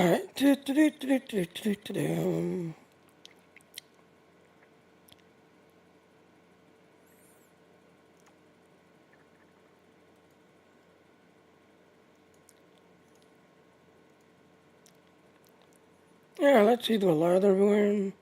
Alright. Yeah, let's see the light everywhere.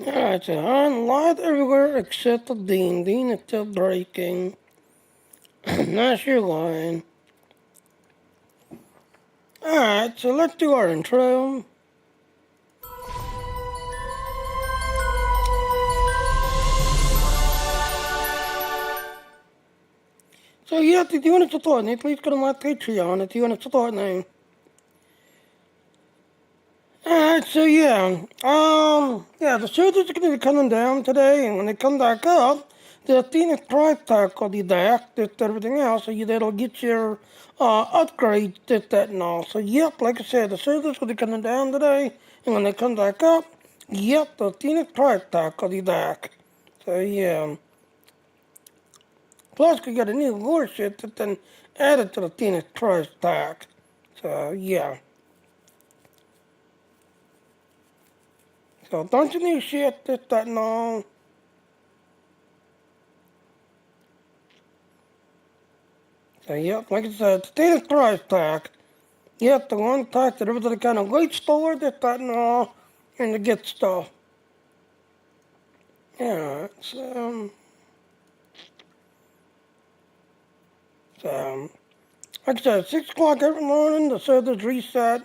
Alright, so on light everywhere except the Dean. Dean is still breaking. That's your line. Alright, so let's do our intro. So yeah, if you want to support me, please go to my Patreon if you want to support me. Alright, so yeah, the servers are going to be coming down today, and when they come back up, the Phoenix price tag will be back, just everything else, so that'll get your upgrades, this, that, and all. So yep, like I said, the servers will be coming down today, and when they come back up, yep, the Phoenix price tag will be back. So yeah. Plus, we got a new warship that's been added to the Phoenix price tag. So yeah. So don't you need shit, this, that, and all. So yep, like I said, Phoenix price tag. Yep, the one tag that everybody kind of waits for, this, that, and all, and to get stuff. Yeah, so like I said, 6 o'clock every morning, the servers reset.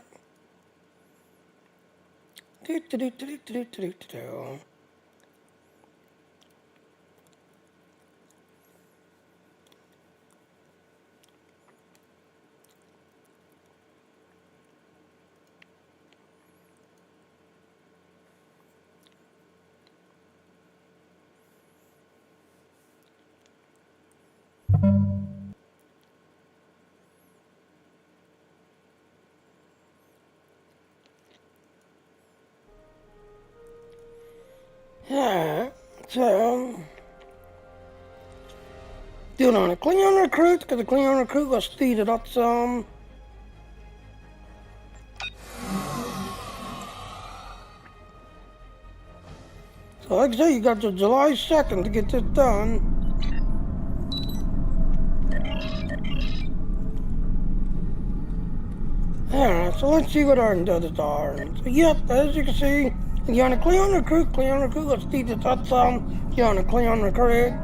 Yeah, so doing on a Klingon recruit, because the Klingon recruit was speeded up some. So like I say, you got till July 2nd to get this done. Alright, so let's see what our endeavors are. So yep, as you can see, you're on a Klingon recruit was speeded up some. You're on a Klingon recruit.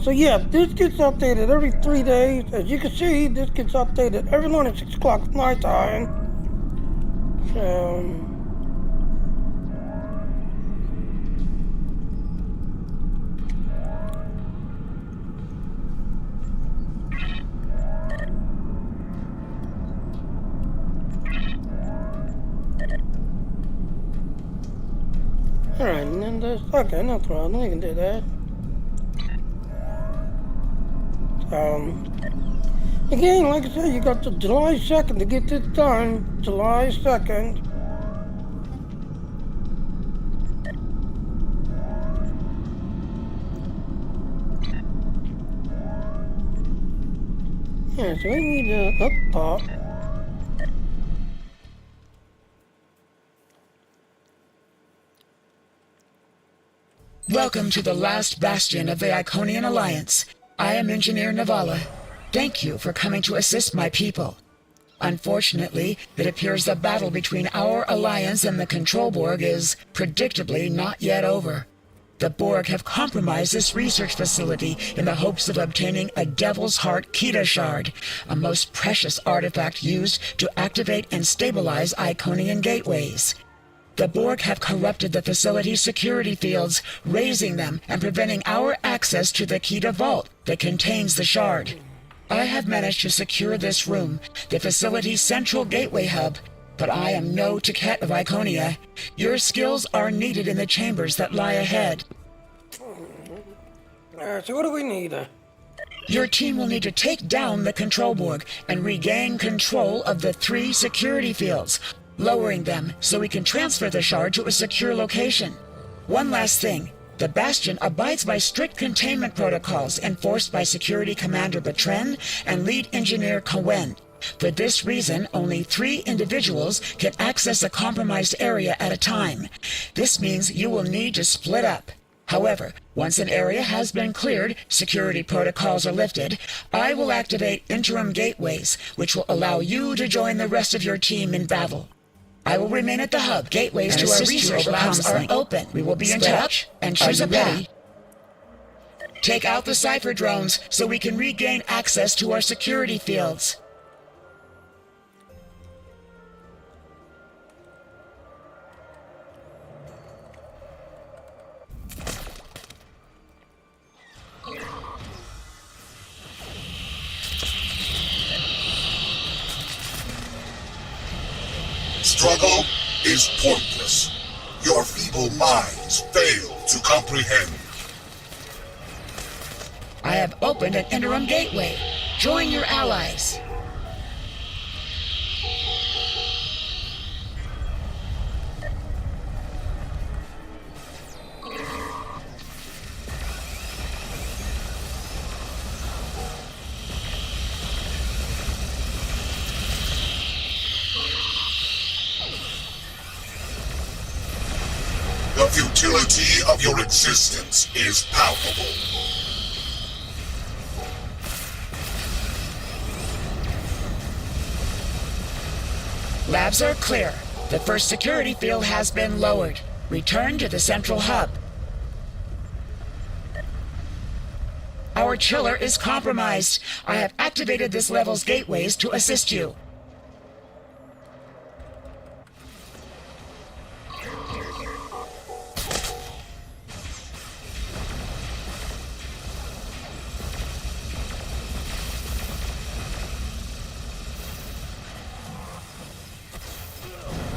So yeah, this gets updated every 3 days. As you can see, this gets updated every morning at 6 o'clock my time. So... Alright, and then there's... Okay, no problem, we can do that. Again, like I said, you got to July 2nd to get this done. July 2nd. Yeah, so we need to up top. Welcome to the last bastion of the Iconian Alliance. I am Engineer Navala. Thank you for coming to assist my people. Unfortunately, it appears the battle between our alliance and the Control Borg is, predictably, not yet over. The Borg have compromised this research facility in the hopes of obtaining a Devil's Heart Kida shard, a most precious artifact used to activate and stabilize Iconian gateways. The Borg have corrupted the facility's security fields, raising them and preventing our access to the Kida vault that contains the shard. I have managed to secure this room, the facility's central gateway hub, but I am no Taket of Iconia. Your skills are needed in the chambers that lie ahead. So what do we need? Your team will need to take down the Control Borg and regain control of the 3 security fields, lowering them so we can transfer the shard to a secure location. One last thing. The Bastion abides by strict containment protocols enforced by Security Commander Bertrand and Lead Engineer Cowen. For this reason, only 3 individuals can access a compromised area at a time. This means you will need to split up. However, once an area has been cleared, security protocols are lifted, I will activate interim gateways, which will allow you to join the rest of your team in battle. I will remain at the hub. Gateways to our research labs are open. We will be in touch and choose a path. Take out the Cypher drones so we can regain access to our security fields. Struggle is pointless. Your feeble minds fail to comprehend. I have opened an interim gateway. Join your allies. The futility of your existence is palpable. Labs are clear. The first security field has been lowered. Return to the central hub. Our chiller is compromised. I have activated this level's gateways to assist you.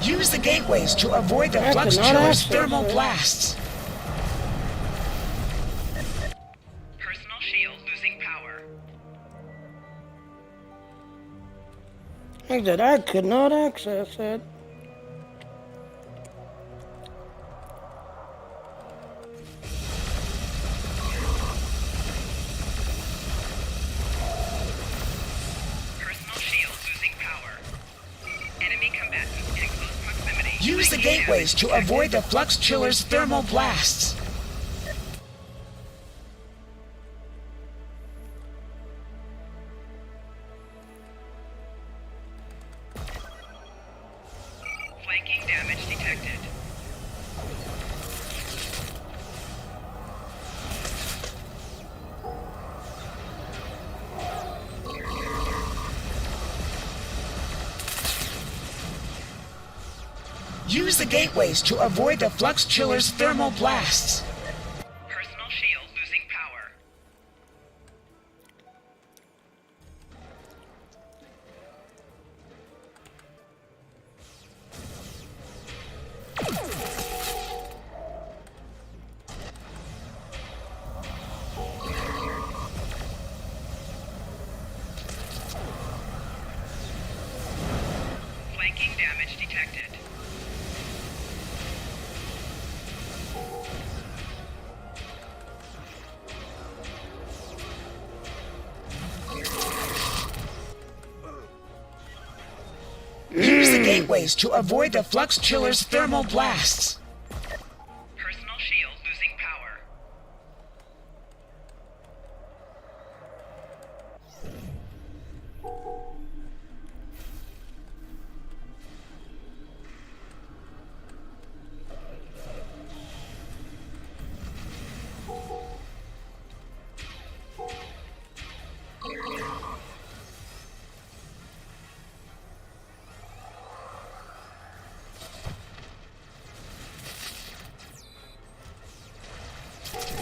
Use the gateways to avoid the I flux cannot chiller's access thermal it. blasts. Personal shield losing power. I said I could not access it. Personal shield losing power. Enemy combatants in close proximity. Use the gateways to avoid the flux chiller's thermal blasts. Flanking damage detected. Use the gateways to avoid the flux chiller's thermal blasts. Personal shield losing power. Flanking damage detected. Use the gateways to avoid the flux chiller's thermal blasts. Personal shield losing power.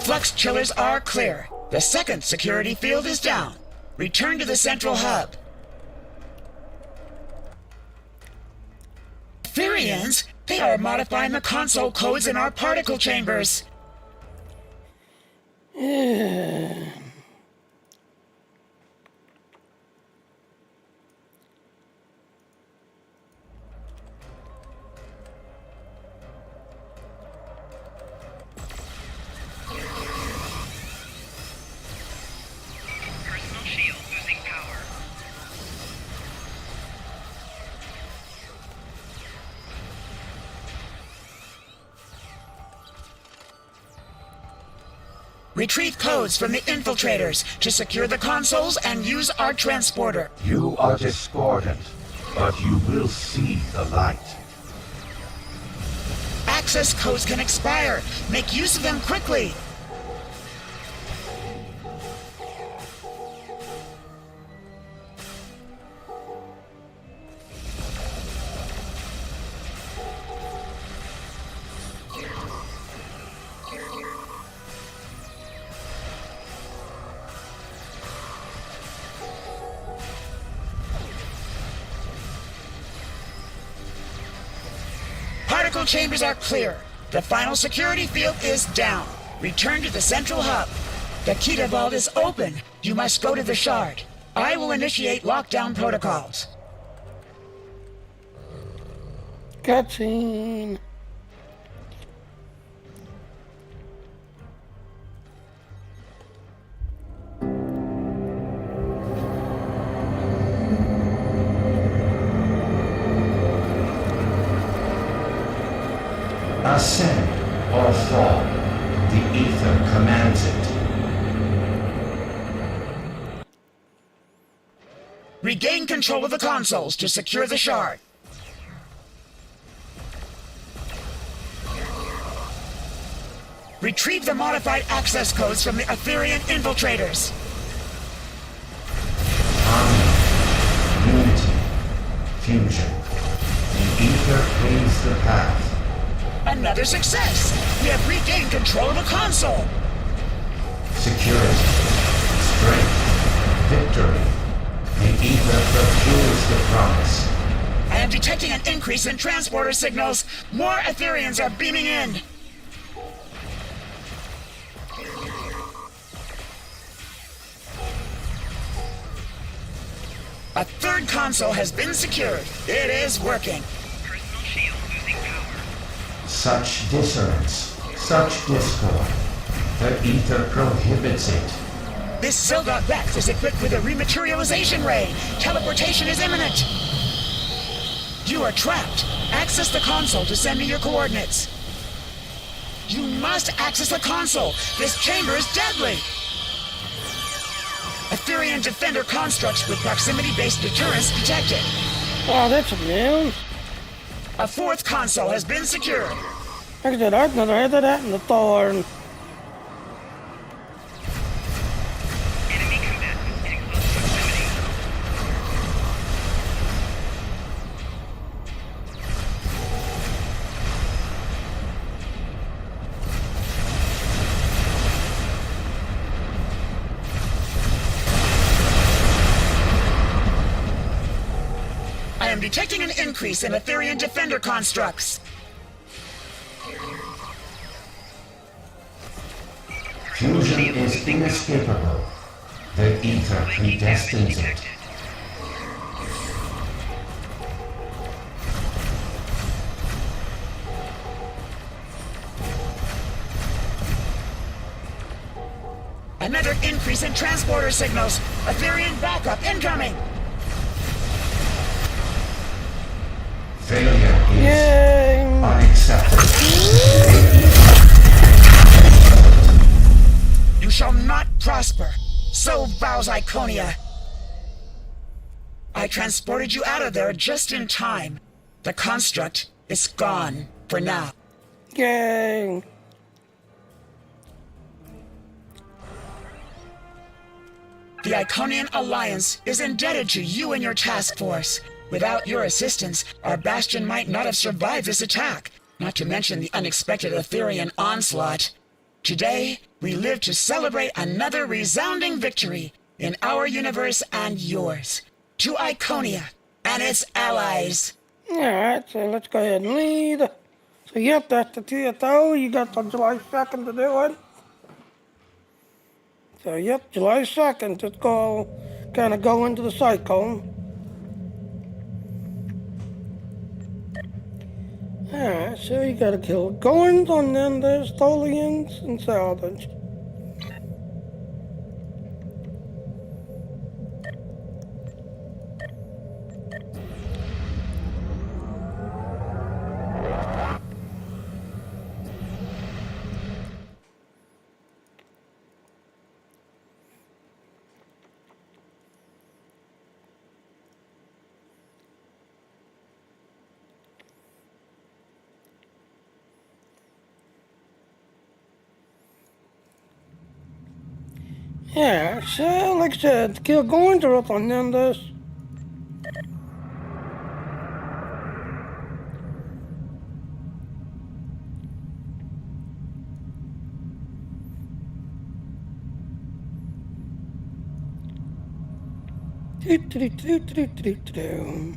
Flux chillers are clear. The second security field is down. Return to the central hub. Therians? They are modifying the console codes in our particle chambers. Personal shield losing power. Retrieve codes from the infiltrators to secure the consoles and use our transporter. You are discordant, but you will see the light. Access codes can expire. Make use of them quickly. Particle chambers are clear. The final security field is down. Return to the central hub. The Kida vault is open. You must go to the shard. I will initiate lockdown protocols. Cutscene. Ascend or fall. The ether commands it. Regain control of the consoles to secure the shard. Retrieve the modified access codes from the Etherian infiltrators. Harmony, unity, fusion. The ether cleans the path. Another success! We have regained control of the console! Security, strength, victory. The ether fulfills the promise. And detecting an increase in transporter signals. More Ethereans are beaming in. A third console has been secured. It is working. Personal shield losing power. Such dissonance, such discord. The ether prohibits it. This Sildot Rex is equipped with a rematerialization ray. Teleportation is imminent. You are trapped. Access the console to send me your coordinates. You must access the console. This chamber is deadly. Etherean defender constructs with proximity-based deterrence detected. Oh, that's new. A fourth console has been secured. Like I said, I've never had that in the Thorn. Enemy combatants in close proximity. I am detecting an increase in Etherean defender constructs. Fusion is inescapable. The ether Linking damage predestines it. detected. Another increase in transporter signals. Etherean backup incoming. Failure is Yay! unacceptable. You shall not prosper. So vows Iconia. I transported you out of there just in time. The construct is gone for now. Yay! The Iconian Alliance is indebted to you and your task force. Without your assistance, our Bastion might not have survived this attack, not to mention the unexpected Etherean onslaught. Today, we live to celebrate another resounding victory in our universe and yours. To Iconia and its allies. Alright, so let's go ahead and lead. So yep, that's the TSO. You got till July 2nd to do it. So yep, July 2nd. Let's go, kind of go into the cycle. Alright, so you gotta kill Gorns, and then there's Tholians and Salvage. Yeah, so like I said, kill Gorns are up on them this. Do.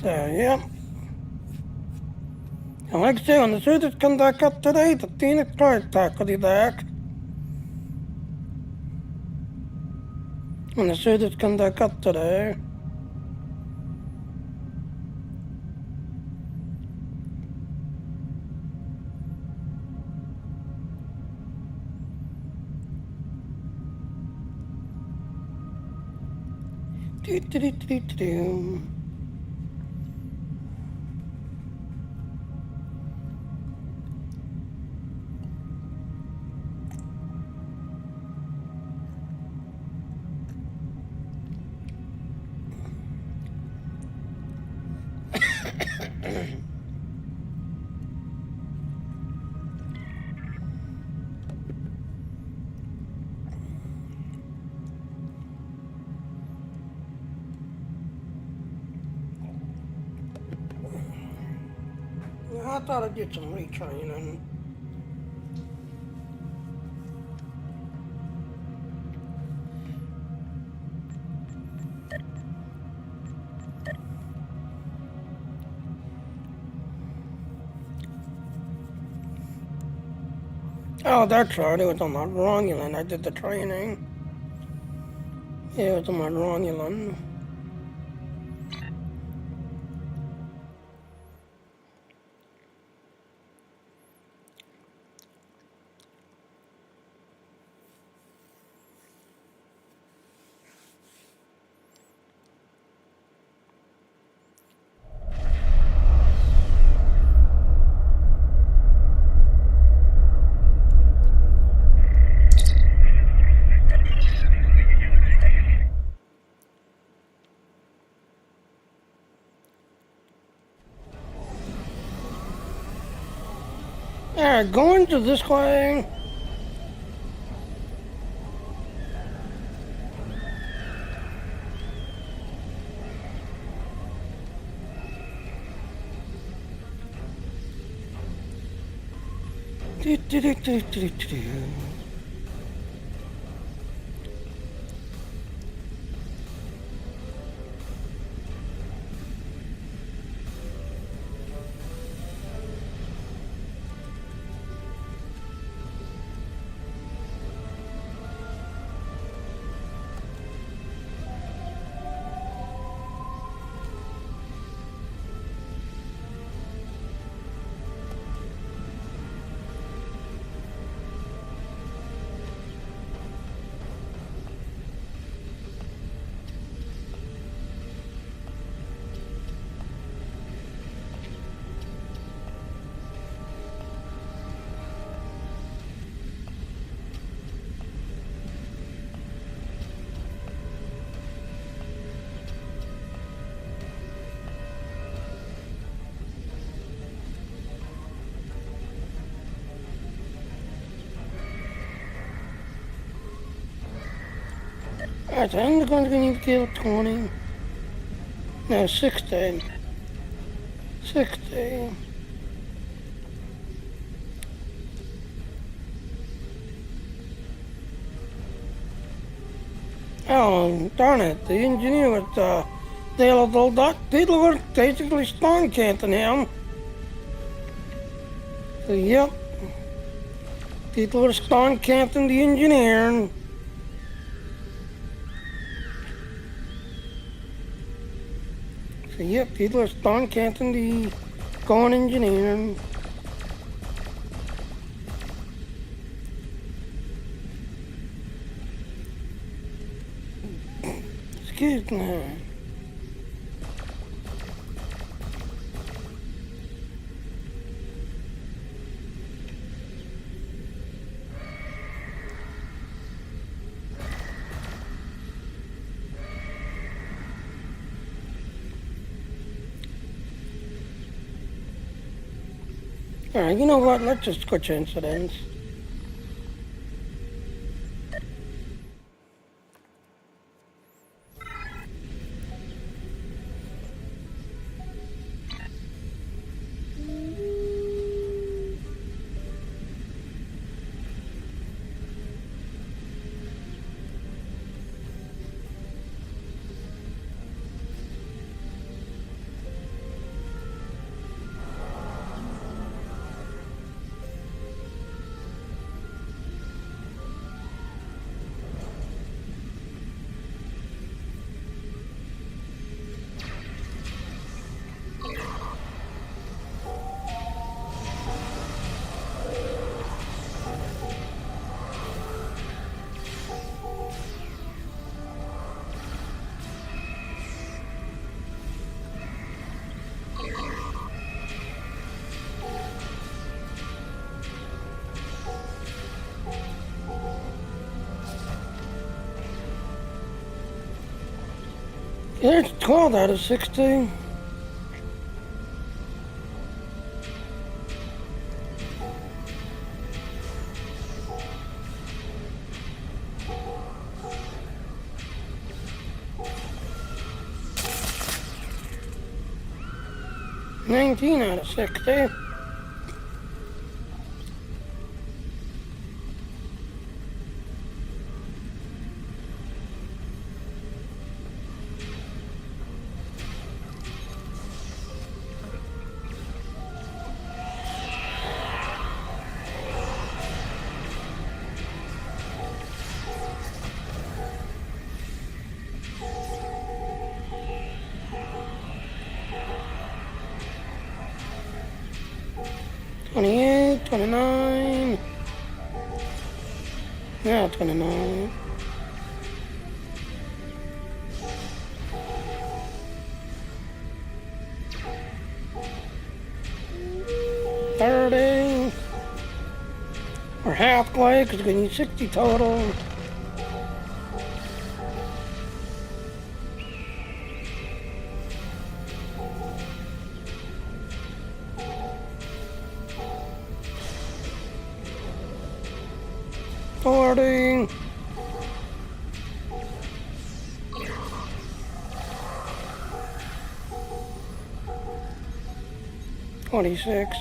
So, yeah. And like I say, when the suitors come back up today, the Phoenix Prize Pack will be back. When the suitors come back up today. Do. Yeah, I thought I'd get some retraining. Oh, that's right. It was on my Romulan. I did the training. Yeah, it was on my Romulan. Alright, going to this way. Alright, I'm going to need to kill 20. No, 16. 16. Oh, darn it. The engineer was, they were basically spawn camping him. So, yep. People were spawn camping the engineer. So, yep, people are spawn camping the going engineer. Excuse me. Alright, you know what? Let's just switch incidents. There's 12 out of 16. 19 out of 60. $28, $29. Yeah, $29. $30. Or halfway, because we need 60 total. $40. $26.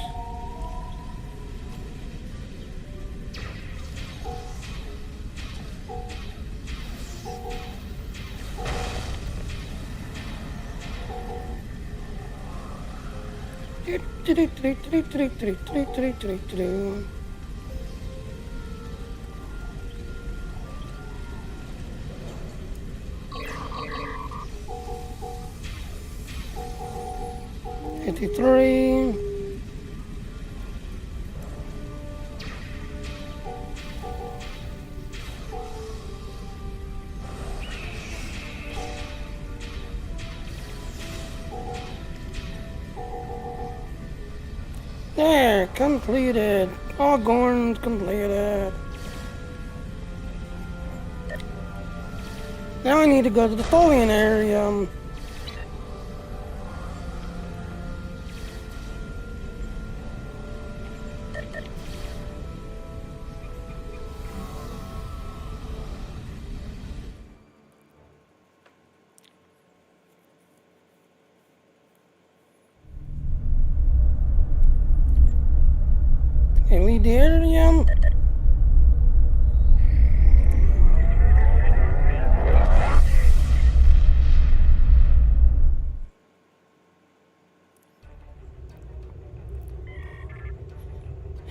$53. There, completed. All Gorns completed. Now I need to go to the Tholian area. And we did it again.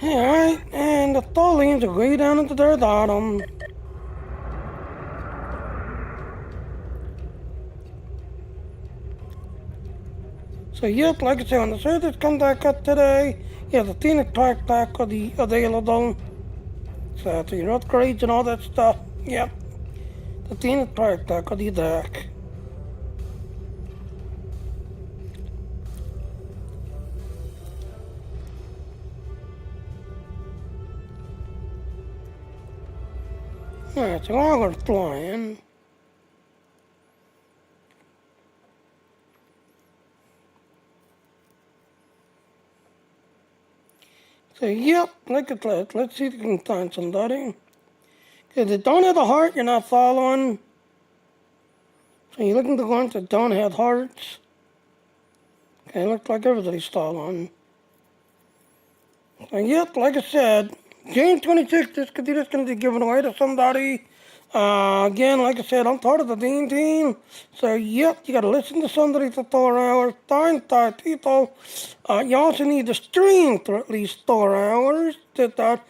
Alright, and the Tholians are way down into their bottom. So yep, like I said, when the servers come back up today, yeah, the Phoenix Park back will be available. So to your upgrades and all that stuff, yep. The Phoenix Park back will be back. Alright, so while we're flying, so yep, look at that. Let's see if we can find somebody. Because if you don't have a heart, you're not following. So you're looking for ones that don't have hearts. Okay, looks like everybody's following. So yep, like I said, June 26th, this could be just going to be given away to somebody. Again, like I said, I'm part of the Dean team. So, yep, you got to listen to somebody for 4 hours, find 5 people. You also need to stream for at least 4 hours to 5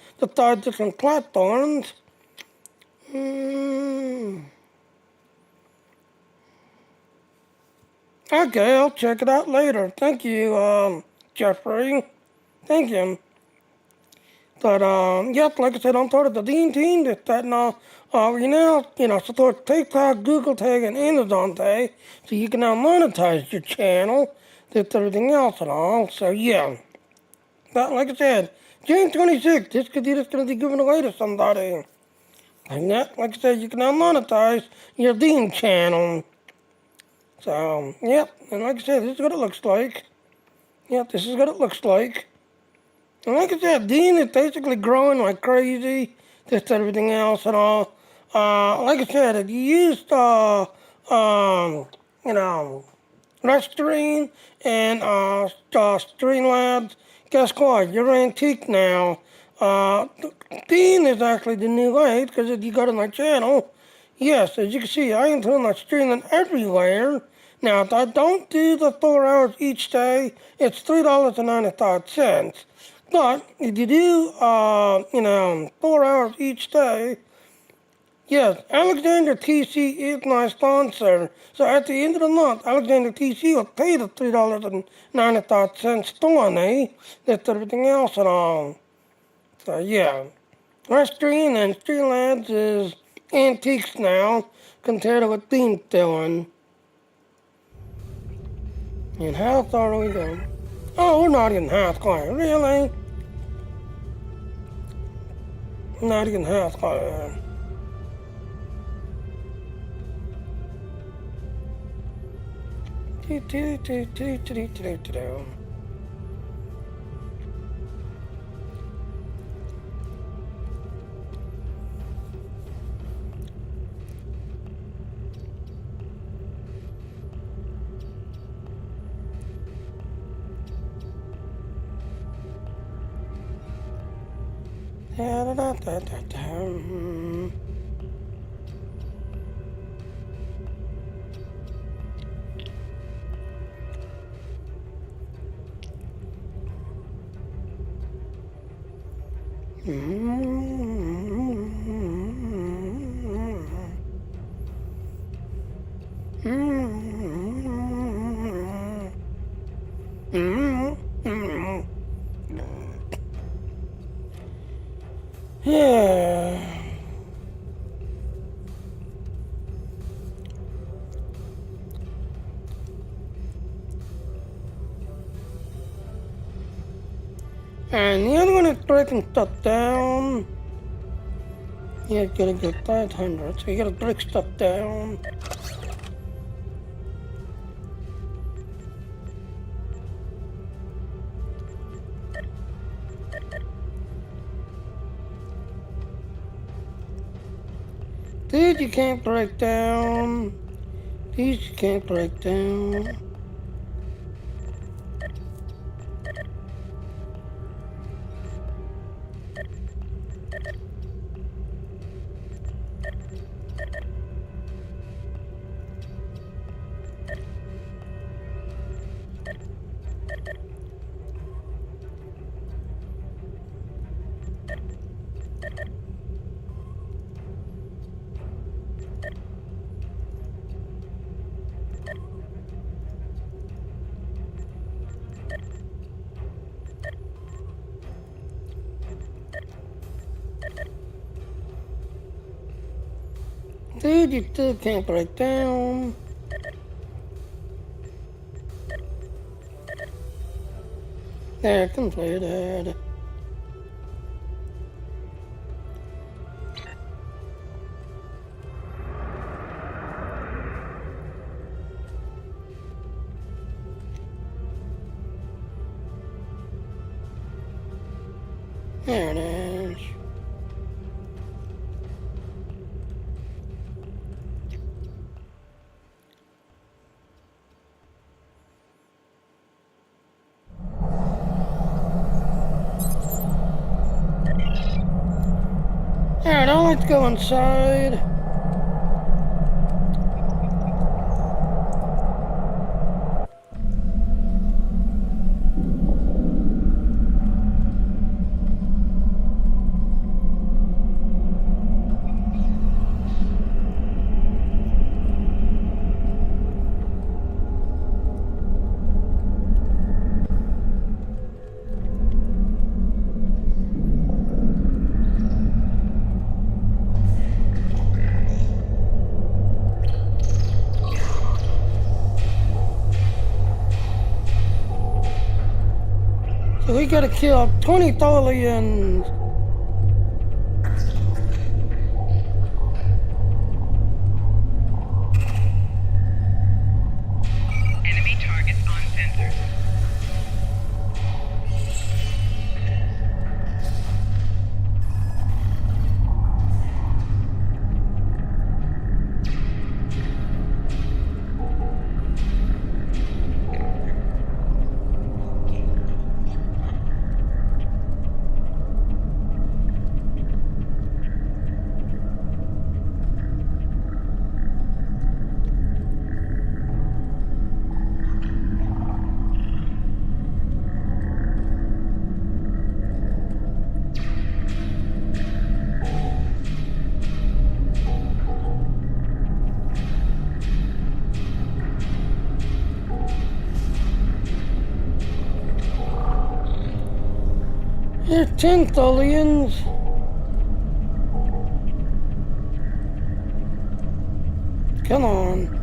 different platforms. Okay, I'll check it out later. Thank you, Jeffrey. Thank you. But, yep, like I said, I'm part of the Dean team that now, we now, support PayPal, Google Pay, and Amazon Pay, so you can now monetize your channel, that's everything else and all, so yeah. But, like I said, June 26th, this could be just going to be given away to somebody. And that, like I said, you can now monetize your Dean channel. So, yep, and like I said, this is what it looks like. Yep, this is what it looks like. And like I said, Dean is basically growing like crazy, just everything else and all. Like I said, if you used, Restaurant and Streamlabs. Guess what? You're antique now. Bean is actually the new light because if you go to my channel, yes, as you can see, I am doing my streaming everywhere. Now, if I don't do the 4 hours each day, it's $3.95. But if you do, 4 hours each day, yes, Alexander TC is my sponsor. So at the end of the month, Alexander TC will pay the $3.95 to me. That's everything else and all. So yeah, Restaurant and Streamlabs is antiques now compared to what Bean's doing. And how far are we going? Oh, we're not even halfway. Really? Not even halfway. Yeah. And the other one is breaking stuff down. You gotta get 500, so you gotta break stuff down. These you can't break down. These you can't break down. Dude, you still can't break down. There, completed. There it is. Alright, now let's go inside. So we gotta kill 20 Tholians. Enemy targets on sensor. They're 10 Thullians. Come on.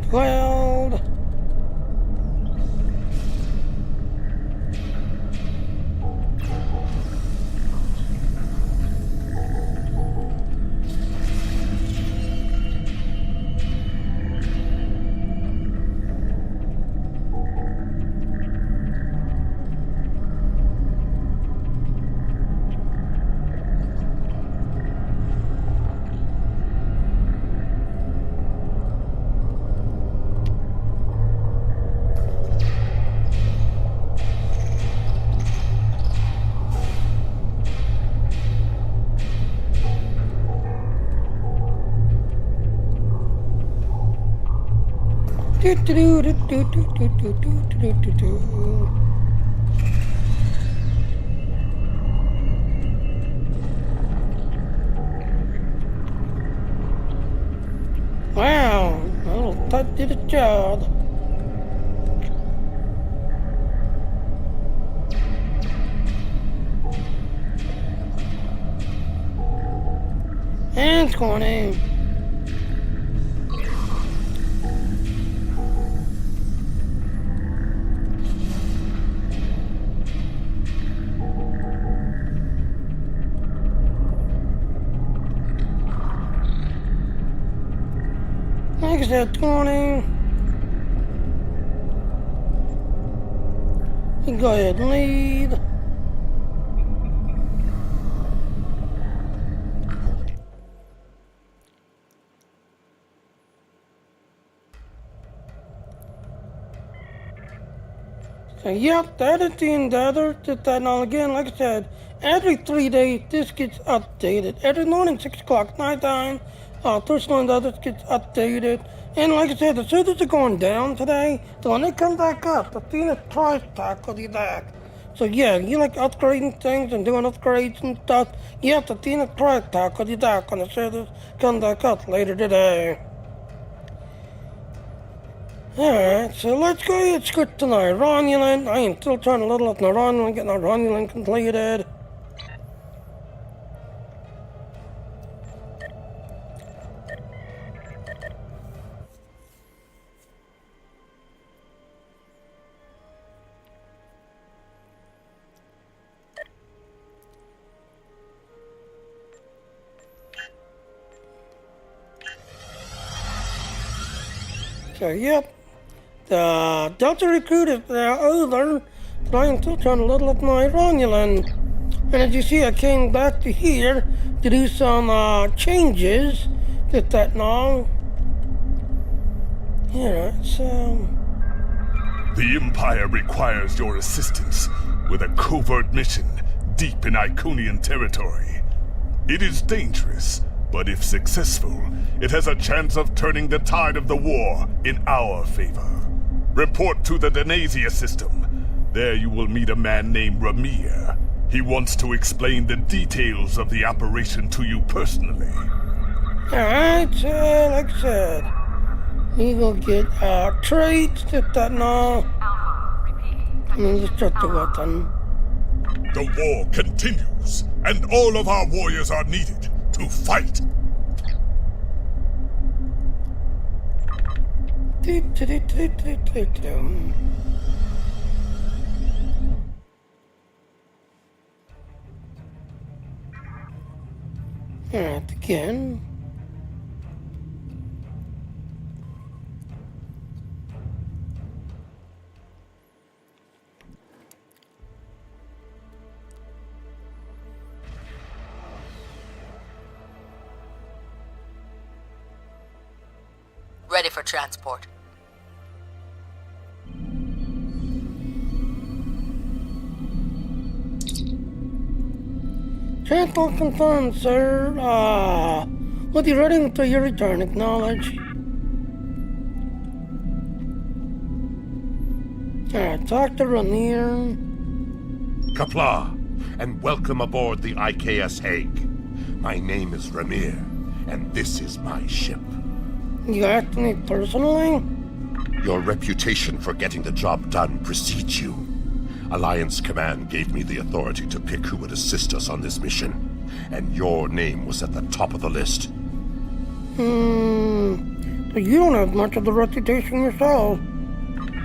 Cloud. Wow, well, that did its job. And 20. Like I said, 20. You go ahead and lead. So yep, that is the endeavor. Did that now again, like I said, every 3 days this gets updated. Every morning, 6 o'clock, nighttime, Thursday and others gets updated. And like I said, the servers are going down today. So when they come back up, the Phoenix price tag will be back. So yeah, you like upgrading things and doing upgrades and stuff. Yeah, the Phoenix price tag will be back when the servers come back up later today. Alright, so let's go ahead and skip tonight. Romulan, I am still trying to level up my Romulan, get my Romulan completed. So yep. The Delta recruit is over, but I am still trying to level up my Romulan. And as you see, I came back to here to do some changes. Did that now. Yeah, so... The Empire requires your assistance with a covert mission deep in Iconian territory. It is dangerous, but if successful, it has a chance of turning the tide of the war in our favor. Report to the Denasia system. There you will meet a man named Ramir. He wants to explain the details of the operation to you personally. Alright, so like I said, we will get traits, did that now. And then destruct the weapon. The war continues, and all of our warriors are needed to fight. Alright, again. Ready for transport. Transport confirmed, sir. We'll be ready until your return. Acknowledge. Alright, talk to Rainier. Kapla, and welcome aboard the IKS Hague. My name is Ramir, and this is my ship. You asked me personally? Your reputation for getting the job done precedes you. Alliance Command gave me the authority to pick who would assist us on this mission, and your name was at the top of the list. But you don't have much of the reputation yourself.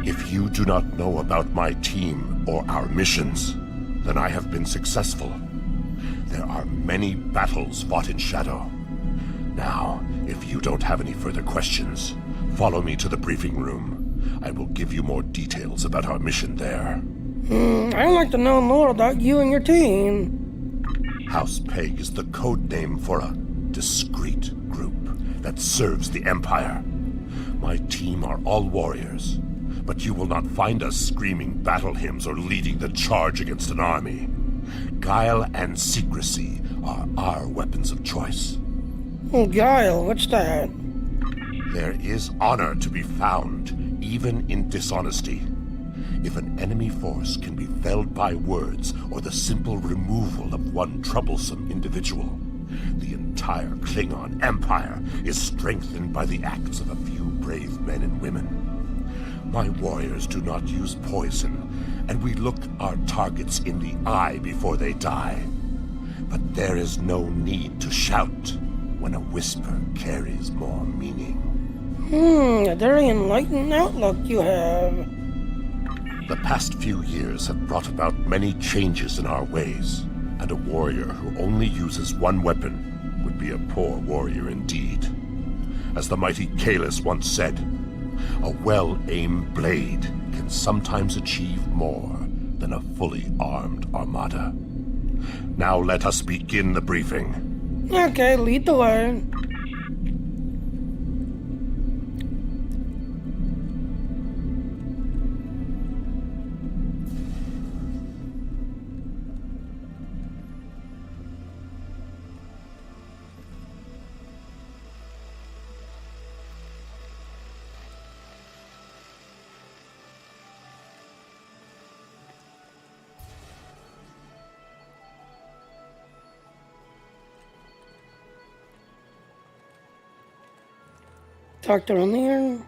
If you do not know about my team or our missions, then I have been successful. There are many battles fought in shadow. Now, if you don't have any further questions, follow me to the briefing room. I will give you more details about our mission there. I'd like to know more about you and your team. House Peg is the code name for a discreet group that serves the Empire. My team are all warriors, but you will not find us screaming battle hymns or leading the charge against an army. Guile and secrecy are our weapons of choice. Guile, what's that? There is honor to be found, even in dishonesty. If an enemy force can be felled by words or the simple removal of one troublesome individual, the entire Klingon Empire is strengthened by the acts of a few brave men and women. My warriors do not use poison, and we look our targets in the eye before they die. But there is no need to shout when a whisper carries more meaning. A very enlightened outlook you have. The past few years have brought about many changes in our ways, and a warrior who only uses one weapon would be a poor warrior indeed. As the mighty Kalis once said, a well-aimed blade can sometimes achieve more than a fully armed armada. Now let us begin the briefing. Okay, lead the way. Dr. O'Neill?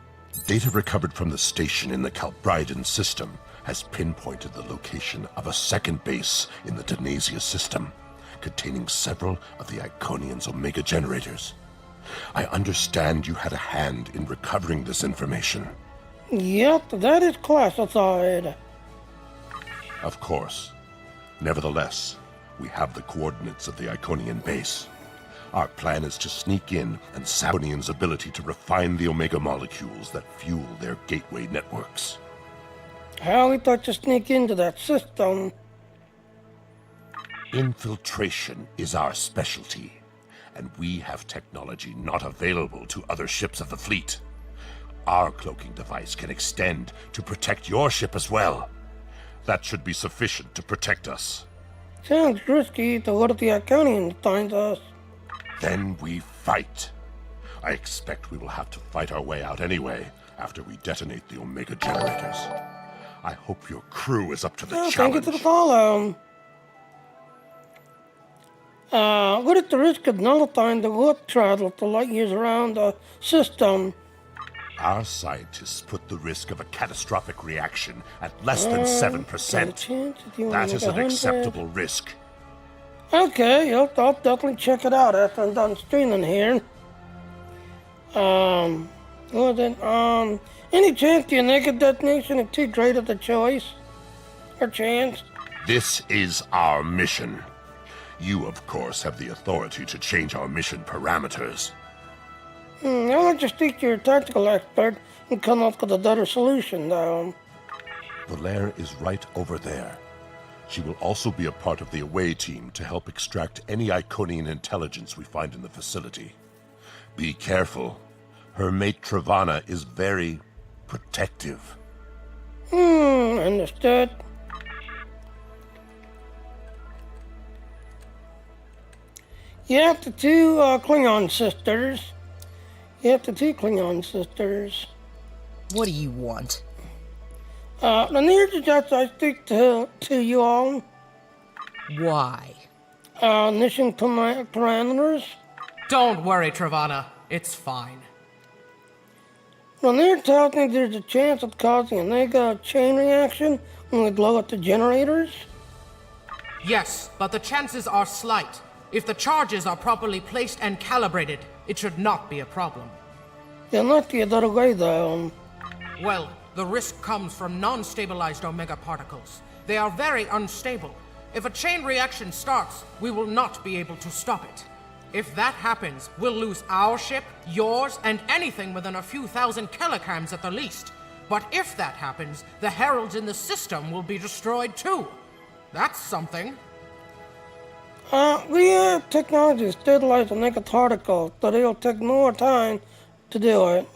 Data recovered from the station in the Calbridan system has pinpointed the location of a second base in the Denasia system, containing several of the Iconian's Omega generators. I understand you had a hand in recovering this information. Yep, that is classified. Of course. Nevertheless, we have the coordinates of the Iconian base. Our plan is to sneak in and sabotage Iconian's ability to refine the Omega molecules that fuel their gateway networks. How we thought to sneak into that system? Infiltration is our specialty, and we have technology not available to other ships of the fleet. Our cloaking device can extend to protect your ship as well. That should be sufficient to protect us. Sounds risky to let the Iconians find us. Then we fight. I expect we will have to fight our way out anyway, after we detonate the Omega generators. I hope your crew is up to the challenge. Thank you for the follow. What is the risk of nullifying the warp travel to light years around the system? Our scientists put the risk of a catastrophic reaction at less than 7%. That is an acceptable risk. Okay, I'll definitely check it out after I'm done streaming here. Any chance the naked detonation is too great of the choice? Or chance? This is our mission. You, of course, have the authority to change our mission parameters. I'll let you speak to your tactical expert and come up with a better solution, though. Valere is right over there. She will also be a part of the away team to help extract any Iconian intelligence we find in the facility. Be careful. Her mate Travana is very protective. Yeah, the two Klingon sisters. Yeah, the two Klingon sisters. What do you want? The near jets I speak to you all. Why? Mission parameters. Don't worry, Travana. It's fine. Well, they're telling me there's a chance of causing a negative chain reaction when we blow up the generators. Yes, but the chances are slight. If the charges are properly placed and calibrated, it should not be a problem. Yeah, not the other way, though. Well, the risk comes from non-stabilized omega particles. They are very unstable. If a chain reaction starts, we will not be able to stop it. If that happens, we'll lose our ship, yours, and anything within a few thousand kilograms at the least. But if that happens, the heralds in the system will be destroyed too. That's something. We have technology to stabilize the negative particles, but it'll take more time to do it.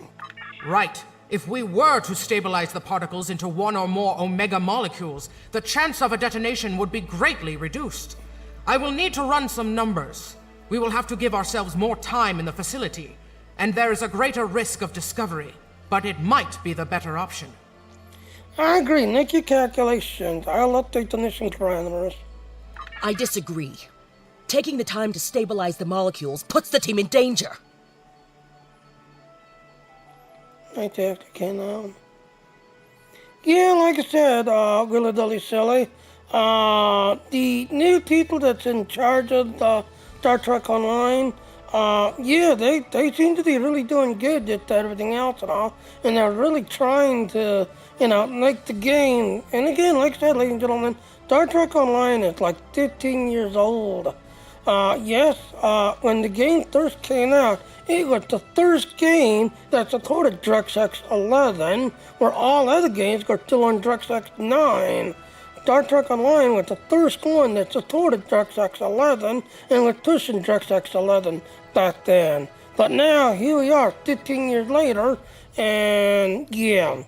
Right. If we were to stabilize the particles into one or more omega molecules, the chance of a detonation would be greatly reduced. I will need to run some numbers. We will have to give ourselves more time in the facility, and there is a greater risk of discovery, but it might be the better option. I agree. Make your calculations. I'll update the mission parameters. I disagree. Taking the time to stabilize the molecules puts the team in danger. I think I can now. Yeah, like I said, Willy Dilly Silly, the new people that's in charge of the Star Trek Online, yeah, they seem to be really doing good at everything else and all, and they're really trying to, make the game. And again, like I said, ladies and gentlemen, Star Trek Online is like 15 years old. Yes, when the game first came out, it was the first game that supported DirectX 11, where all other games were still on DirectX 9. Star Trek Online was the first one that supported DirectX 11 and was pushing DirectX 11 back then. But now, here we are, 15 years later, and yeah.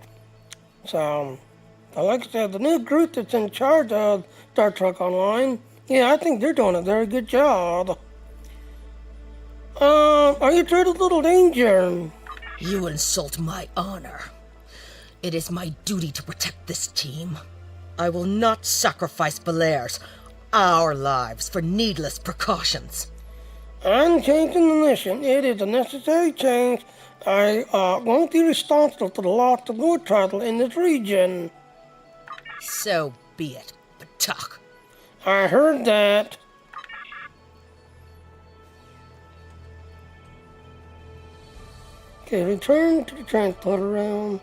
So, like I said, the new group that's in charge of Star Trek Online, yeah, I think they're doing a very good job. Are you afraid of little danger? You insult my honor. It is my duty to protect this team. I will not sacrifice Valaire's, our lives, for needless precautions. I'm changing the mission. It is a necessary change. I won't be responsible for the loss of war travel in this region. So be it, Batak. I heard that. Okay, return to the transporter room.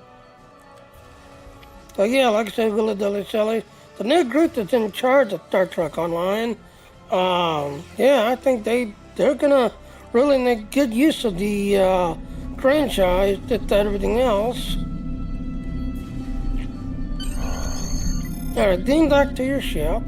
So yeah, like I said, Willy Dilly Silly, the new group that's in charge of Star Trek Online, yeah, I think they're gonna really make good use of the franchise, just everything else. Alright, getting back to your ship.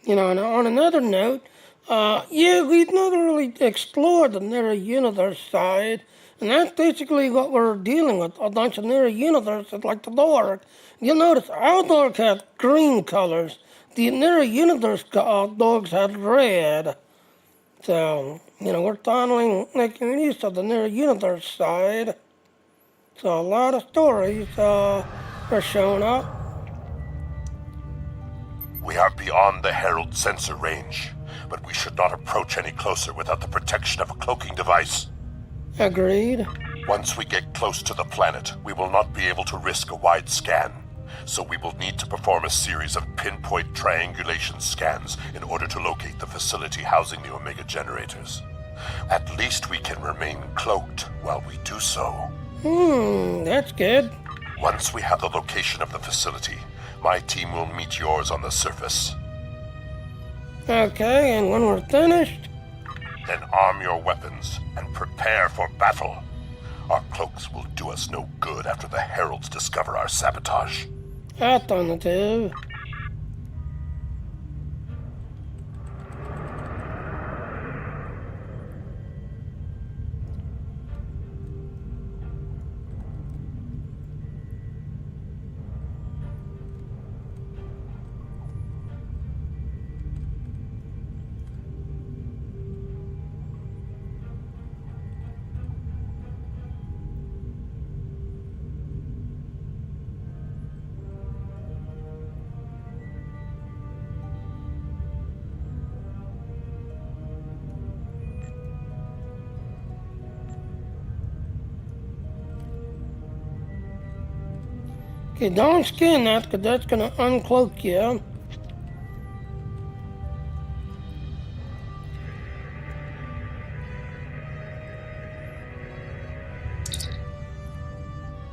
And on another note, yeah, we've never really explored the Mirror Universe side, and that's basically what we're dealing with, a bunch of Mirror Universes like the Dork. You'll notice our Dork has green colors. The Mirror Universe dogs have red. So, we're finally making use of the Mirror Universe side. So a lot of stories are showing up. We are beyond the Herald sensor range, but we should not approach any closer without the protection of a cloaking device. Agreed. Once we get close to the planet, we will not be able to risk a wide scan, so we will need to perform a series of pinpoint triangulation scans in order to locate the facility housing the Omega generators. At least we can remain cloaked while we do so. That's good. Once we have the location of the facility, my team will meet yours on the surface. Okay, and when we're finished? Then arm your weapons and prepare for battle. Our cloaks will do us no good after the heralds discover our sabotage. Affirmative. Okay, don't scan that, because that's going to uncloak you.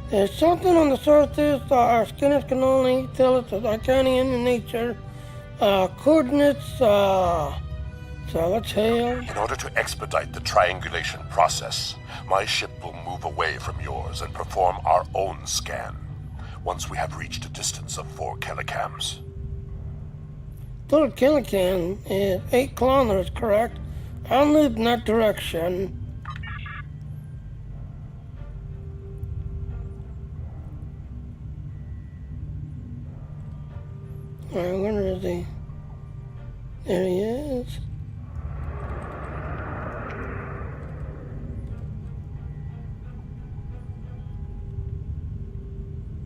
There's something on the surface our scanners can only tell us is Arcanian in nature. Coordinates, so let's hail. In order to expedite the triangulation process, my ship will move away from yours and perform our own scan. Once we have reached a distance of 4 kilocams. 4 kilocam is 8 kilometers, correct? I'll move in that direction. Alright, where is he? There he is.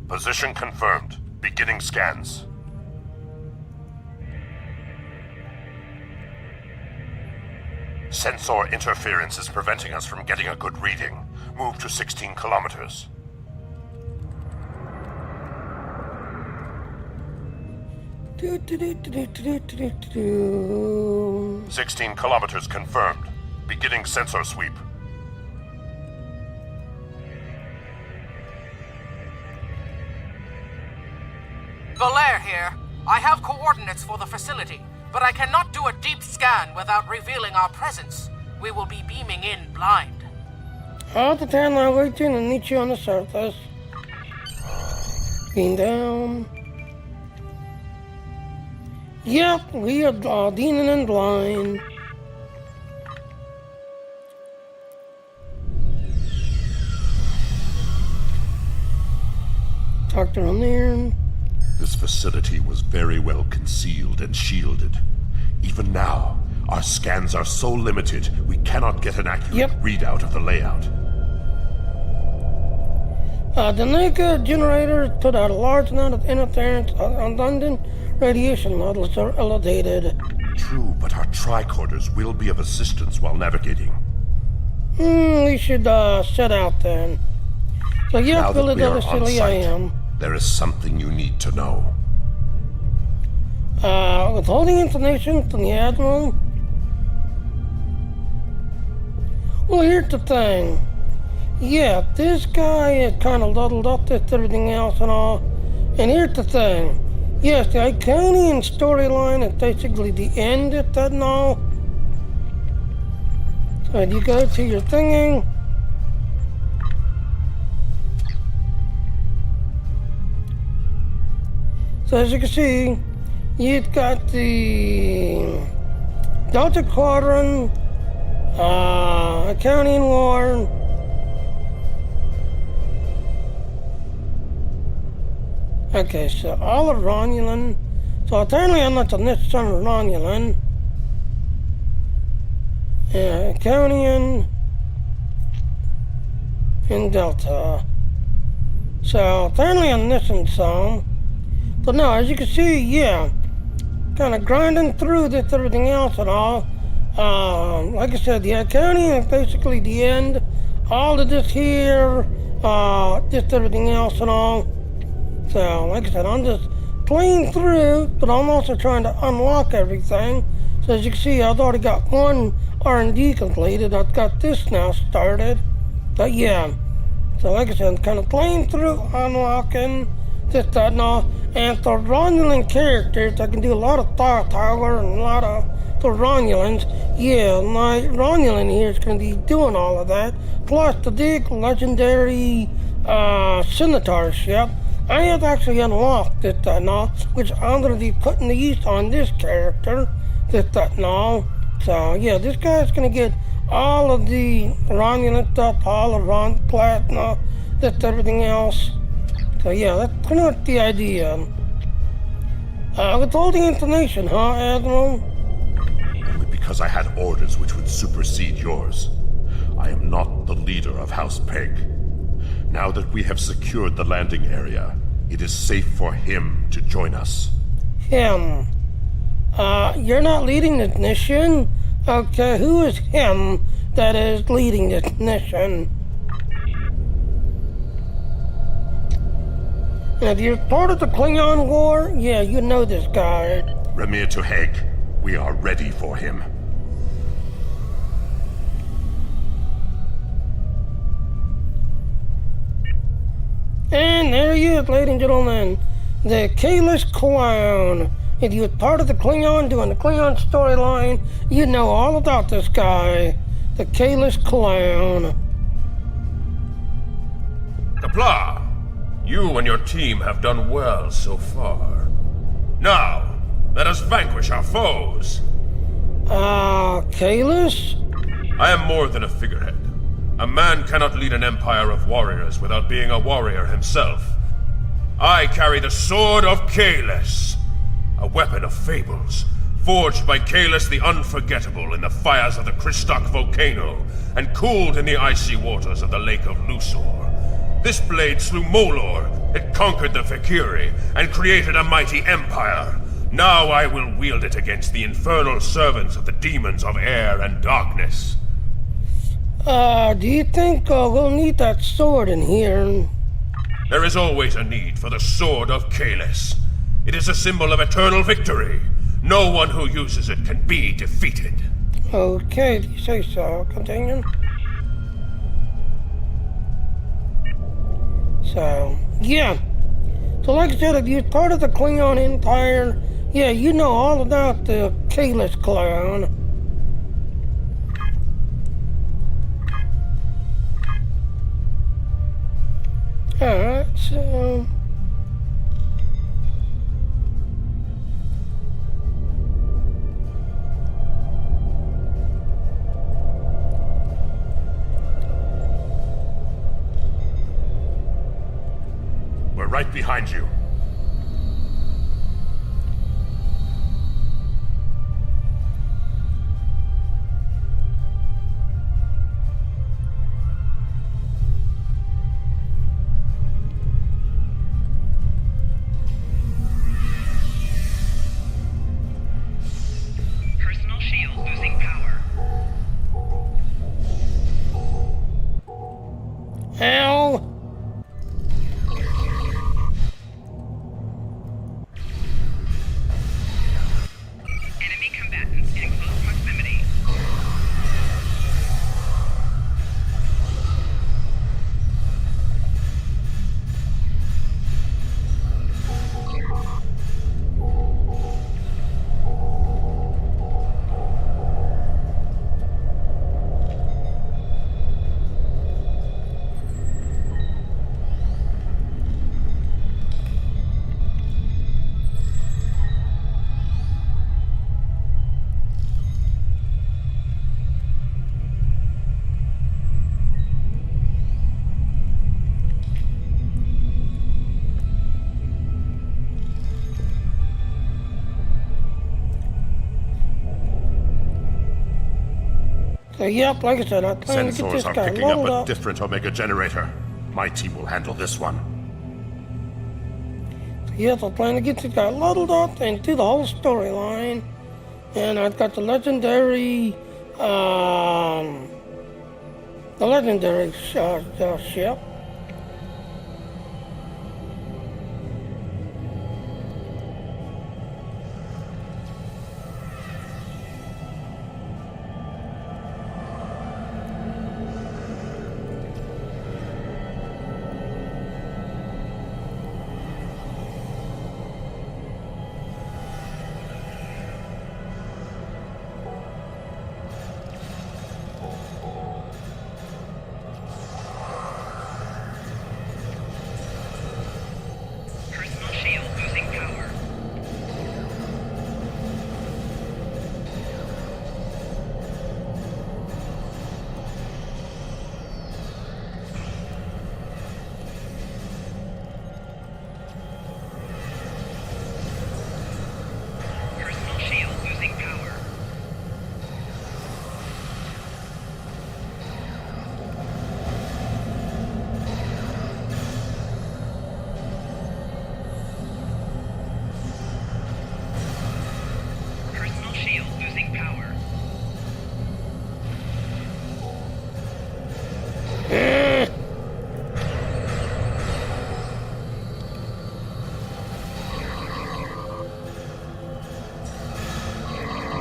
Position confirmed. Beginning scans. Sensor interference is preventing us from getting a good reading. Move to 16 kilometers. Do, do, do, do, do, do, do, do. 16 kilometers confirmed. Beginning sensor sweep. Valere here. I have coordinates for the facility, but I cannot do a deep scan without revealing our presence. We will be beaming in blind. I'll have to turn my way to and meet you on the surface. Beam down. Yep, we are demon and blind. Talked around there. This facility was very well concealed and shielded. Even now, our scans are so limited, we cannot get an accurate readout of the layout. The Nika generators put out a large amount of interference on London. Radiation levels are elevated. True, but our tricorders will be of assistance while navigating. We should set out then. So yeah, Now that we are Philadelphia on City I site, am. there is something you need to know. Withholding information from the Admiral. Well, here's the thing. Yeah, this guy is kind of muddled up with everything else and all. And here's the thing. Yes, the Iconian storyline is basically the end of that and all. So you go to your thingy. So as you can see, you've got the Delta Quadrant, Accounting War, okay, so all of Romulan. So apparently I'm not the next son of Romulan. Accountian and Delta. So apparently I'm missing some. But no, as you can see, yeah, kind of grinding through this everything else and all. Like I said, the accounting is basically the end. All of this here, just everything else and all. So, like I said, I'm just playing through, but I'm also trying to unlock everything. So as you can see, I've already got one R&D completed. I've got this now started. But yeah, so like I said, I'm kind of playing through, unlocking this, that, and all. And for Romulan characters, I can do a lot of Star Tower and a lot of the Romulans. Yeah, my Romulan here is going to be doing all of that. Plus the big legendary Scimitar ship. I have actually unlocked it now, which I'm going to be putting the use on this character. That now. So yeah, this guy's going to get all of the Romulan stuff, all of Ron Plasma, just everything else. So yeah, that's pretty much the idea. With all the information, huh, Admiral? Only because I had orders which would supersede yours. I am not the leader of House Peg. Now that we have secured the landing area, it is safe for him to join us. Him? You're not leading this mission? Okay, who is him that is leading this mission? And if you're part of the Klingon War, yeah, you know this guy. Remir to Heg. We are ready for him. And there he is, ladies and gentlemen. The Kalis Clown. If you're part of the Klingon doing the Klingon storyline, you know all about this guy. The Kalis Clown. Kapla, you and your team have done well so far. Now, let us vanquish our foes. Kalis? I am more than a figurehead. A man cannot lead an empire of warriors without being a warrior himself. I carry the Sword of Kalis, a weapon of fables, forged by Kalis the Unforgettable in the fires of the Kristok volcano, and cooled in the icy waters of the Lake of Luthor. This blade slew Molor, it conquered the Fakiri, and created a mighty empire. Now I will wield it against the infernal servants of the demons of air and darkness. Do you think we'll need that sword in here? There is always a need for the Sword of Kalis. It is a symbol of eternal victory. No one who uses it can be defeated. Okay, you say so. Continue. So, yeah. So like I said, if you're part of the Klingon Empire, yeah, you know all about the Kalis Clown. Alright, so... We're right behind you. Personal shield losing power. Ow! Enemy combatants in close proximity. So, yep, like I said, I plan to get Sensors this are guy picking up loaded a up. different Omega generator. My team will handle this one. Yes, I plan to get this guy loaded up and do the whole storyline. And I've got the legendary ship.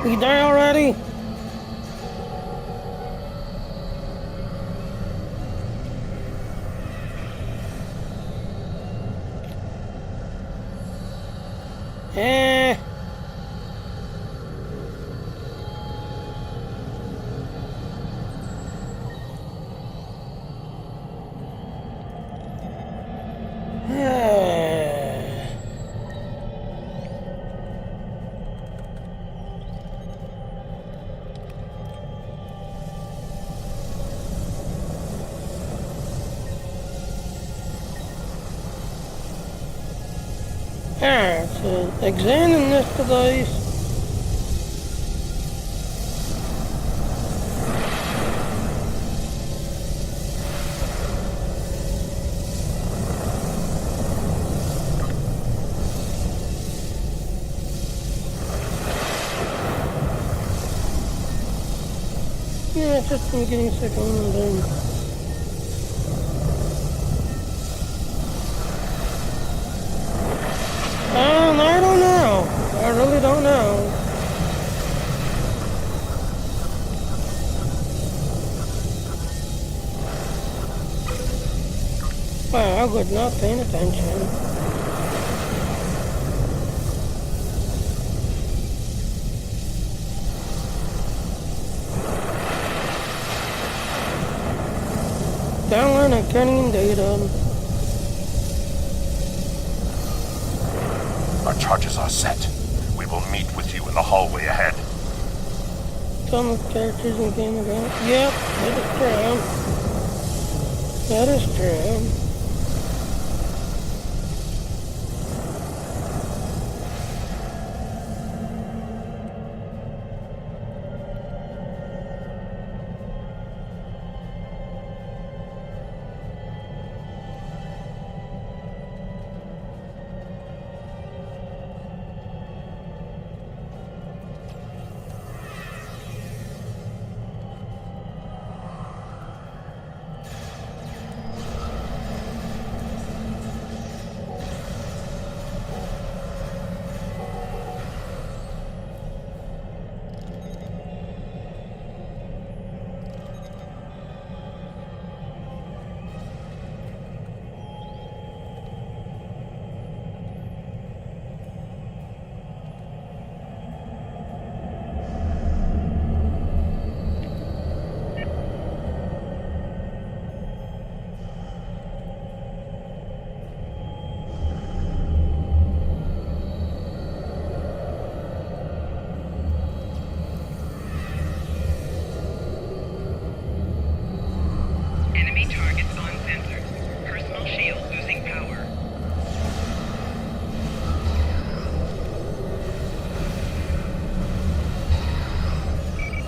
We die already? Eh. Alright, so examine this device. Yeah, just getting sick on and then. I don't know. I really don't know. Wow, I was not paying attention. Download and carrying data. Our charges are set. We will meet with you in the hallway ahead. Some characters in game event. Yep, that is true. That is true. Enemy targets on sensors. Personal shield losing power.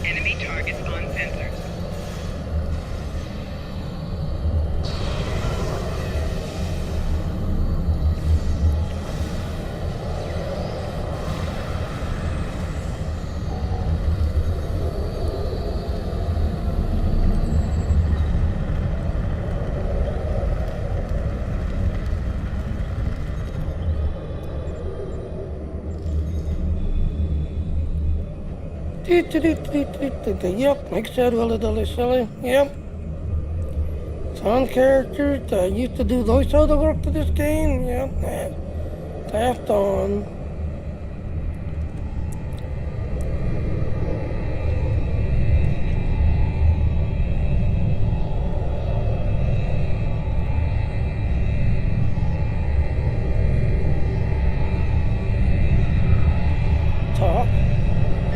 Enemy targets on sensors. Yep, makes that really silly. Yep. Sound characters that used to do voiceover work to this game. Yep. Tapped on. Talk.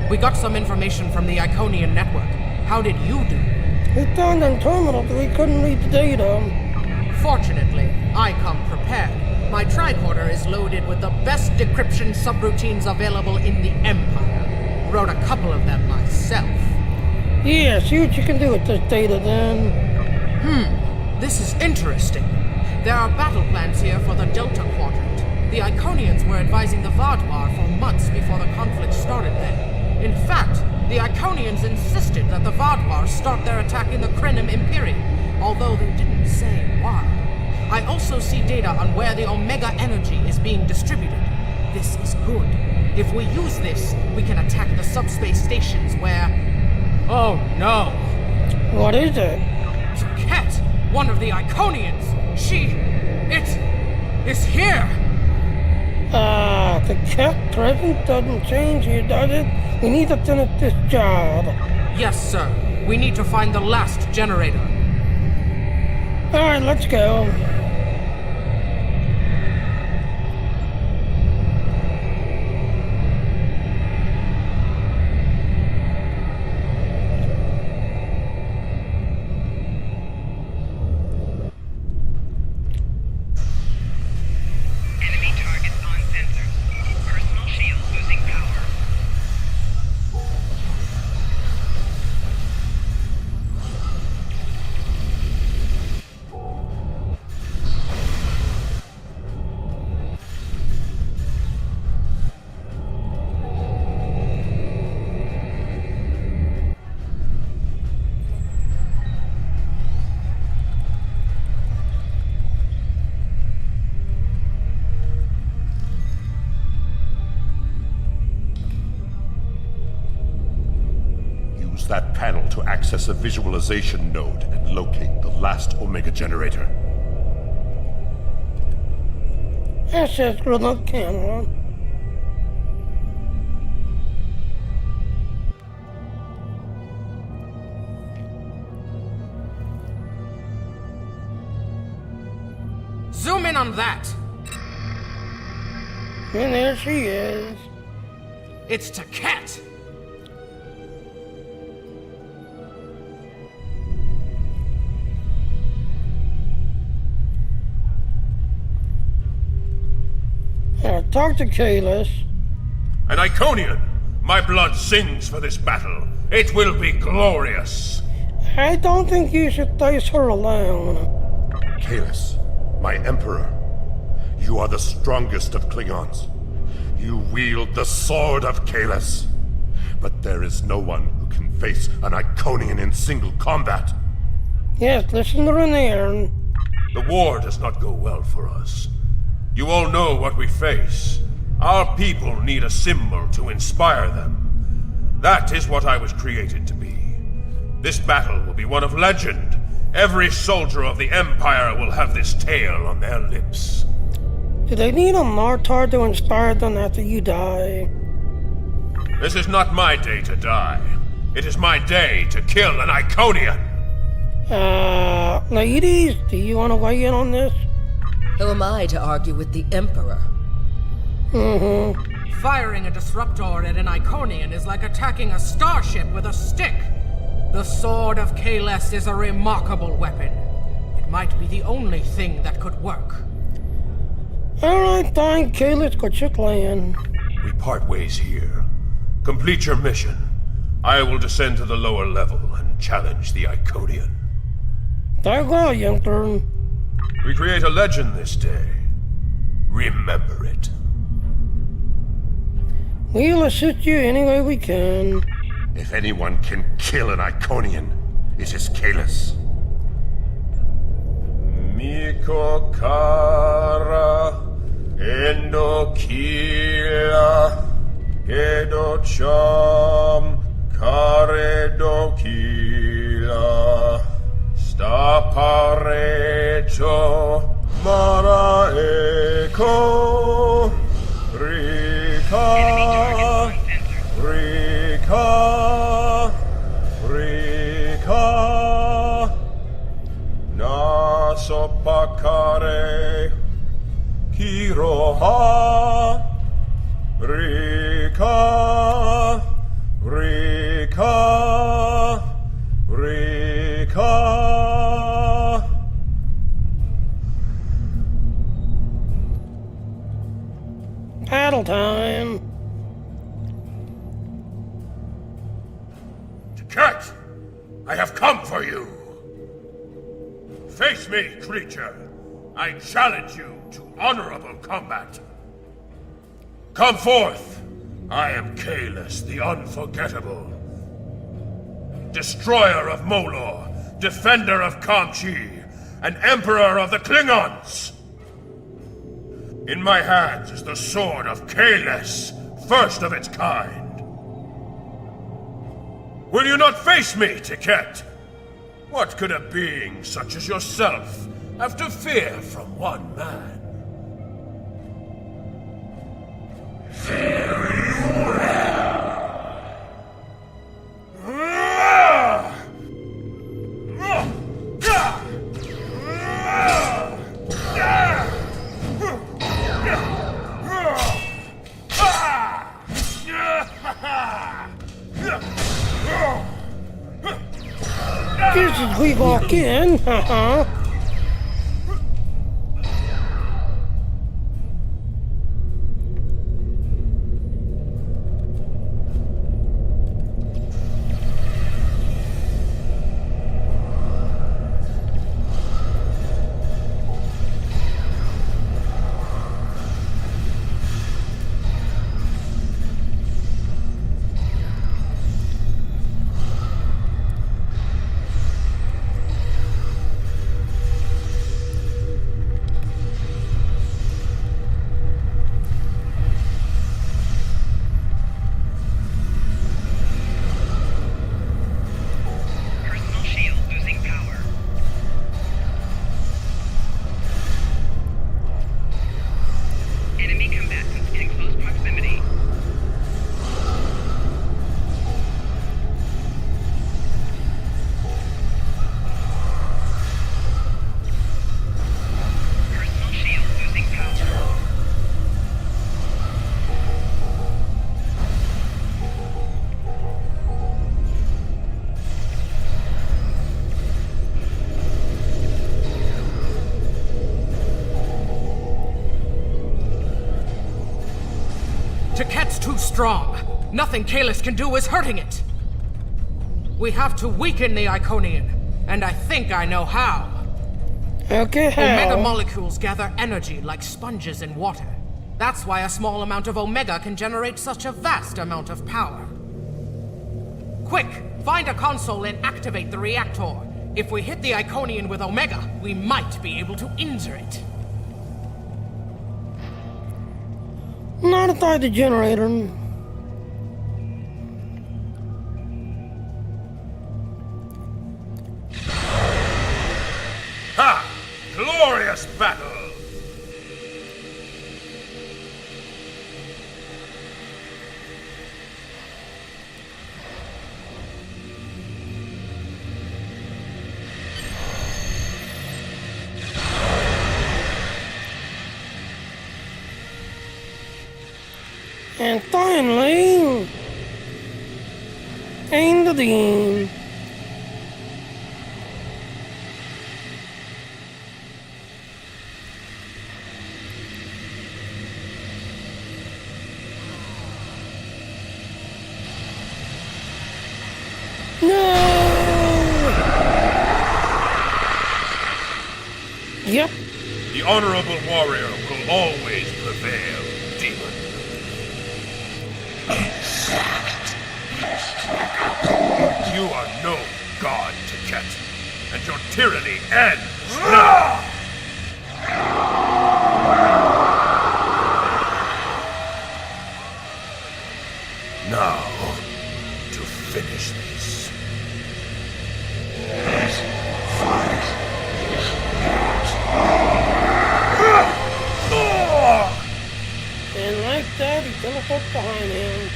We got some information from the Iconian network. How did you do? We found on terminal, but we couldn't read the data. Fortunately, I come prepared. My tricorder is loaded with the best decryption subroutines available in the Empire. Wrote a couple of them myself. Yeah, see what you can do with this data then. This is interesting. There are battle plans here for the Delta Quadrant. The Iconians were advising the Vaadwaur for months before the conflict started there. In fact, the Iconians insisted that the Vaadwaur start their attack in the Krenim Imperium, although they didn't say why. I also see data on where the Omega energy is being distributed. This is good. If we use this, we can attack the subspace stations where... Oh no! What is it? Ket, one of the Iconians! It is here! The cat present doesn't change here, does it? We need to finish this job. Yes, sir. We need to find the last generator. Alright, let's go. Enemy targets on sensors. Personal shield losing power. Use that panel to access a visualization node and locate the last Omega generator. Access remote camera. Zoom in on that! And there she is. It's to Ket! Talk to Kalis. An Iconian! My blood sings for this battle. It will be glorious. I don't think you should face her alone. Kalis, my Emperor, you are the strongest of Klingons. You wield the sword of Kalis. But there is no one who can face an Iconian in single combat. Yes, listen to Rainier. The war does not go well for us. You all know what we face. Our people need a symbol to inspire them. That is what I was created to be. This battle will be one of legend. Every soldier of the Empire will have this tale on their lips. Do they need a Martar to inspire them after you die? This is not my day to die. It is my day to kill an Iconian. Ladies, do you want to weigh in on this? Who am I to argue with the Emperor? Firing a disruptor at an Iconian is like attacking a starship with a stick. The Sword of Kalis is a remarkable weapon. It might be the only thing that could work. Alright, fine, Kalis, got your plan. We part ways here. Complete your mission. I will descend to the lower level and challenge the Iconian. Very well, youngster. We create a legend this day. Remember it. We'll assist you any way we can. If anyone can kill an Iconian, it is Kalis. Miko kara endo kila edo cham kare do kila staparecho mara eko rika rika rika na sopakare kiroha rika rika rika. Paddle time. Ket, I have come for you. Face me, creature. I challenge you to honorable combat. Come forth. I am Kalis, the Unforgettable. Destroyer of Molor, defender of Kamchi, and emperor of the Klingons. In my hands is the sword of Kalis. first of its kind. Will you not face me, Ticket? What could a being such as yourself have to fear from one man? Just as we walk in, Personal shield losing power. Enemy combatants in close proximity. Personal shield losing power. Ticket's too strong. Nothing Kalis can do is hurting it. We have to weaken the Iconian, and I think I know how. okay, Omega how? molecules gather energy like sponges in water. That's why a small amount of Omega can generate such a vast amount of power. Quick, find a console and activate the reactor. If we hit the Iconian with Omega, we might be able to injure it. Not inside the generator. Ha! Glorious battle! And finally, ain't the dean. No! Yep. The honorable warrior will always prevail, demon. You are no god, Ticket, and your tyranny ends now! Now, to finish this. And like that, he teleports behind him.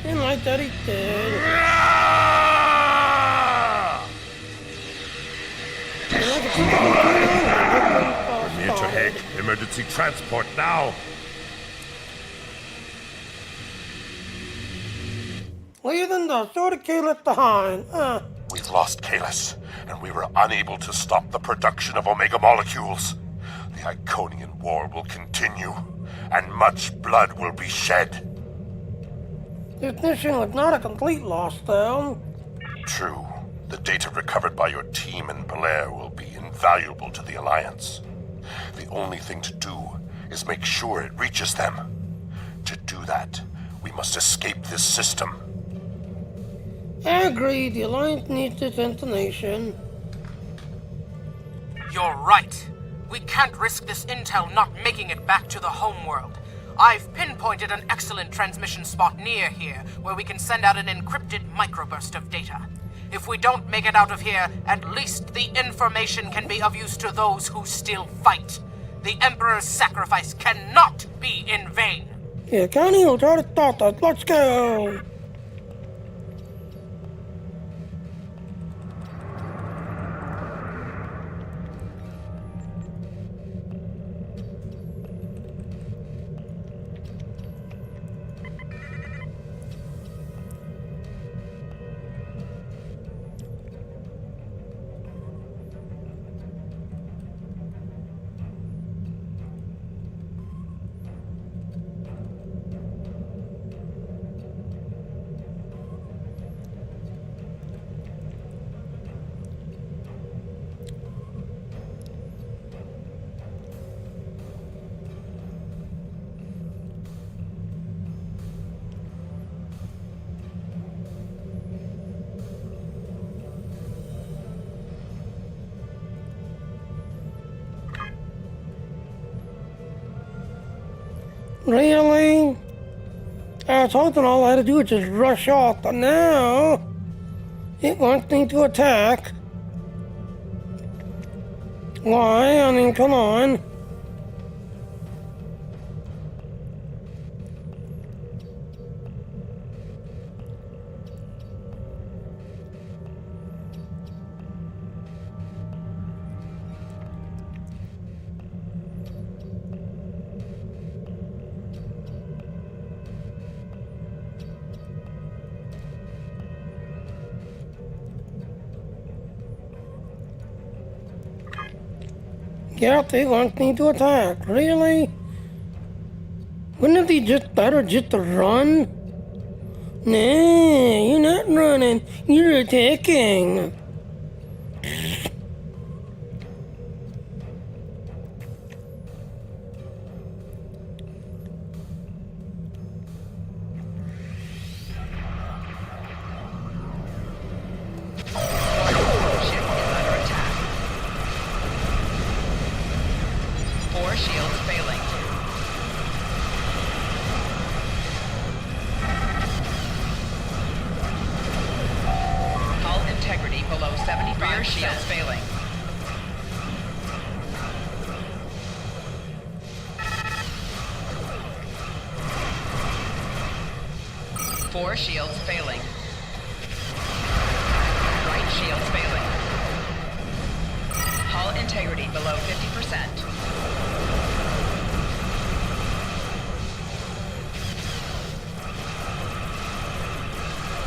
And like that, he did. And like We're near to Hague. Emergency transport now. Leaving the sort of Kalis behind. We've lost Kalis, and we were unable to stop the production of Omega molecules. The Iconian War will continue, and much blood will be shed. This mission was not a complete loss, though. True. The data recovered by your team in Belair will be invaluable to the Alliance. The only thing to do is make sure it reaches them. To do that, we must escape this system. I agree, the Alliance needs this information. You're right. We can't risk this intel not making it back to the homeworld. I've pinpointed an excellent transmission spot near here where we can send out an encrypted microburst of data. If we don't make it out of here, at least the information can be of use to those who still fight. The Emperor's sacrifice cannot be in vain. Yeah, Connie will try to start us. Let's go. Really? I was hoping all I had to do was just rush off, but now it wants me to attack. Why? I mean, come on. Yep, they want me to attack. Really? Wouldn't it be just better just to run? Nah, you're not running. You're attacking. Four shields failing. Right shield failing. Hull integrity below 50%.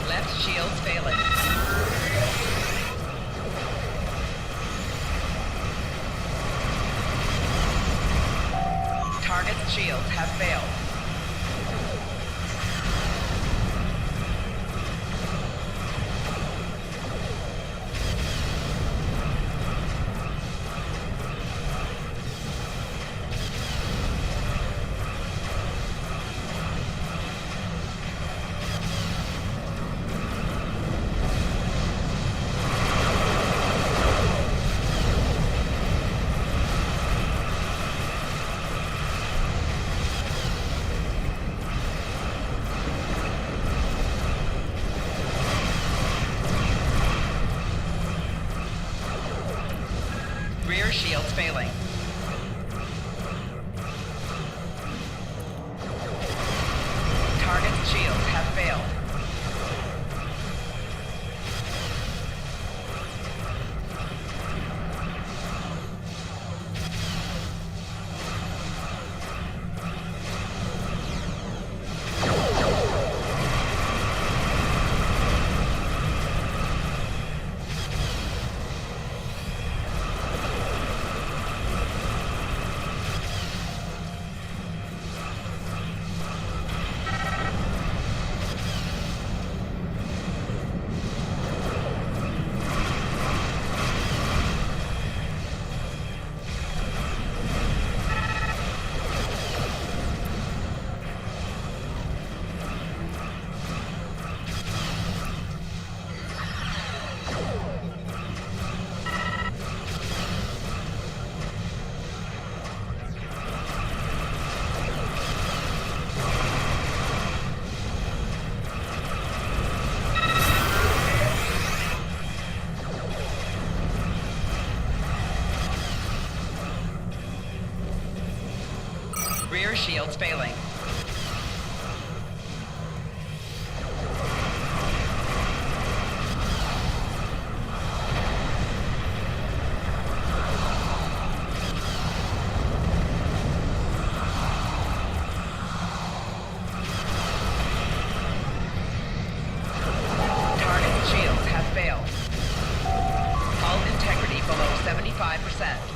Left shields failing. Target's shields have failed. Rear shields failing. Target's shields have failed. Rear shields failing. Target shields have failed. Hull integrity below 75%.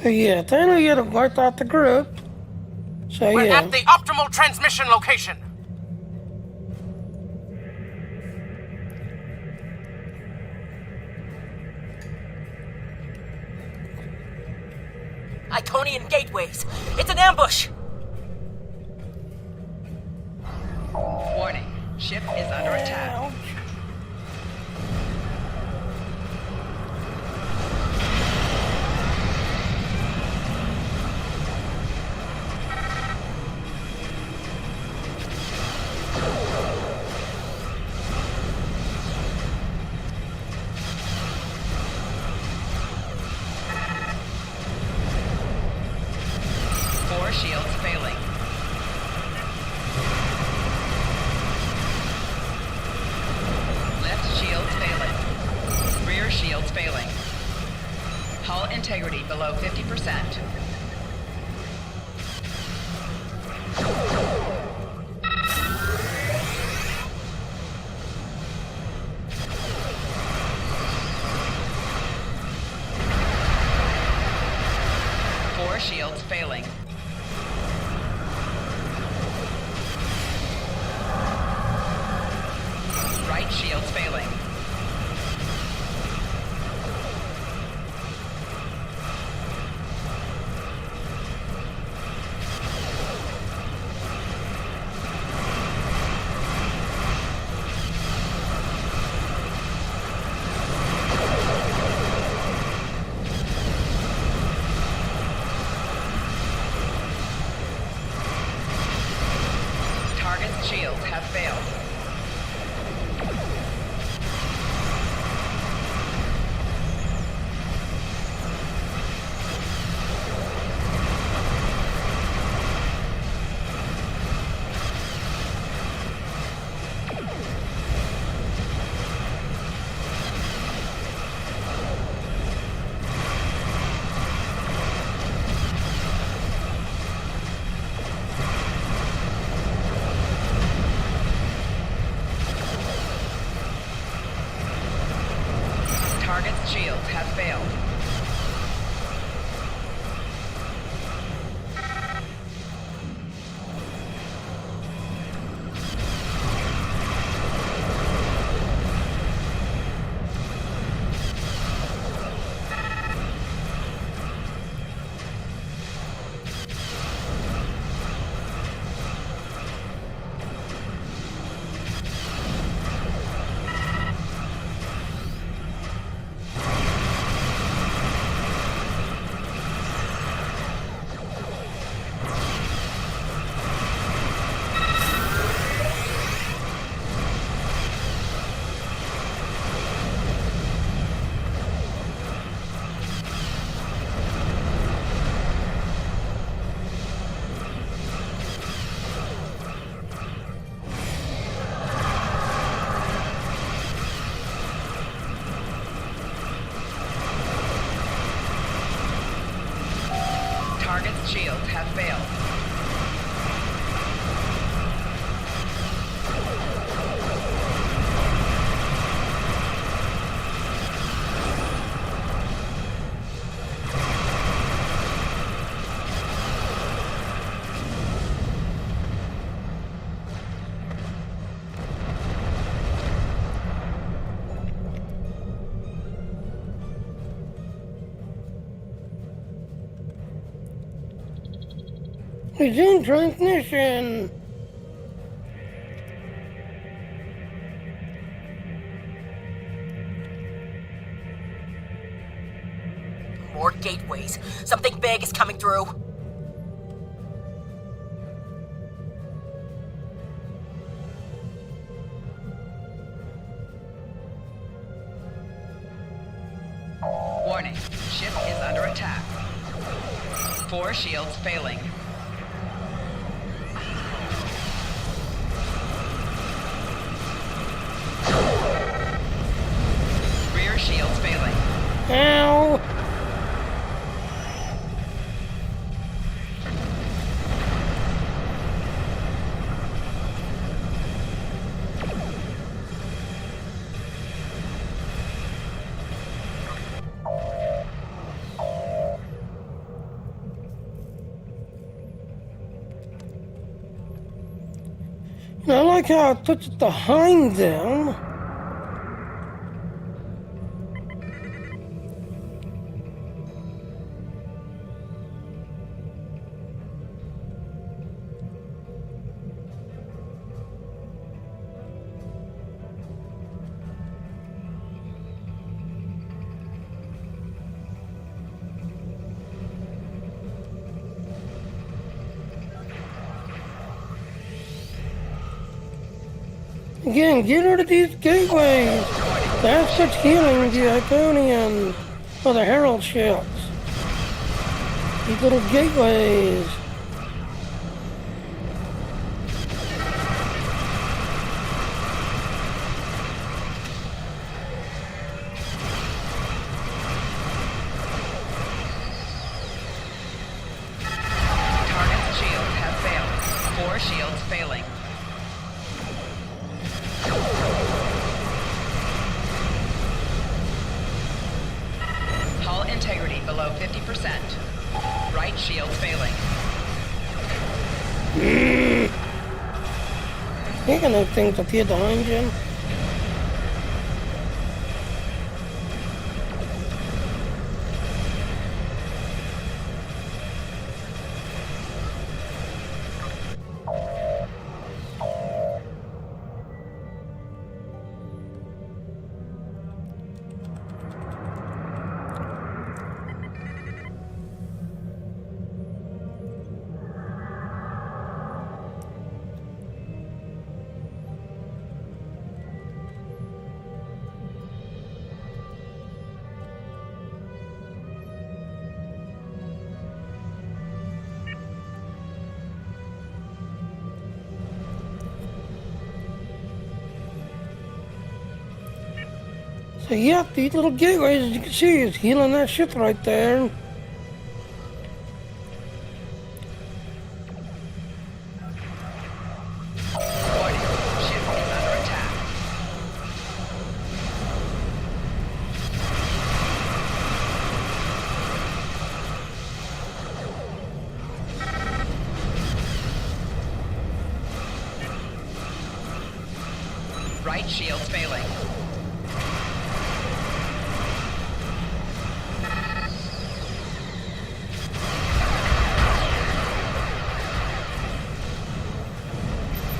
So yeah, then you have wiped out the group. So We're yeah. at the optimal transmission location. Iconian gateways! It's an ambush! Warning, ship is under attack. Four shields failing. Left shields failing. Rear shields failing. Hull integrity below 50%. Four shields failing. Right shields failing. Target's shields have failed. Target's shields have failed. Target's shields have failed. Resume transmission. More gateways. Something big is coming through. Warning, ship is under attack. 4 shields failing. Rear shields failing. Ow! And I like how it puts it behind them. Again, get rid of these gateways. That's what's healing the Iconian, or the Herald ships. These little gateways. Target's shields have failed. 4 shields failing. Hull integrity below 50%. Right shield failing. Ain't got no things up here behind you. So yep, these little gateways, as you can see, is healing that ship right there. Warning, ship is under attack. Right shield failing.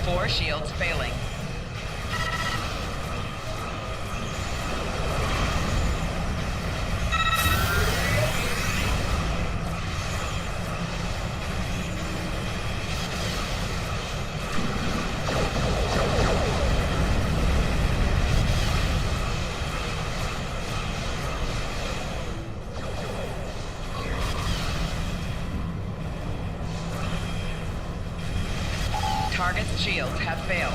Four shields failing. Target's shields have failed.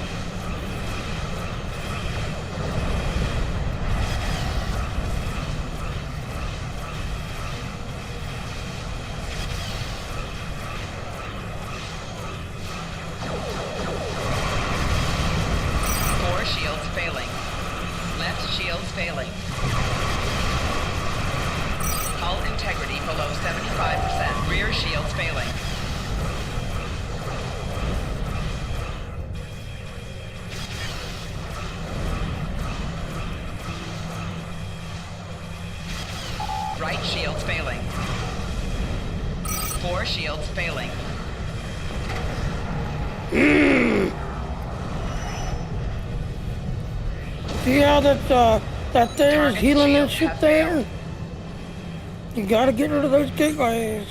Four shields failing. Left shields failing. Hull integrity below 75%. Rear shields failing. Right shields failing. Four shields failing. See how that there is healing that shit there? You gotta get rid of those gateways.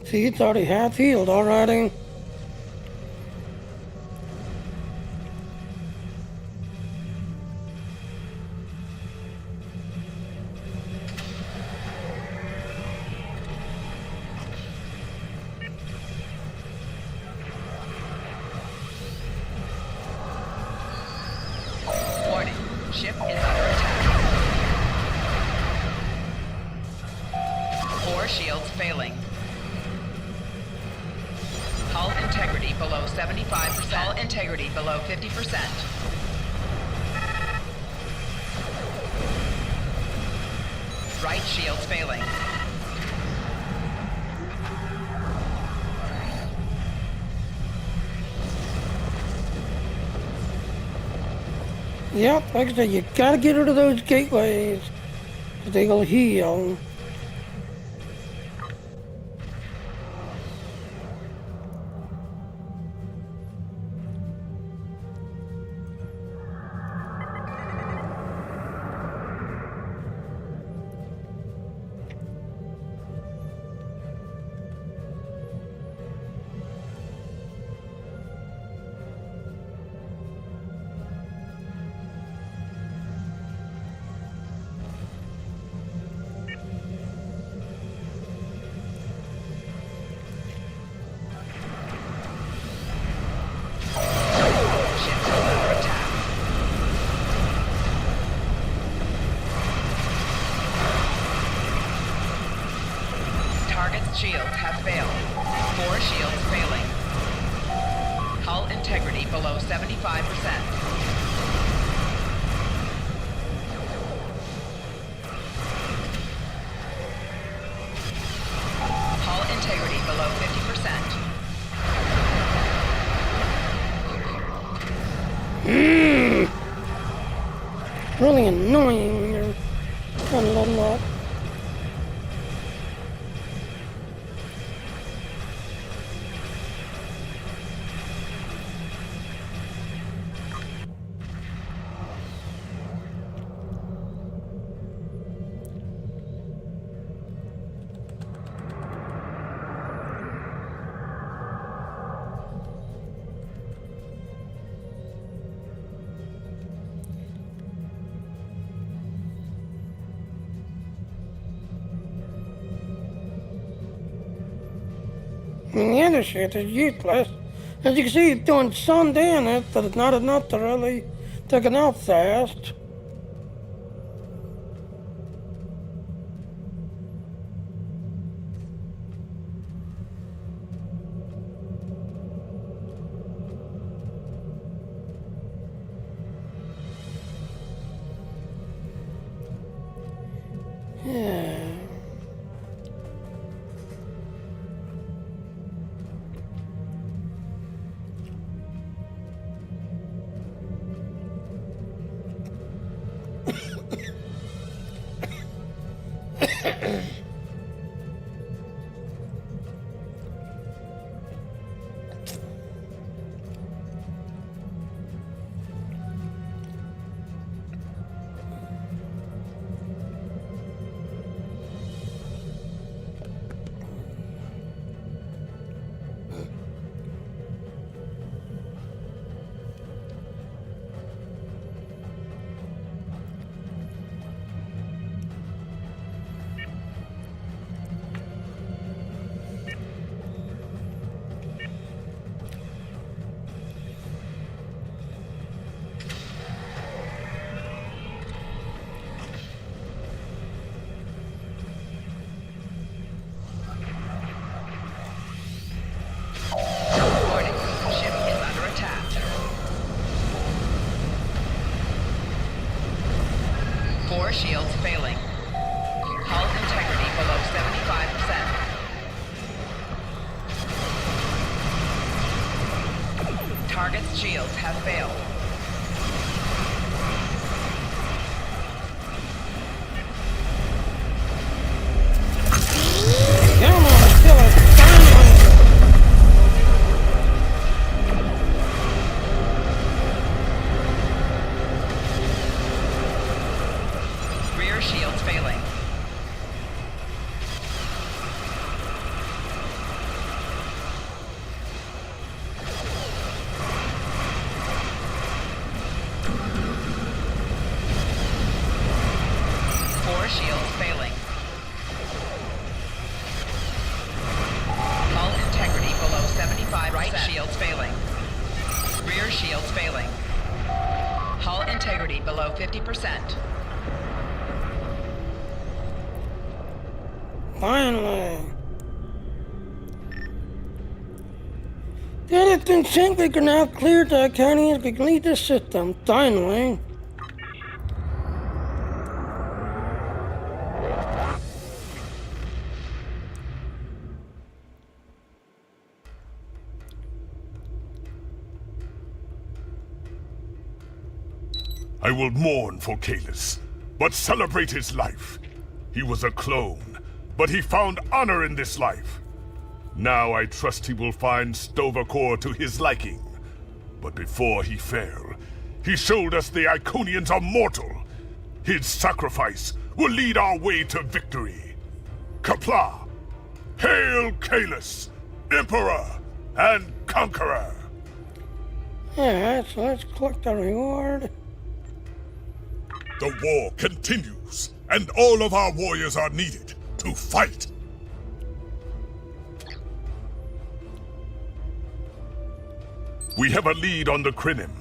See, it's already half healed already. Warning, ship is under attack. 4 shields failing. Hull integrity below 75%. Hull integrity below 50%. Right shields failing. Yep, like I said, you gotta get rid of those gateways. 'Cause they will heal. Shields have failed. 4 shields failing. Hull integrity below 75%. Hull integrity below 50%. Really annoying when you're trying to level up. And the other shit is useless. As you can see, it's doing some damage, but it's not enough to really take it out fast. Yeah. shields have failed. Come on, kill it. Finally. Rear shields failing. Four shields failing. Hull integrity below 75%. Right shields failing. Rear shields failing. Hull integrity below 50%. Finally. The other thing think we can now clear the Iconians, we can leave this system. Finally. I will mourn for Kalis, but celebrate his life. He was a clone, but he found honor in this life. Now I trust he will find Stovacor to his liking. But before he fell, he showed us the Iconians are mortal. His sacrifice will lead our way to victory. Kapla! Hail Kalis, Emperor and Conqueror! Yeah, so let's collect the reward. The war continues, and all of our warriors are needed to fight. We have a lead on the Krinim.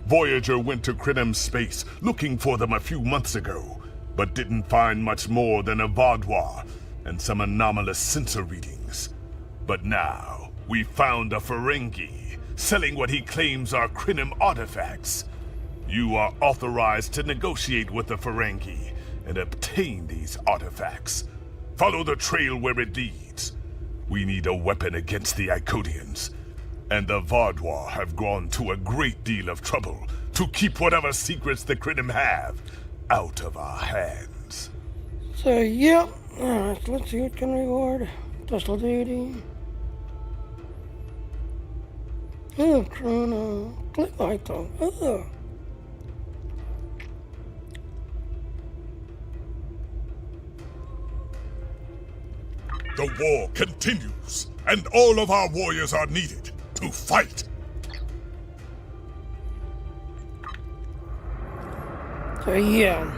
Voyager went to Krinim space looking for them a few months ago, but didn't find much more than a Vaudois and some anomalous sensor readings. But now, we found a Ferengi selling what he claims are Krinim artifacts. You are authorized to negotiate with the Ferengi and obtain these artifacts. Follow the trail where it leads. We need a weapon against the Iconians, and the Vaudois have gone to a great deal of trouble to keep whatever secrets the Krinim have out of our hands. So, yep. Alright, so let's see what can reward. Dustal duty. Oh, Chrono. Click item. Oh. The war continues, and all of our warriors are needed to fight. So yeah.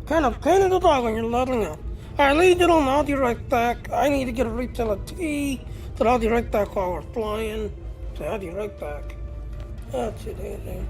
Kind of pain in the dog when you're leveling up. Alright, ladies and gentlemen, I'll be right back. I need to get a refill of tea, but I'll be right back while we're flying. So I'll be right back. That's it, easy.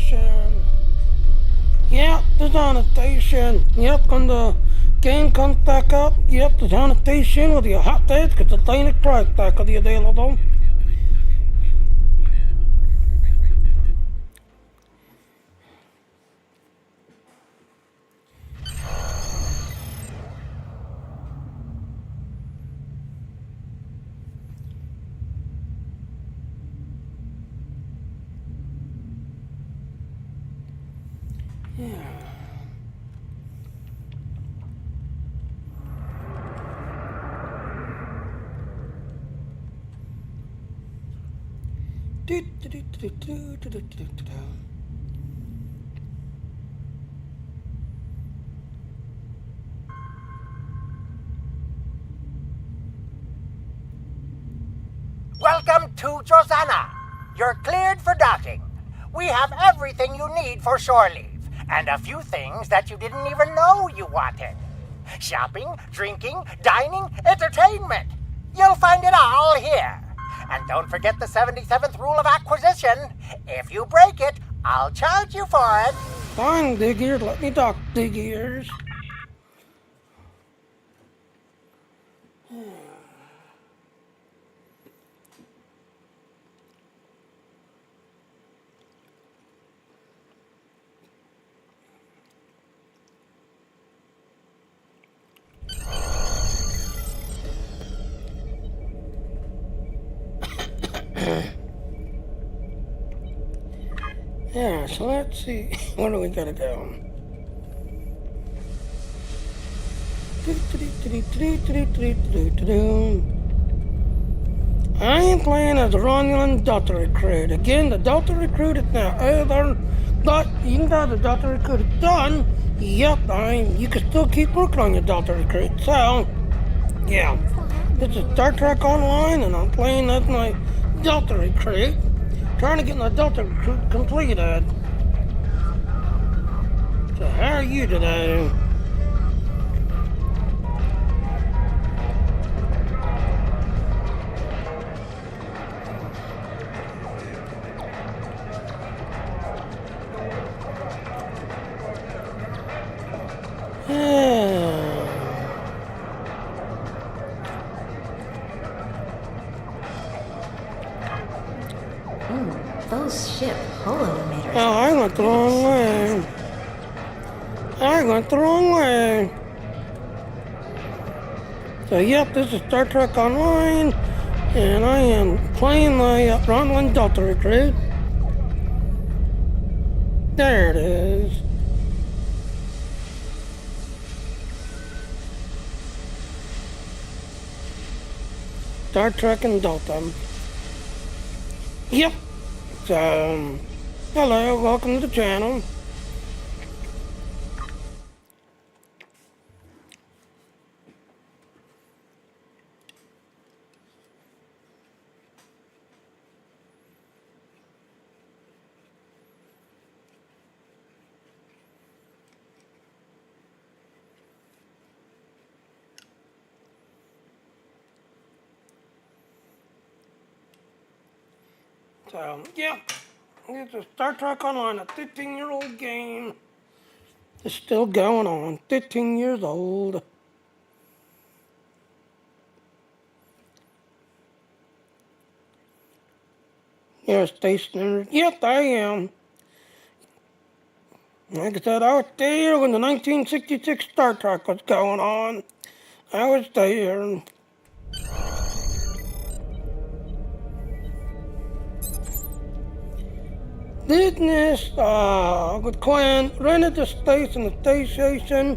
station. Yep, there's on a station. Yep, when the game comes back up, yep, there's on a station with your hot dates, because the Danic price tag will be available. Welcome to Josanna. You're cleared for docking. We have everything you need for shore leave, and a few things that you didn't even know you wanted. Shopping, drinking, dining, entertainment. You'll find it all here. And don't forget the 77th rule of acquisition. If you break it, I'll charge you for it. Fine, dig ears, let me dock, dig ears. Yeah, so let's see. Where do we gotta go? I am playing as Romulan Delta Recruit. Again, the Delta Recruit is now over, but even though the Delta Recruit is done, yep, you can still keep working on your Delta Recruit. So, yeah, this is Star Trek Online, and I'm playing as my Delta Recruit. Trying to get my Delta Recruit completed. So how are you today? Those ship holometers. Oh, I went the wrong way. I went the wrong way. So, yep, this is Star Trek Online, and I am playing my Romulan Delta Recruit. There it is. Star Trek and Delta. Yep. So, hello, welcome to the channel. So, yeah, it's a Star Trek Online, a 15-year-old game. It's still going on, 15 years old. You're a stationer? Yes, I am. Like I said, I was there when the 1966 Star Trek was going on. I was there. Business with Quinn rented the space in the space station.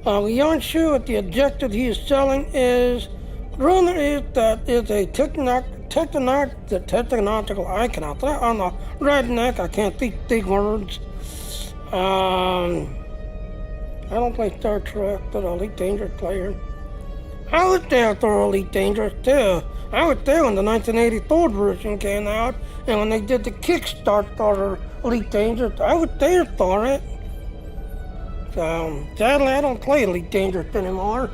We aren't sure what the objective he is selling is. Rumor is that it's a technological icon. I'm a redneck, I can't speak big words. I don't play Star Trek, but Elite Dangerous player. I was there for Elite Dangerous too. I was there when the 1984 version came out, and when they did the Kickstart for Elite Dangerous, I was there for it. So, sadly, I don't play Elite Dangerous anymore.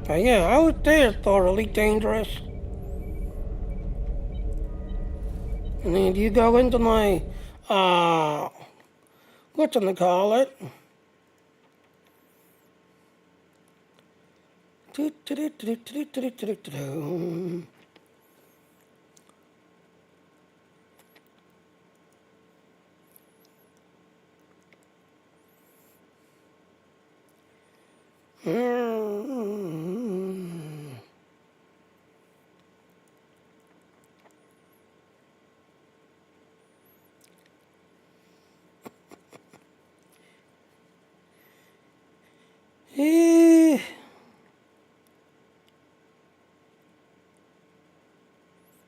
But yeah, I was there for Elite Dangerous. And then you go into my, whatchamacallit?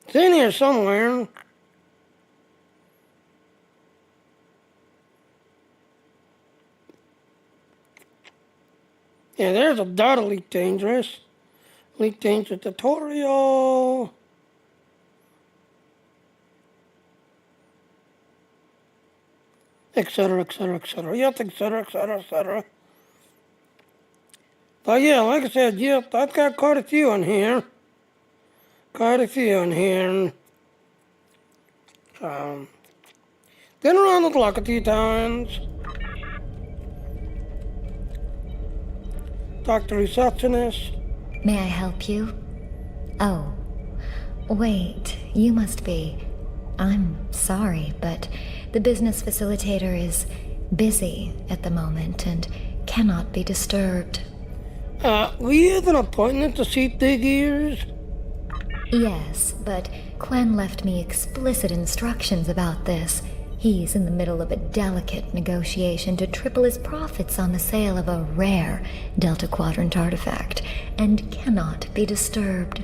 It's in here somewhere. Yeah, there's a data leak dangerous. Leak danger tutorial. Etc. Etc. Etc. Yep, etc. Etc. Etc. But yeah, like I said, yep, I've got quite a few in here. Quite a few in here. Been around the block a few times. Talk to receptionist. May I help you? Oh. Wait, you must be. I'm sorry, but the business facilitator is busy at the moment and cannot be disturbed. We have an appointment to see Big Ears? Yes, but Quen left me explicit instructions about this. He's in the middle of a delicate negotiation to triple his profits on the sale of a rare Delta Quadrant artifact, and cannot be disturbed.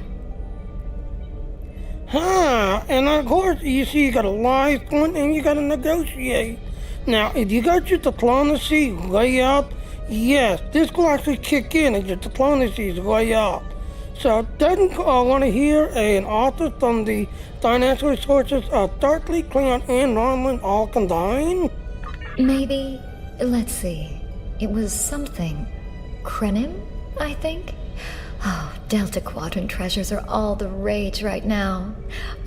And of course, you see, you gotta lie point and you gotta negotiate. Now, if you got your diplomacy way up, yes, this will actually kick in if your diplomacy is way up. So, doesn't want to hear an author from the financial resources of Darkly, Klingon, and Romulan all combined? Maybe, let's see, it was something. Krenim, I think? Oh, Delta Quadrant treasures are all the rage right now.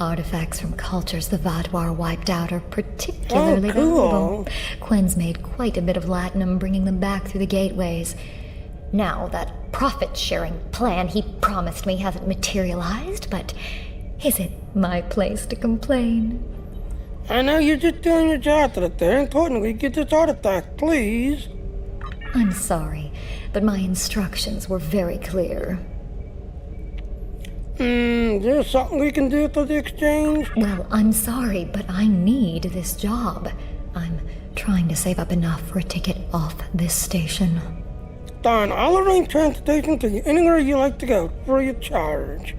Artifacts from cultures the Vadwar wiped out are particularly valuable. Quen's made quite a bit of latinum bringing them back through the gateways. Now, that profit-sharing plan he promised me hasn't materialized, but is it my place to complain? I know you're just doing your job to there. Importantly, get this artifact, please. I'm sorry, but my instructions were very clear. Is there something we can do for the exchange? Well, I'm sorry, but I need this job. I'm trying to save up enough for a ticket off this station. Darn, I'll arrange transportation to you anywhere you like to go, free of charge.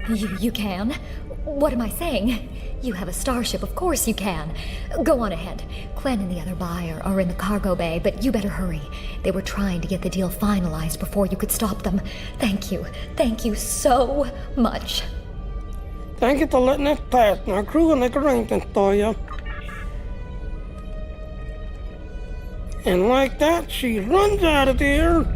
You can? What am I saying? You have a starship, of course you can. Go on ahead. Quen and the other buyer are in the cargo bay, but you better hurry. They were trying to get the deal finalized before you could stop them. Thank you so much. Thank you for letting us pass. Now, crew will make arrangements for you. And like that, she runs out of there.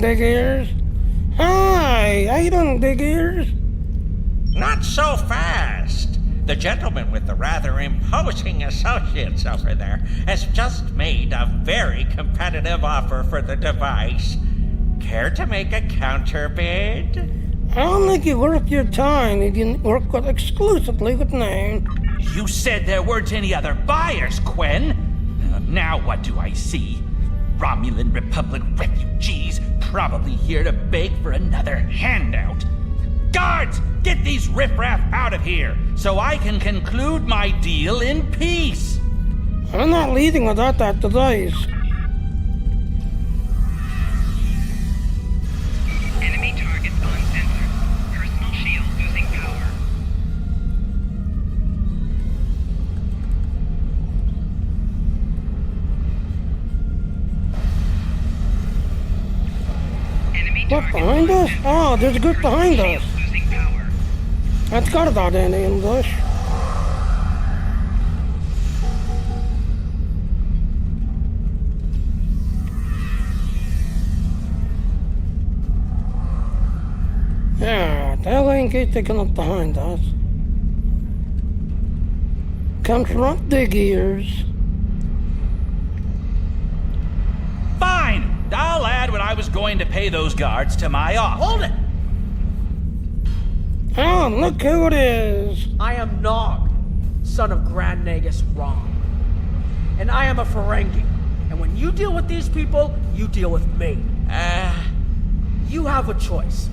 Big Ears. Hi, how you doing, Big Ears? Not so fast. The gentleman with the rather imposing associates over there has just made a very competitive offer for the device. Care to make a counterbid? I don't think it's worth your time if you work exclusively with me. You said there weren't any other buyers, Quen. Now what do I see? Romulan Republic refugees probably here to beg for another handout. Guards, get these riffraff out of here so I can conclude my deal in peace. I'm not leaving without that device. Enemy targets on sensor. Personal shield losing power. What, behind us? Oh, there's a group behind us. That's got about in English. Yeah, that way in case they come up behind us. Confront the gears. Fine! I'll add what I was going to pay those guards to my offer. Hold it! Oh, look who it is! I am Nog, son of Grand Nagus Rom. And I am a Ferengi. And when you deal with these people, you deal with me. You have a choice.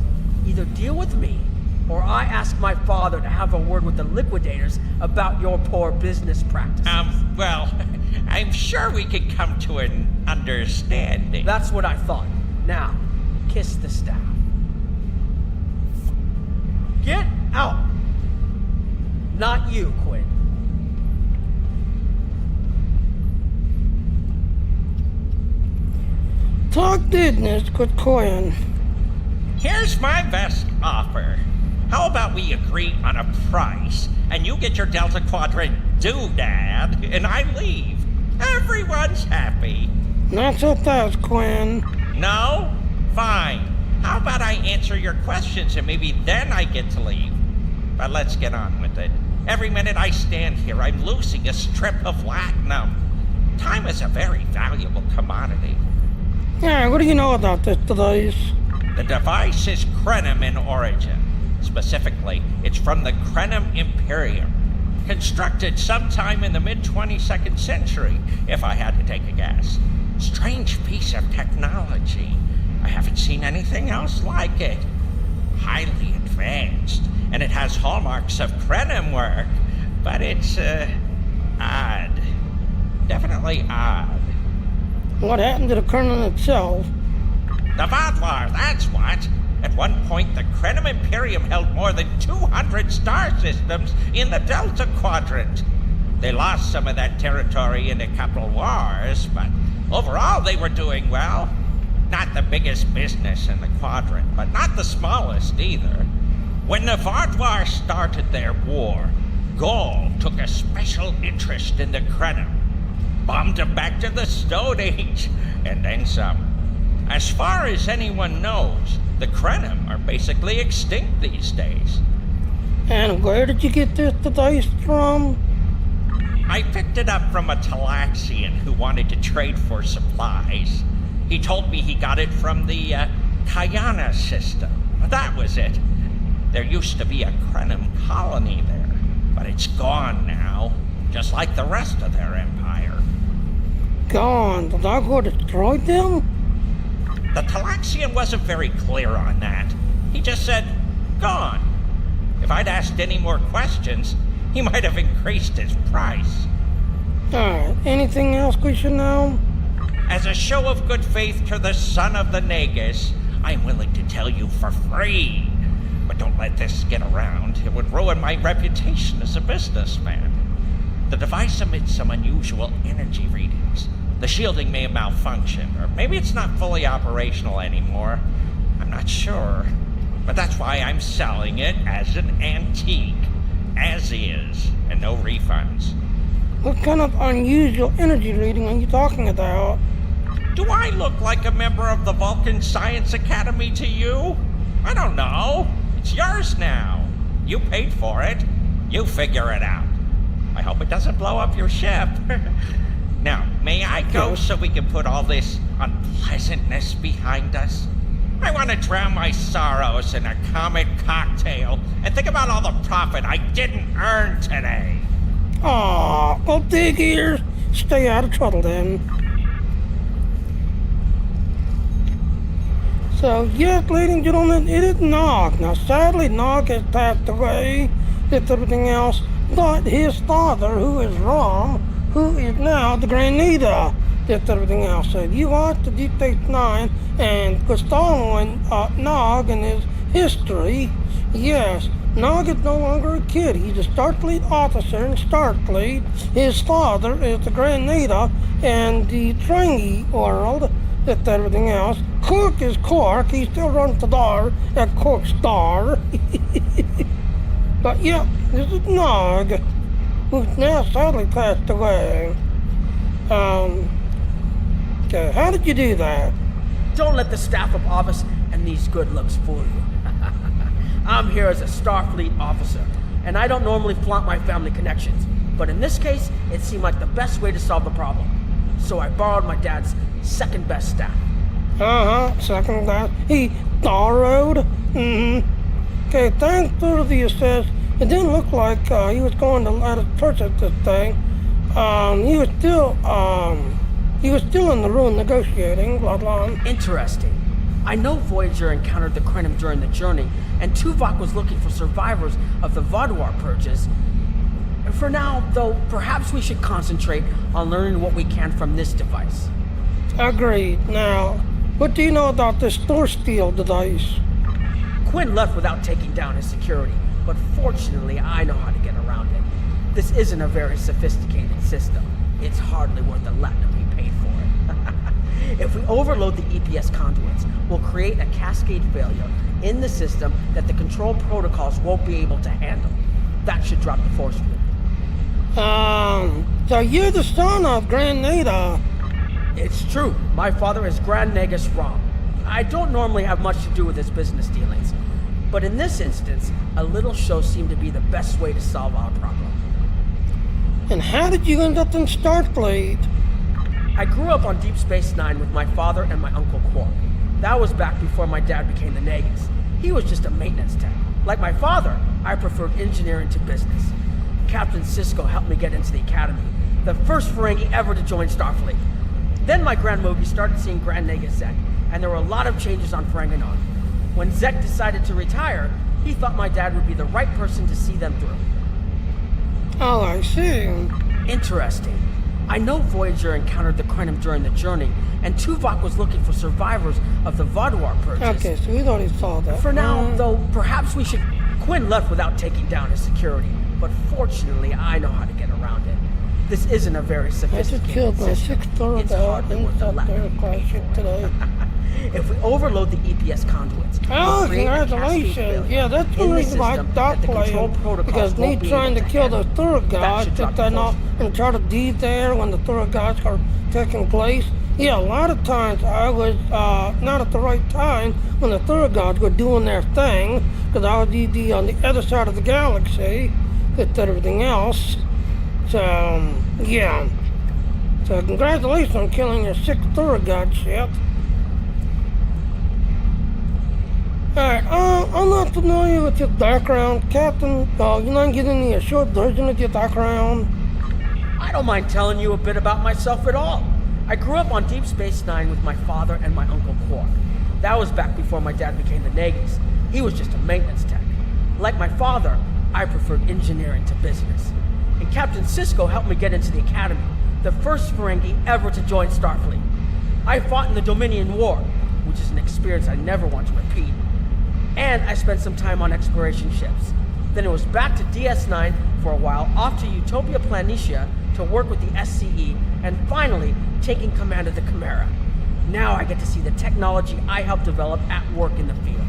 Either deal with me, or I ask my father to have a word with the liquidators about your poor business practices. Well, I'm sure we could come to an understanding. That's what I thought. Now, kiss the staff. Get out! Not you, Quinn. Talk business with Quinn. Here's my best offer. How about we agree on a price, and you get your Delta Quadrant doodad, and I leave. Everyone's happy. Not so fast, Quinn. No? Fine. How about I answer your questions, and maybe then I get to leave? But let's get on with it. Every minute I stand here, I'm losing a strip of latinum. Time is a very valuable commodity. Yeah, what do you know about this device? The device is Krenim in origin. Specifically, it's from the Krenim Imperium. Constructed sometime in the mid-22nd century, if I had to take a guess. Strange piece of technology. I haven't seen anything else like it. Highly advanced, and it has hallmarks of Krenim work, but it's, odd. Definitely odd. What happened to the Krenim itself? The Vadlar, that's what. At one point, the Krenim Imperium held more than 200 star systems in the Delta Quadrant. They lost some of that territory in the Capital Wars, but overall they were doing well. Not the biggest business in the Quadrant, but not the smallest either. When the Vadlar started their war, Gaul took a special interest in the Krenim. Bombed them back to the Stone Age, and then some. As far as anyone knows, the Krenim are basically extinct these days. And where did you get this device from? I picked it up from a Talaxian who wanted to trade for supplies. He told me he got it from the Kayana system. That was it. There used to be a Krenim colony there, but it's gone now, just like the rest of their empire. Gone? The Dogwood destroyed them? The Talaxian wasn't very clear on that. He just said, gone. If I'd asked any more questions, he might have increased his price. Alright, anything else we should know? As a show of good faith to the son of the Nagus, I'm willing to tell you for free. But don't let this get around. It would ruin my reputation as a businessman. The device emits some unusual energy readings. The shielding may have malfunctioned, or maybe it's not fully operational anymore. I'm not sure. But that's why I'm selling it as an antique. As is, and no refunds. What kind of unusual energy reading are you talking about? Do I look like a member of the Vulcan Science Academy to you? I don't know. It's yours now. You paid for it. You figure it out. I hope it doesn't blow up your ship. Now, may I go so we can put all this unpleasantness behind us? I want to drown my sorrows in a comet cocktail and think about all the profit I didn't earn today. Aw, well, dig ears. Stay out of trouble then. So, yes, ladies and gentlemen, it is Nog. Now, sadly, Nog has passed away with everything else, but his father, who is Rom, who is now the Grand Leader, with everything else. So, if you watch the Deep Space Nine and Gustavo and Nog and his history, yes, Nog is no longer a kid. He's a Starfleet officer in Starfleet. His father is the Grand Leader in the Ferengi world. just everything else. Cork is Cork. He still runs the door at Cork Star. But yeah, this is Nog, who's now sadly passed away. Okay, how did you do that? Don't let the staff of office and these good looks fool you. I'm here as a Starfleet officer, and I don't normally flaunt my family connections, but in this case, it seemed like the best way to solve the problem. So I borrowed my dad's second best staff. Second best. He borrowed? Okay, thanks for the assist. It didn't look like he was going to let us purchase this thing. He was still in the room negotiating, blah blah. Interesting. I know Voyager encountered the Krenim during the journey, and Tuvok was looking for survivors of the Vaadwaur purges. And for now, though, perhaps we should concentrate on learning what we can from this device. Agreed. Now, what do you know about this Thorsteel device? Quinn left without taking down his security, but fortunately I know how to get around it. This isn't a very sophisticated system. It's hardly worth the Latinum we paid for it. If we overload the EPS conduits, we'll create a cascade failure in the system that the control protocols won't be able to handle. That should drop the force field. So you're the son of Grand Nada. It's true. My father is Grand Nagus Rom. I don't normally have much to do with his business dealings, but in this instance, a little show seemed to be the best way to solve our problem. And how did you end up in Starfleet? I grew up on Deep Space Nine with my father and my uncle Quark. That was back before my dad became the Nagus. He was just a maintenance tech. Like my father, I preferred engineering to business. Captain Sisko helped me get into the academy, the first Ferengi ever to join Starfleet. Then my Grand Mogi started seeing Grand Nagus Zek, and there were a lot of changes on Ferenginar. When Zek decided to retire, he thought my dad would be the right person to see them through. Oh, I see. Interesting. I know Voyager encountered the Krenim during the journey, and Tuvok was looking for survivors of the Vaadwaur purges. Okay, so we already saw that. For now, though, perhaps we should... Quinn left without taking down his security, but fortunately I know how to get around it. This isn't a very sophisticated system. I just killed my 6th Thorog out inside their crash today. If we overload the EPS conduits... Oh, congratulations! Yeah, that's the reason why I stopped playing. Because me trying to kill the Thorogods, that they're not in charge of D there when the Thorogods are taking place. Yeah, a lot of times I was not at the right time when the Thorogods were doing their thing, because I was ED on the other side of the galaxy, with everything else. So, yeah. So, congratulations on killing your 6th Thorogod ship. Alright, I'm not familiar with your background, Captain. You're not giving me a short version of your background? I don't mind telling you a bit about myself at all. I grew up on Deep Space Nine with my father and my uncle Quark. That was back before my dad became the Nagus. He was just a maintenance tech. Like my father, I preferred engineering to business. And Captain Sisko helped me get into the academy, the first Ferengi ever to join Starfleet. I fought in the Dominion War, which is an experience I never want to repeat. And I spent some time on exploration ships. Then it was back to DS9 for a while, off to Utopia Planitia to work with the SCE, and finally taking command of the Chimera. Now I get to see the technology I helped develop at work in the field.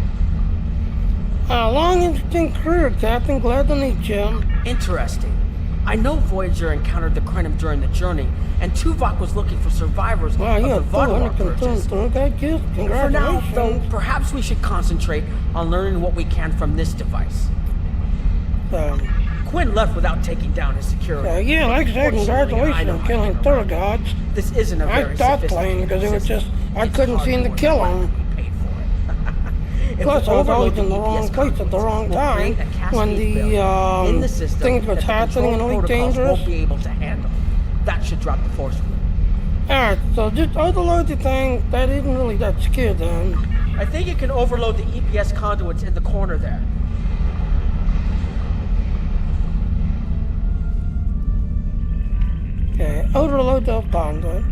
A long, interesting career, Captain. Glad to meet you. Interesting. I know Voyager encountered the Krenim during the journey, and Tuvok was looking for survivors of the Vaadwaur purges. For now, though, perhaps we should concentrate on learning what we can from this device. Quinn left without taking down his security. Yeah, like I said, congratulations on killing Thorogods. This isn't a very stopped playing because it was just, I couldn't seem to kill him. Plus, I was always in the wrong place at the wrong time when the things was happening and really dangerous. Won't be able to handle. That should drop the force field. Alright, so just overload the thing. That isn't really that scary then. I think you can overload the EPS conduits in the corner there. Okay, overload those conduits.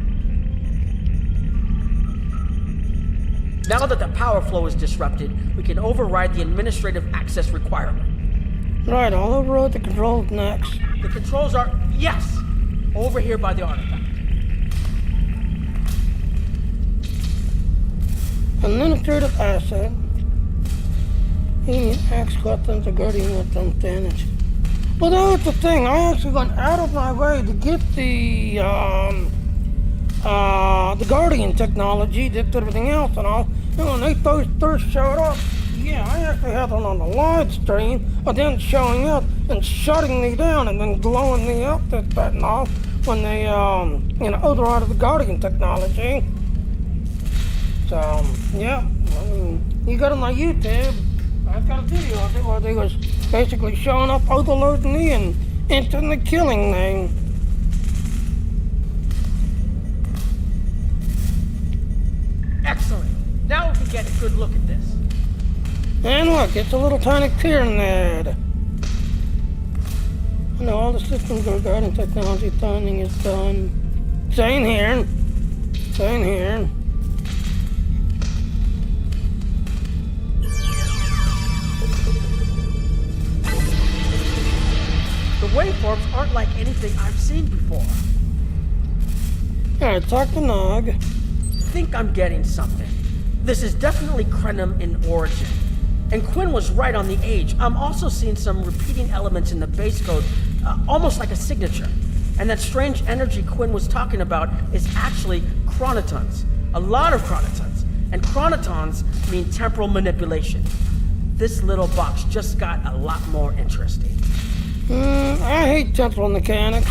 Now that the power flow is disrupted, we can override the administrative access requirement. Right, I'll override the controls next. The controls are, yes, over here by the artifact. Administrative asset. Any axe weapons or guardian weapons damage. Well, that was the thing. I actually went out of my way to get the guardian technology, did everything else and all. And when they first showed up, yeah, I actually had them on the live stream of them showing up and shutting me down and then blowing me up and all when they, overrided the guardian technology. So, yeah, you got on my YouTube. I've got a video of it where they was basically showing up, overloading me and instantly killing me. Excellent. Now we can get a good look at this. And look, it's a little tiny pyramid. I know all the systems regarding technology funding is done. Same here. Same here. The waveforms aren't like anything I've seen before. Alright, talk to Nog. Think I'm getting something. This is definitely Krenim in origin. And Quinn was right on the age. I'm also seeing some repeating elements in the base code, almost like a signature. And that strange energy Quinn was talking about is actually chronotons. A lot of chronotons. And chronotons mean temporal manipulation. This little box just got a lot more interesting. I hate temporal mechanics.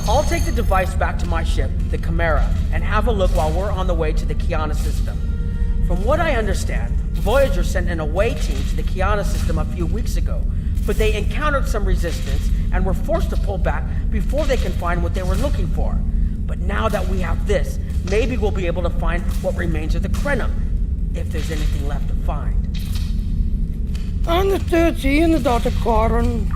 I'll take the device back to my ship, the Chimera, and have a look while we're on the way to the Kiana system. From what I understand, Voyager sent an away team to the Kiana system a few weeks ago, but they encountered some resistance and were forced to pull back before they can find what they were looking for. But now that we have this, maybe we'll be able to find what remains of the Krenim, if there's anything left to find. Understood. See you in the Delta Quadrant.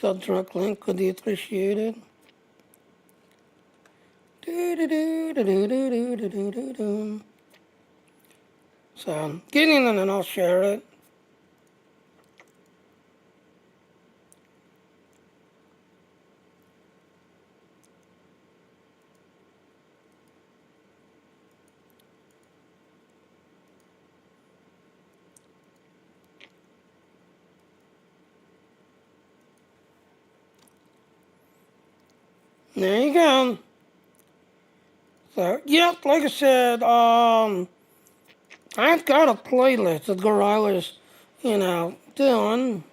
Subtract link would be appreciated. So, get in and then I'll share it. There you go. So, yep, like I said, I've got a playlist of where I was, doing.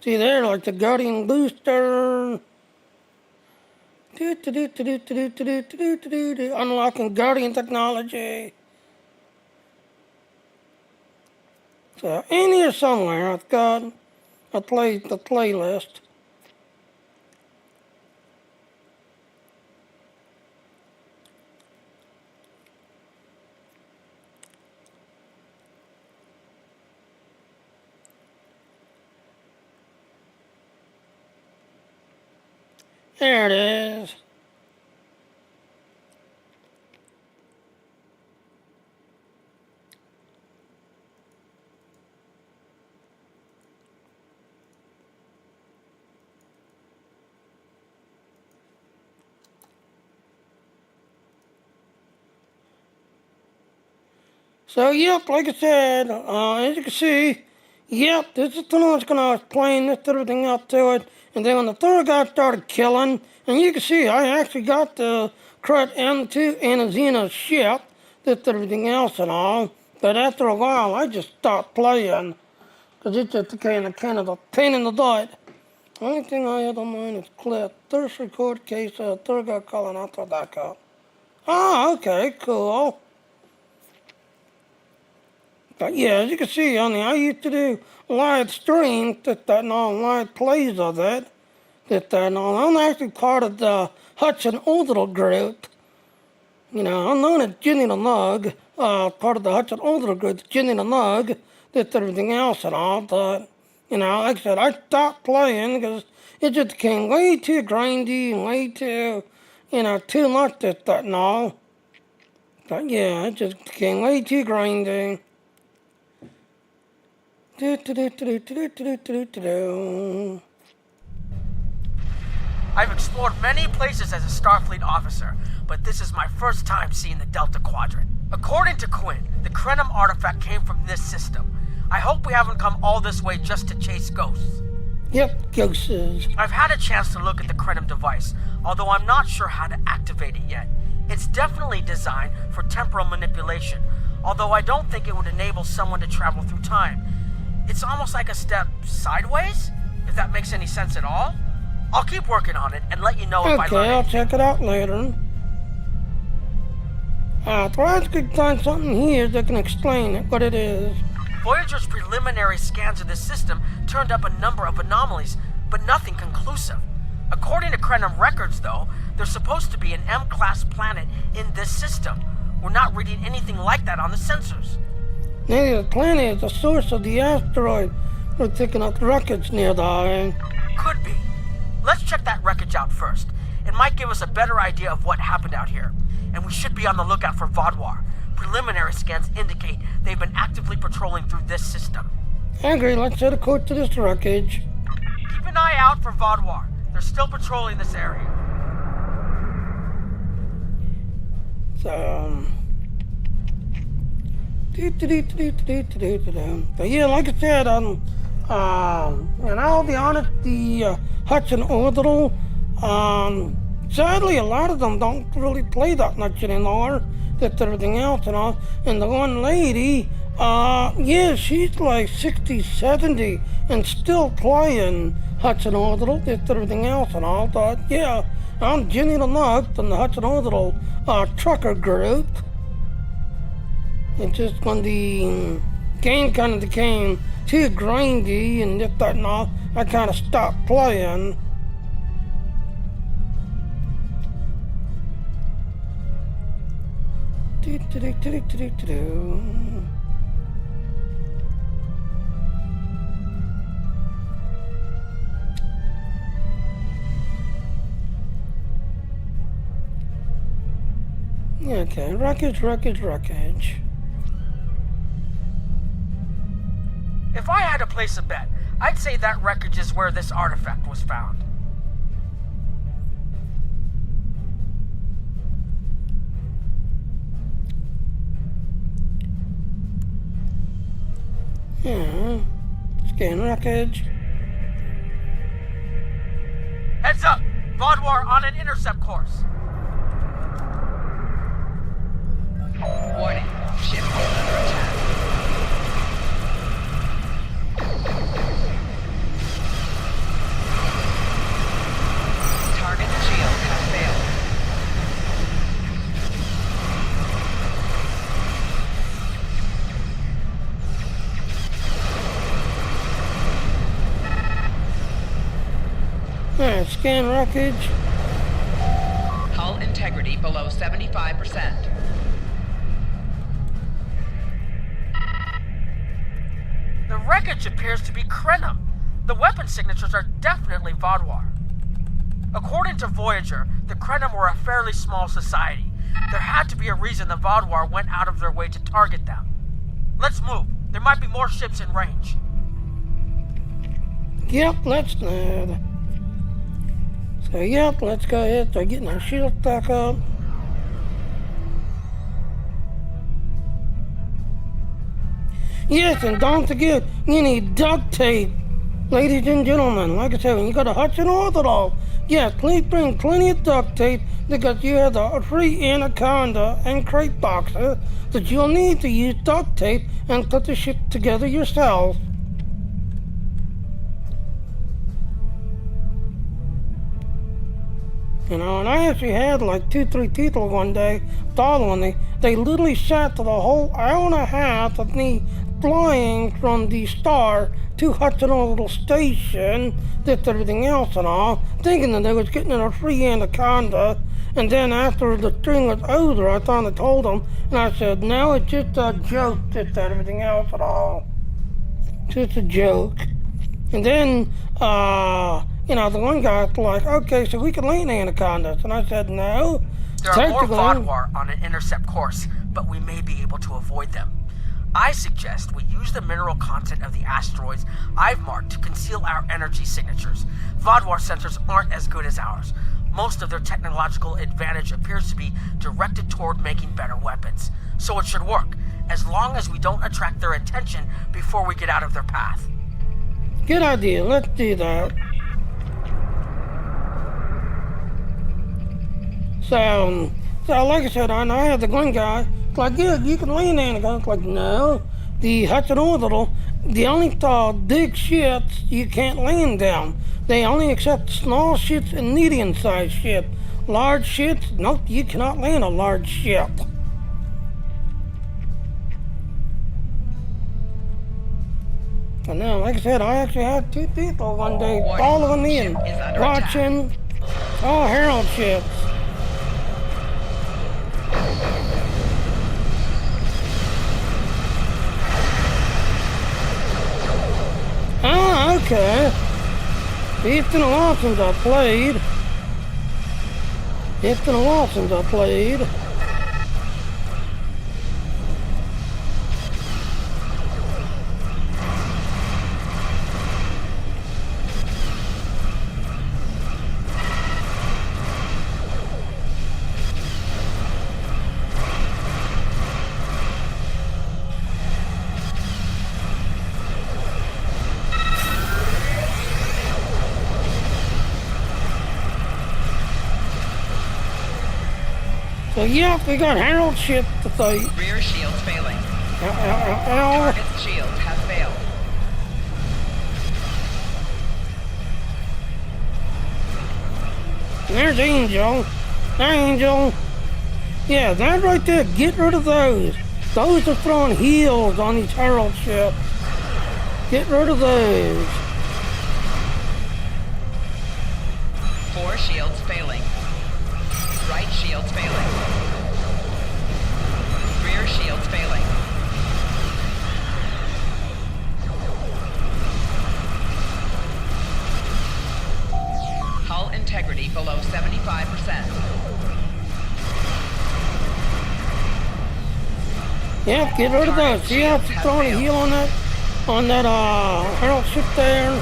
See there, like the Guardian Booster. Unlocking Guardian technology. So in here somewhere, I've got the playlist. There it is. So, yep, like I said, as you can see, yep, this is the one I was playing this everything up to it. And then when the third guy started killing, and you can see I actually got the Crut M2 and a Xena ship, this everything else and all. But after a while, I just stopped playing, because it just became a kind of a pain in the butt. The only thing I had on mine is clip, thirst record case, third guy calling out the backup. Ah, okay, cool. But yeah, as you can see, I used to do live streams, live plays of it. I'm actually part of the Hudson Orbital group. I'm known as Jenny the Nug, part of the Hudson Orbital group, Jenny the Nug, everything else and all. But, like I said, I stopped playing because it just became way too grindy and way too, too much and all. But yeah, it just became way too grindy. I've explored many places as a Starfleet officer, but this is my first time seeing the Delta Quadrant. According to Quinn, the Krenim artifact came from this system. I hope we haven't come all this way just to chase ghosts. Yep, ghosts. I've had a chance to look at the Krenim device, although I'm not sure how to activate it yet. It's definitely designed for temporal manipulation, although I don't think it would enable someone to travel through time. It's almost like a step sideways, if that makes any sense at all. I'll keep working on it and let you know if I learn. Okay, I'll check it out later. Perhaps we can find something here that can explain what it is. Voyager's preliminary scans of this system turned up a number of anomalies, but nothing conclusive. According to Krenim records, though, there's supposed to be an M-class planet in this system. We're not reading anything like that on the sensors. Maybe the planet is the source of the asteroid. We're picking up wreckage nearby. Could be. Let's check that wreckage out first. It might give us a better idea of what happened out here. And we should be on the lookout for Vaadwaur. Preliminary scans indicate they've been actively patrolling through this system. I agree, let's set a course to this wreckage. Keep an eye out for Vaadwaur. They're still patrolling this area. So... But yeah, like I said, and I'll be honest, the Hudson Orbital, sadly a lot of them don't really play that much anymore. That's everything else and all. And the one lady, yeah, she's like 60, 70 and still playing Hudson Orbital. That's everything else and all. But yeah, I'm Jenny the Nut from the Hudson Orbital trucker group. It's just when the game kind of became too grindy and this, that, and all, I kind of stopped playing. Okay, wreckage. If I had to place a bet, I'd say that wreckage is where this artifact was found. Yeah, scan wreckage. Heads up! Vaadwaur on an intercept course. Warning, ship is under attack. Target shield has failed. Yeah, scan wreckage. Hull integrity below 75%. The wreckage appears to be Krenim. The weapon signatures are definitely Vaadwaur. According to Voyager, the Krenim were a fairly small society. There had to be a reason the Vaadwaur went out of their way to target them. Let's move. There might be more ships in range. Yep, let's go. So yep, let's go ahead, start getting our shields back up. Yes, and don't forget, you need duct tape. Ladies and gentlemen, like I said, when you go to Hudson Orbital, yes, please bring plenty of duct tape because you have the free Anaconda and crate boxes that you'll need to use duct tape and put the ship together yourself. You know, and I actually had like 2-3 people one day following me. They literally sat for the whole hour and a half of me flying from the Star to Hudson Orbital Station, this, everything else and all, thinking that they was getting a free Anaconda. And then after the string was over, I finally told them, and I said, no, it's just a joke, this, that, everything else at all. Just a joke. And then, you know, the one guy's like, okay, so we can land Anacondas. And I said, no. There are more Vaadwaur on an intercept course, but we may be able to avoid them. I suggest we use the mineral content of the asteroids I've marked to conceal our energy signatures. Vodwar sensors aren't as good as ours. Most of their technological advantage appears to be directed toward making better weapons. So it should work, as long as we don't attract their attention before we get out of their path. Good idea, let's do that. So like I said, I had the one guy, it's like, yeah, you can land in. I was like, no, the Hudson Orbital, the only big ships you can't land down. They only accept small ships and medium-sized ships. Large ships, nope, you cannot land a large ship. And now, like I said, I actually had 2 people one day following me and watching Herald ships. Ah, okay. It's been a while since I played. So yeah, we got Herald ship to fight. Rear shields failing. Ow. Target's shields have failed. There's Angel. Angel. Yeah, that right there, get rid of those. Those are throwing heals on these Herald ships. Get rid of those. 4 shields failing. Right shields failing. Rear shields failing. Hull integrity below 75%. Yeah, get rid of those. See how it's throwing a heal on that Herald ship there?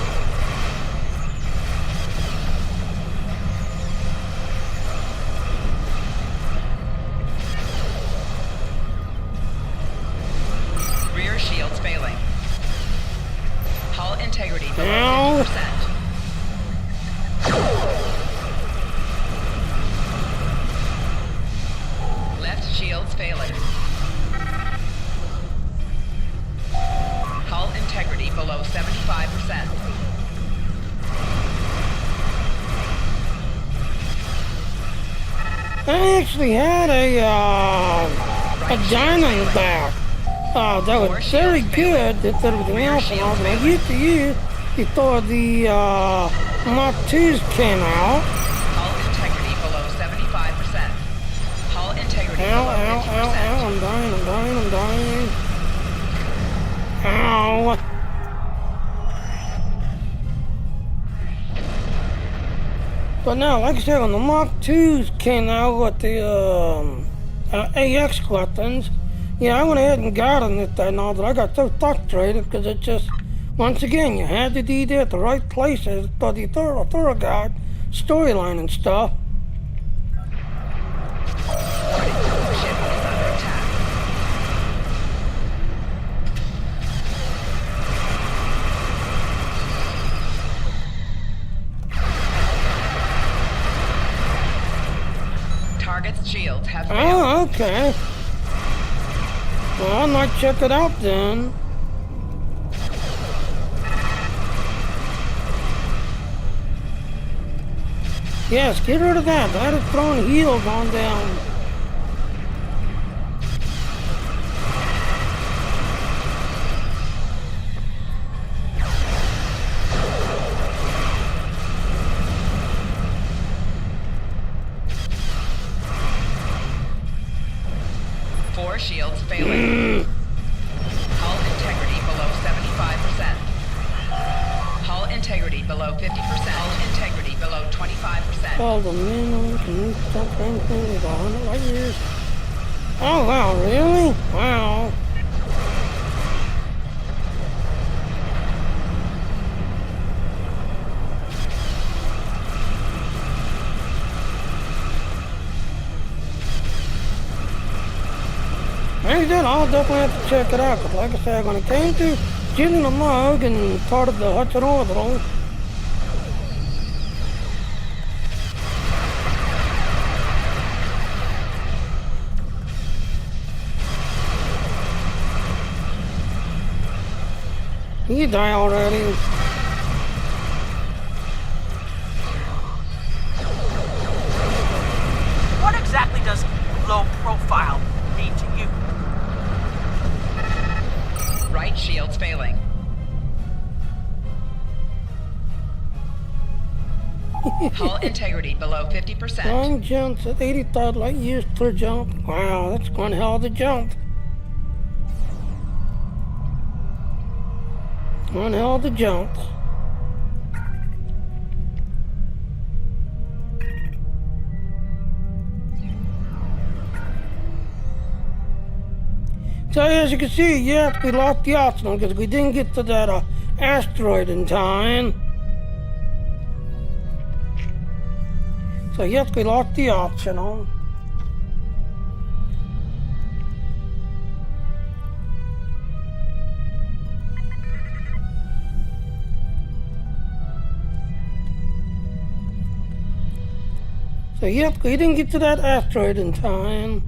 Rear shields failing. Hull integrity below 50%. Left shields failing. Hull integrity below 75%. I actually had a Diamondback. That was very good at everything else and all, but I used to use before the Mark IIs came out. Hull integrity below 75%. Hull integrity below 50%. I'm dying. Ow. But now, like I said, when the Mark IIs came out with the AX weapons, yeah, I went ahead and got them at that and all, but I got so frustrated because it just, once again, you had to be there at the right places for the thorough guide storyline and stuff. Target's shields have failed. Oh, okay. Well, I might check it out then. Yes, get rid of that. That is throwing heals on down. Shields failing. Hull integrity below 75%. Hull integrity below 50%. Hull integrity below 25%. Well, the minimum can move something with 100 light years. Oh, wow, really? Wow. already did. I'll definitely have to check it out. Cause like I said, when it came to getting the mug and part of the Hudson Orbital, you die already. What exactly does low profile mean to you? Right shield's failing. Hull integrity below 50%. Long jumps at 80,000 light years per jump. Wow, that's one hell of a jump. One hell of a jump. So as you can see, yes, we lost the optional because we didn't get to that asteroid in time. So yes, we lost the optional. So yep, we didn't get to that asteroid in time.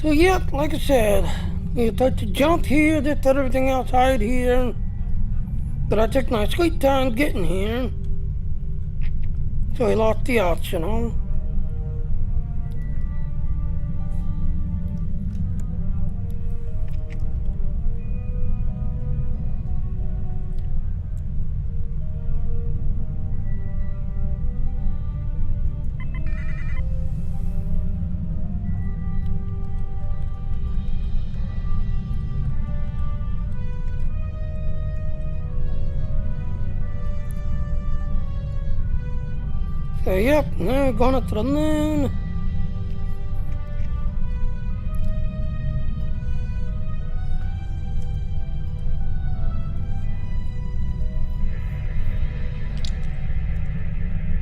So yep, like I said, you touch to jump here, just let everything outside here. But I took my sweet time getting here. So I lost the optional. So yep, now we're going to the moon.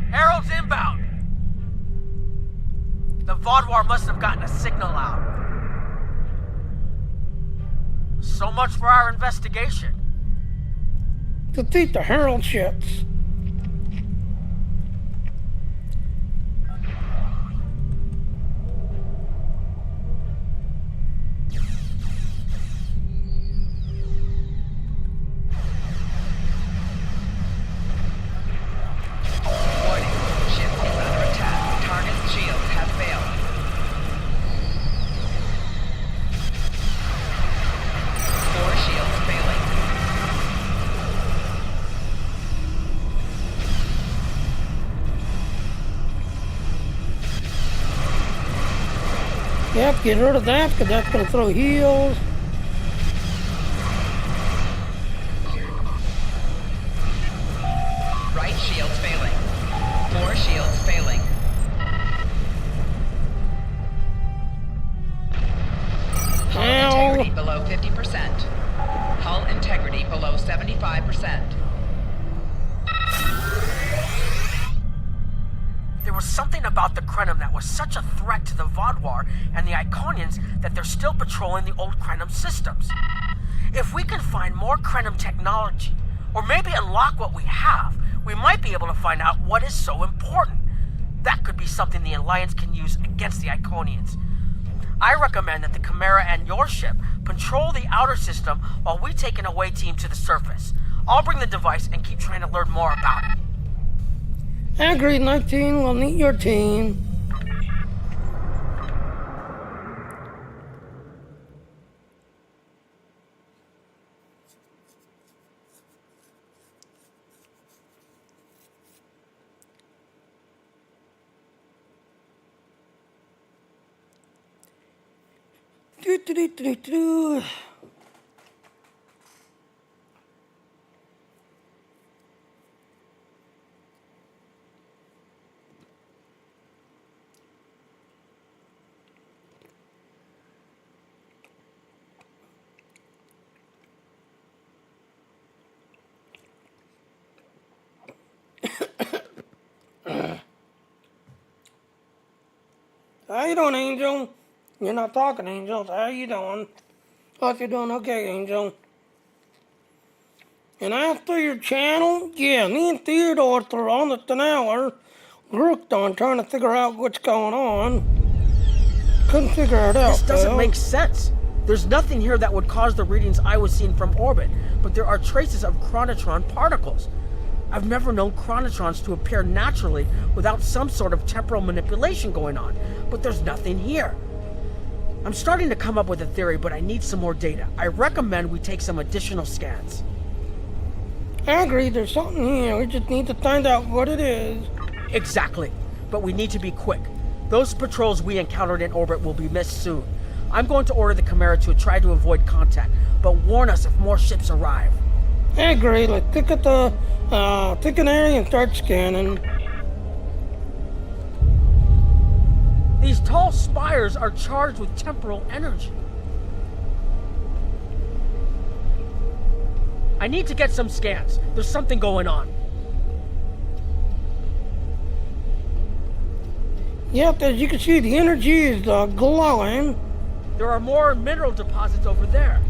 Herald's inbound. The Vaudouar must have gotten a signal out. So much for our investigation. Defeat the Herald ships. Yep, get rid of that, because that's going to throw heals. Right shield's failing. 4 shields failing. Hull integrity below 50%. Hull integrity below 75%. There was something about the Krenim that was such a threat to the Vaudouar and the Iconians that they're still patrolling the old Krenim systems. If we can find more Krenim technology, or maybe unlock what we have, we might be able to find out what is so important. That could be something the Alliance can use against the Iconians. I recommend that the Chimera and your ship patrol the outer system while we take an away team to the surface. I'll bring the device and keep trying to learn more about it. Agreed, 19. We'll meet your team. Do. How you doing, Angel? You're not talking, Angel. How you doing? Hope you're doing okay, Angel. And after your channel, yeah, me and Theodore for almost an hour worked on trying to figure out what's going on. Couldn't figure it out. This doesn't though. make sense. There's nothing here that would cause the readings I was seeing from orbit, but there are traces of chronotron particles. I've never known chronotrons to appear naturally without some sort of temporal manipulation going on, but there's nothing here. I'm starting to come up with a theory, but I need some more data. I recommend we take some additional scans. I agree, there's something here. We just need to find out what it is. Exactly, but we need to be quick. Those patrols we encountered in orbit will be missed soon. I'm going to order the Chimera to try to avoid contact, but warn us if more ships arrive. I agree, let's pick at the pick an area and start scanning. These tall spires are charged with temporal energy. I need to get some scans. There's something going on. Yep, as you can see, the energy is glowing. There are more mineral deposits over there.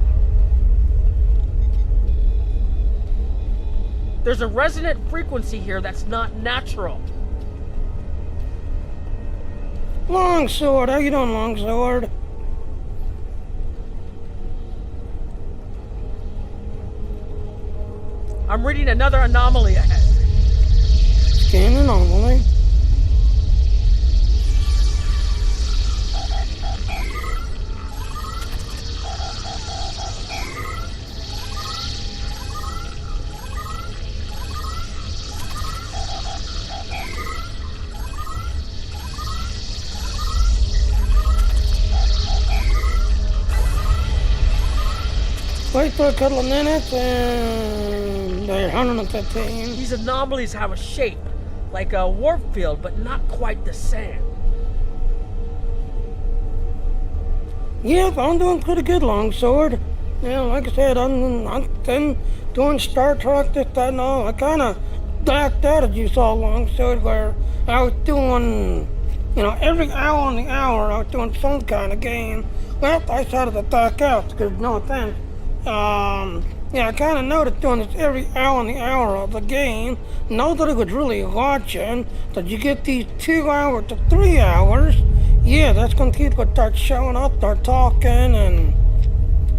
There's a resonant frequency here that's not natural. Longsword, how you doing, Longsword? I'm reading another anomaly ahead. Scan anomaly. Wait for a couple of minutes and they're 115. These anomalies have a shape, like a warp field, but not quite the same. Yep, I'm doing pretty good, Longsword. Yeah, like I said, I've been doing Star Trek, this, that, and all. I kind of backed out, as you saw, Longsword, where I was doing, every hour on the hour, I was doing some kind of game. Well, I decided to back out, because no offense. I kind of noticed doing this every hour on the hour of the game. Nobody was really watching. That you get these 2 hours to 3 hours. Yeah, that's when people start showing up, start talking, and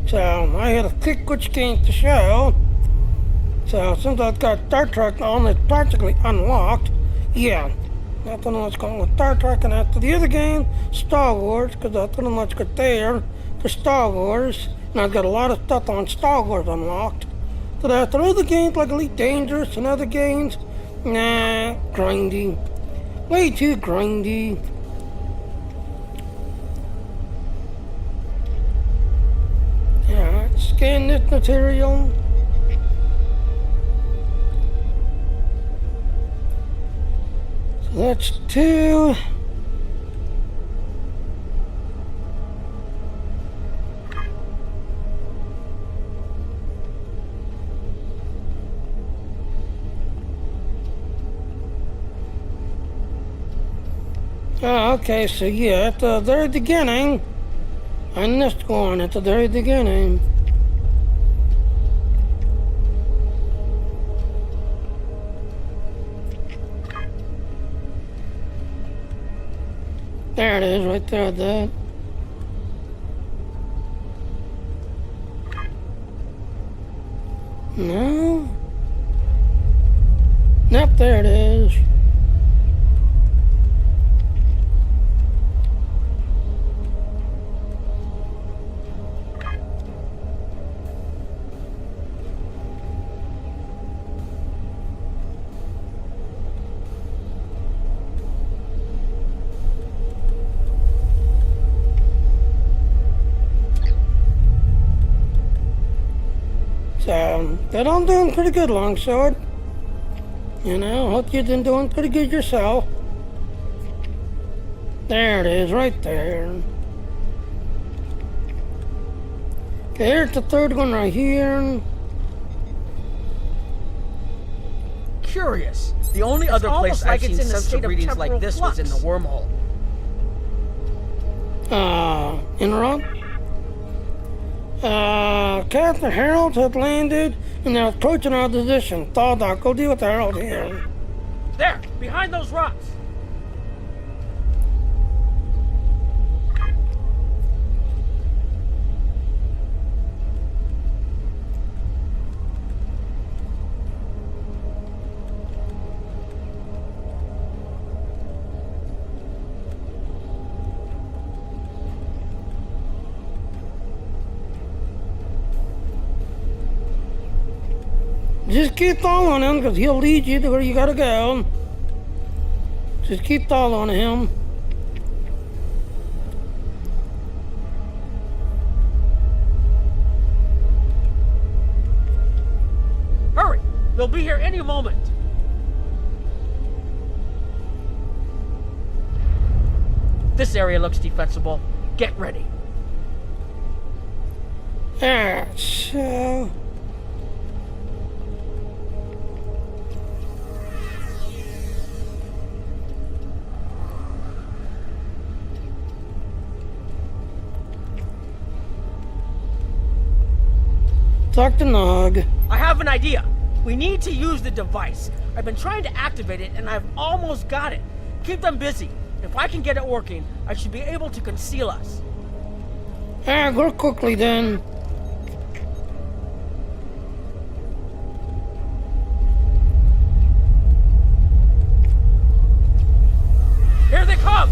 so I had to pick which games to show. So since I've got Star Trek on, it's practically unlocked. Yeah, that's when I was going with Star Trek, and after the other game, Star Wars, because that's pretty much got there for Star Wars. And I've got a lot of stuff on Star Wars unlocked. So after other games like Elite Dangerous and other games, nah, grindy. Way too grindy. Alright, scan this material. So that's 2. Oh, okay, so yeah, at the very beginning, I missed one at the very beginning. There it is, right there, that. No? Nope, there it is. But I'm doing pretty good, Longsword. Hope you've been doing pretty good yourself. There it is, right there. Okay, here's the third one right here. Curious. The only other place I've seen sensory readings like this was in the wormhole. interrupt. Captain Harold had landed and they're approaching our position. Doc, go deal with Harold here. There, behind those rocks. Just keep following him, because he'll lead you to where you gotta go. Just keep following him. Hurry! They'll be here any moment. This area looks defensible. Get ready. Alright, so... Dr. Nog. I have an idea. We need to use the device. I've been trying to activate it, and I've almost got it. Keep them busy. If I can get it working, I should be able to conceal us. Go quickly then. Here they come!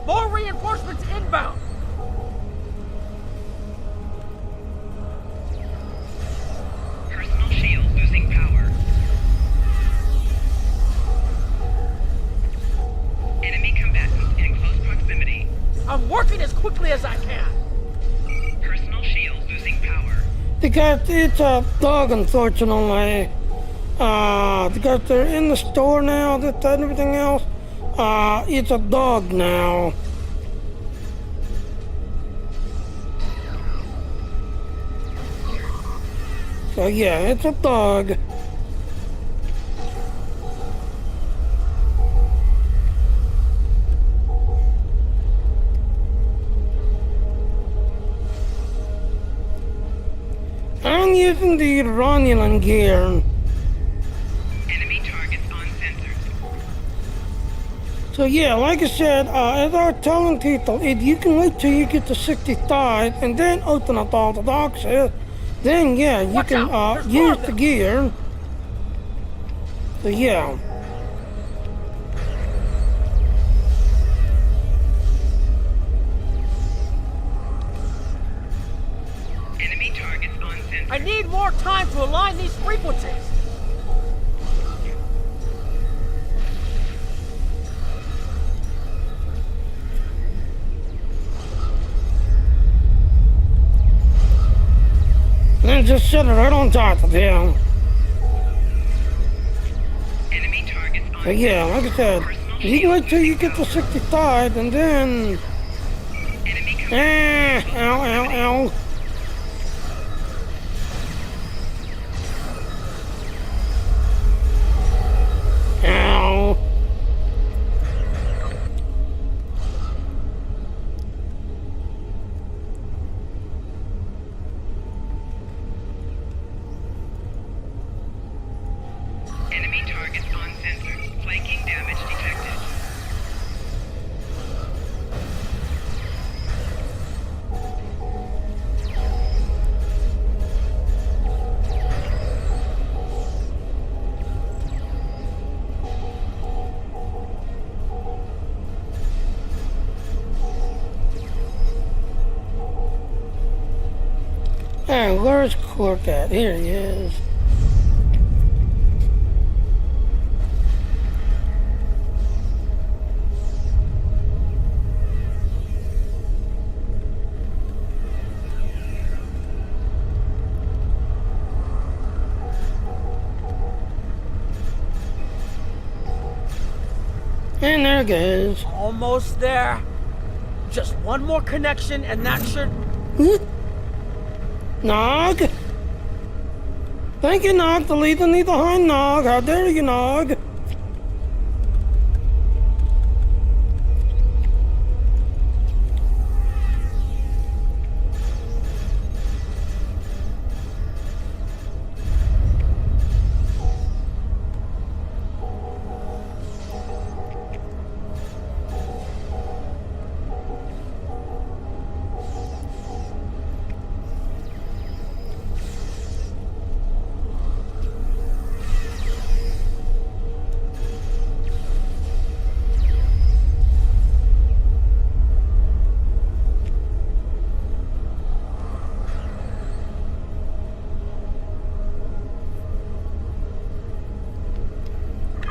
More reinforcements inbound! Personal shield losing power. Enemy combatants in close proximity. I'm working as quickly as I can. Personal shield losing power. Because it's a dog, unfortunately. Because they're in the store now, this, that, and everything else. It's a dog now. So yeah, it's a dog. I'm using the Romulan gear. Enemy targets on sensors. So yeah, like I said, as I was telling people, if you can wait till you get to 65 and then open up all the boxes, then yeah, you can use the gear. So yeah. Enemy targets on sensors. I need more time to align these frequencies. Then just sit right on top of him. Enemy targets on So yeah, like I said, you can wait till you get to 65 and then... ow, ow, ow. Ow. Enemy targets on sensors. Flanking damage detected. Hey, where's Cork at? Here he is. And there it goes. Almost there. Just one more connection and that should... Nog? Thank you, Nog, to lead and leave behind, Nog. How dare you, Nog?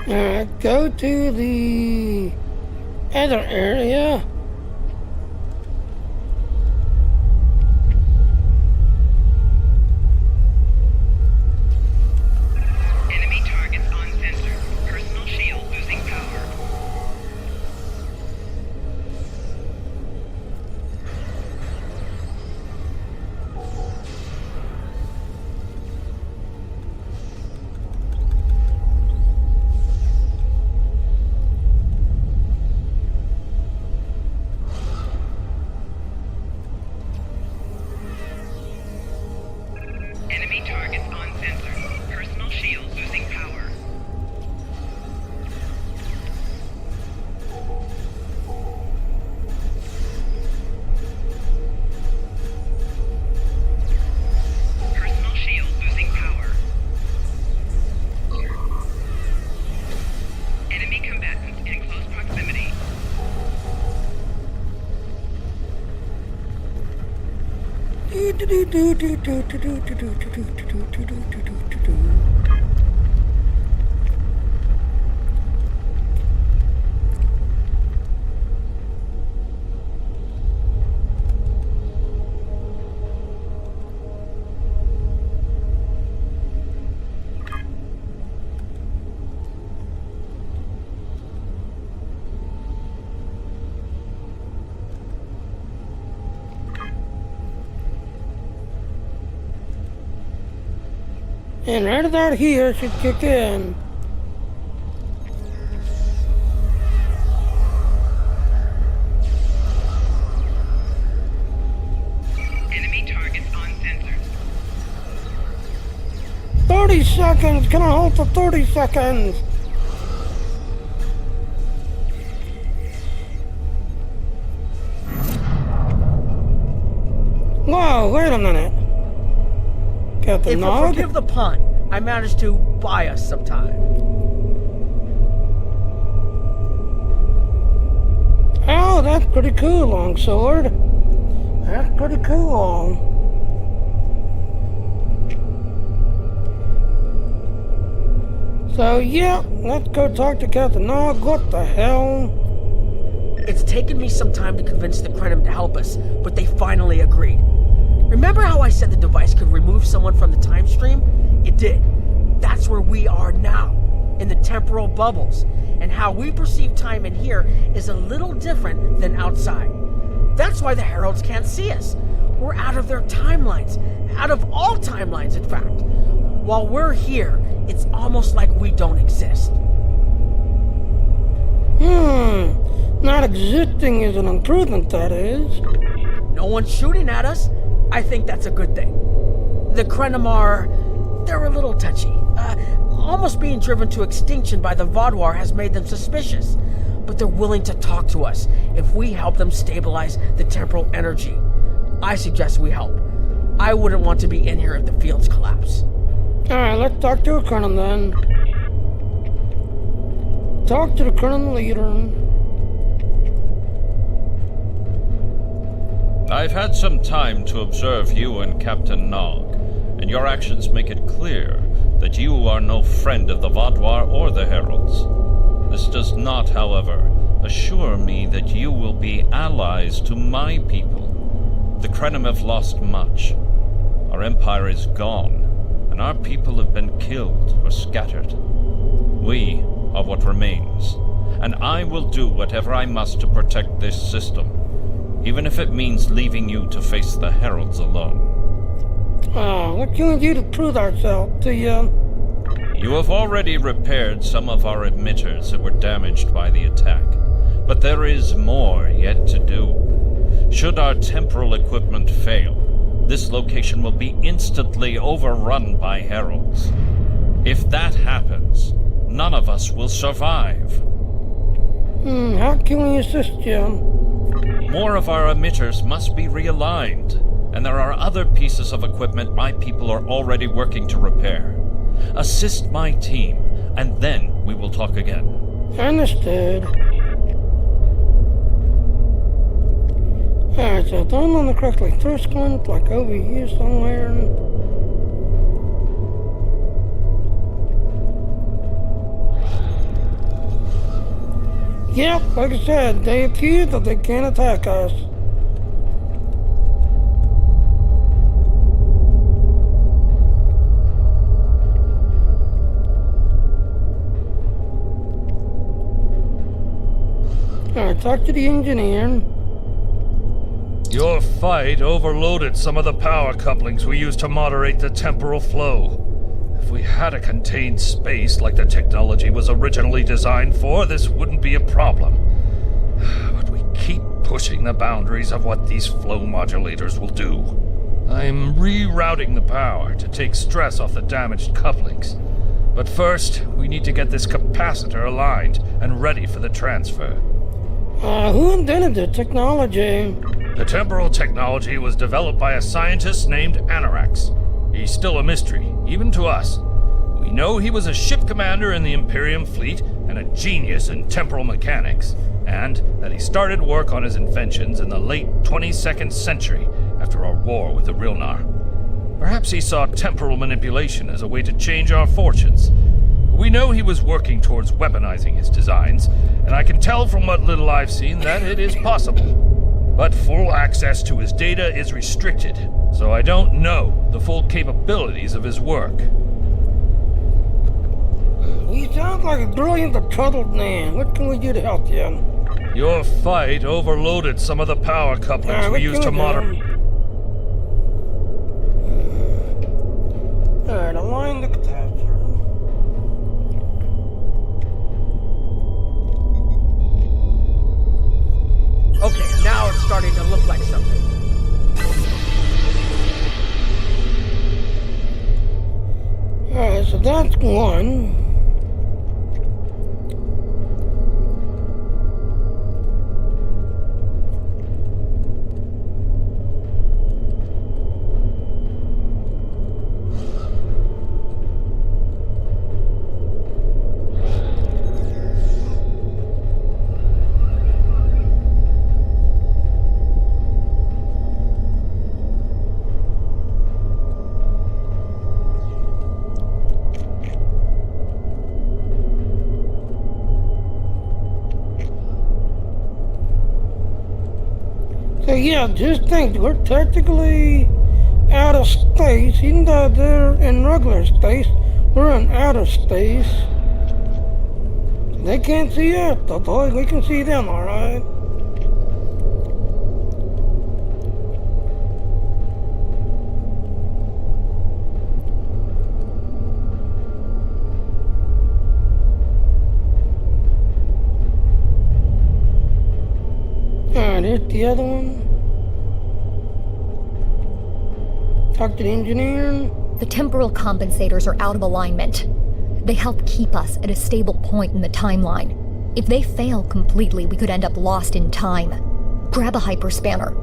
Alright, go to the other area. Enemy targets on sensor. Personal shield losing power. Enemy targets on sensor. Personal shield losing power. Personal shield losing power. Enemy combatants in close proximity. And right about here should kick in. Enemy targets on sensors. 30 seconds! Can I hold for 30 seconds? Whoa, wait a minute. Got the If Nog? you'll forgive the pun, I managed to buy us some time. Oh, that's pretty cool, Longsword. That's pretty cool. So, yeah, let's go talk to Captain Nog. What the hell? It's taken me some time to convince the Krenim to help us, but they finally agreed. Remember how I said the device could remove someone from the time stream? It did. That's where we are now, in the temporal bubbles. And how we perceive time in here is a little different than outside. That's why the Heralds can't see us. We're out of their timelines. Out of all timelines, in fact. While we're here, it's almost like we don't exist. Not existing is an improvement, that is. No one's shooting at us. I think that's a good thing. The Krenim they're a little touchy. Almost being driven to extinction by the Vaadwaur has made them suspicious. But they're willing to talk to us if we help them stabilize the temporal energy. I suggest we help. I wouldn't want to be in here if the fields collapse. Alright, let's talk to a Krenim then. Talk to the Krenim leader. I've had some time to observe you and Captain Nog, and your actions make it clear that you are no friend of the Vaudois or the Heralds. This does not, however, assure me that you will be allies to my people. The Krenim have lost much. Our empire is gone, and our people have been killed or scattered. We are what remains, and I will do whatever I must to protect this system, even if it means leaving you to face the Heralds alone. What can we do to prove ourselves to you? You have already repaired some of our emitters that were damaged by the attack, but there is more yet to do. Should our temporal equipment fail, this location will be instantly overrun by Heralds. If that happens, none of us will survive. How can we assist you? More of our emitters must be realigned, and there are other pieces of equipment my people are already working to repair. Assist my team, and then we will talk again. Understood. Alright, so if I'm on the correctly, first one, like over here somewhere. Yep, like I said, they appear that they can't attack us. Alright, talk to the engineer. Your fight overloaded some of the power couplings we used to moderate the temporal flow. If we had a contained space like the technology was originally designed for, this wouldn't be a problem. But we keep pushing the boundaries of what these flow modulators will do. I'm rerouting the power to take stress off the damaged couplings. But first, we need to get this capacitor aligned and ready for the transfer. Who invented the technology? The temporal technology was developed by a scientist named Anorax. He's still a mystery, even to us. We know he was a ship commander in the Imperium fleet and a genius in temporal mechanics, and that he started work on his inventions in the late 22nd century after our war with the Rilnar. Perhaps he saw temporal manipulation as a way to change our fortunes. We know he was working towards weaponizing his designs, and I can tell from what little I've seen that it is possible. But full access to his data is restricted, so I don't know the full capabilities of his work. You sound like a brilliant but troubled man. What can we do to help you? Your fight overloaded some of the power couplings we used to moderate. Alright, align the capacitor. Okay, now it's starting to look like something. Alright, so that's one. So yeah, just think, we're technically out of space, even though they're in regular space, we're in outer space. They can't see us, though we can see them, alright? Alright, here's the other one. Talk to the engineer. The temporal compensators are out of alignment. They help keep us at a stable point in the timeline. If they fail completely, we could end up lost in time. Grab a hyperspanner.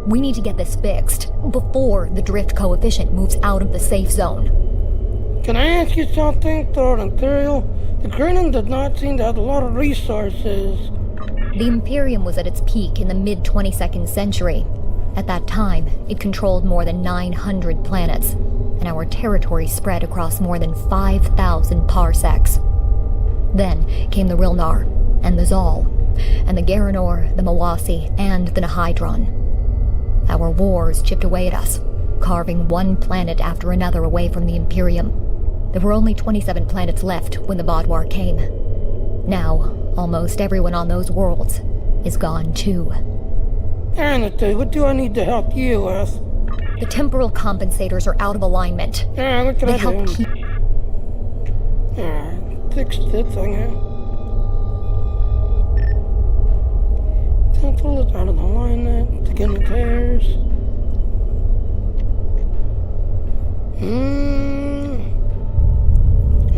We need to get this fixed before the drift coefficient moves out of the safe zone. Can I ask you something, Thor Imperial? The Krenim did not seem to have a lot of resources. The Imperium was at its peak in the mid-22nd century. At that time, it controlled more than 900 planets, and our territory spread across more than 5,000 parsecs. Then came the Rilnar, and the Zal, and the Garanor, the Mawasi, and the Nahydron. Our wars chipped away at us, carving one planet after another away from the Imperium. There were only 27 planets left when the Vodwar came. Now, almost everyone on those worlds is gone too. Anity, what do I need to help you with? The temporal compensators are out of alignment. Yeah, what can They I help do? keep... Alright, fix this thing here. Temporal is out of alignment. Begin repairs.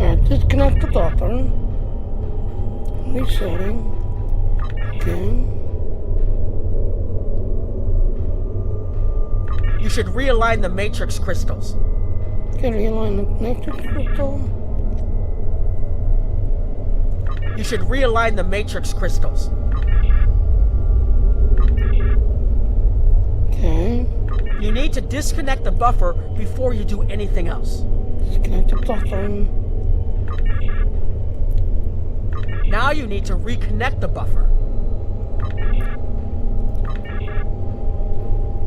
Alright, disconnect the buffer. Resetting. Again. You should realign the matrix crystals. Can realign the matrix crystal. You should realign the matrix crystals. Okay. You need to disconnect the buffer before you do anything else. Disconnect the buffer. Now you need to reconnect the buffer.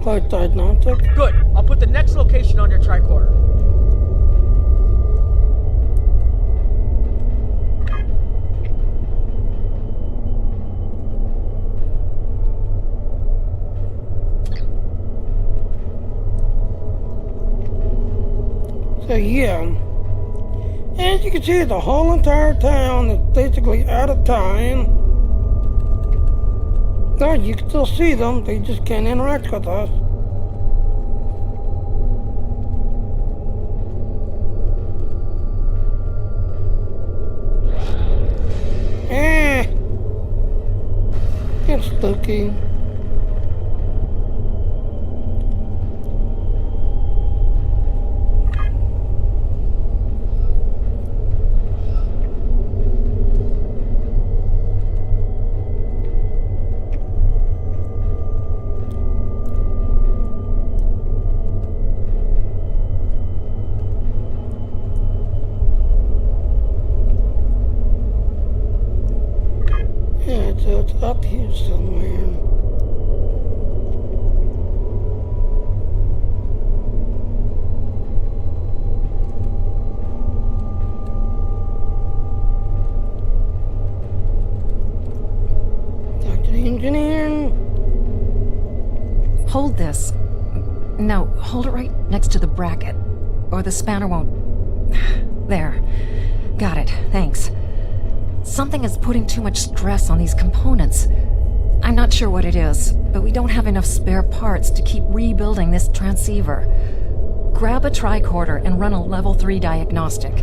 Quite diagnostic. Good. I'll put the next location on your tricorder. So yeah, as you can see, the whole entire town is basically out of time. No, you can still see them, they just can't interact with us. It's spooky. So it's up here somewhere. Talk to the engineer. Hold this. No, hold it right next to the bracket, or the spanner won't... There. Got it, thanks. Something is putting too much stress on these components. I'm not sure what it is, but we don't have enough spare parts to keep rebuilding this transceiver. Grab a tricorder and run a level 3 diagnostic.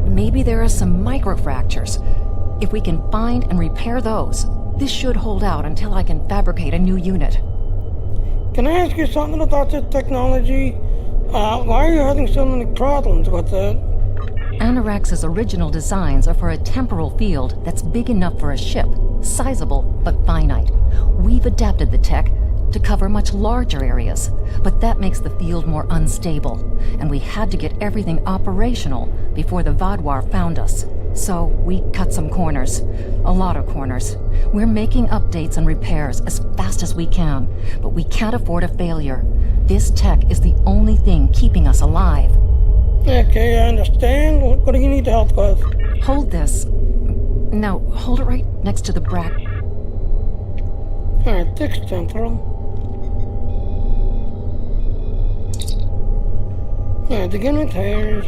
Maybe there are some microfractures. If we can find and repair those, this should hold out until I can fabricate a new unit. Can I ask you something about this technology? Why are you having so many problems with it? Anorax's original designs are for a temporal field that's big enough for a ship, sizable but finite. We've adapted the tech to cover much larger areas, but that makes the field more unstable, and we had to get everything operational before the Vodwar found us. So we cut some corners. A lot of corners. We're making updates and repairs as fast as we can, but we can't afford a failure. This tech is the only thing keeping us alive. Okay, I understand. What do you need help with? Hold this. No, hold it right next to the bracket. Alright, fix temporal. Alright, begin repairs.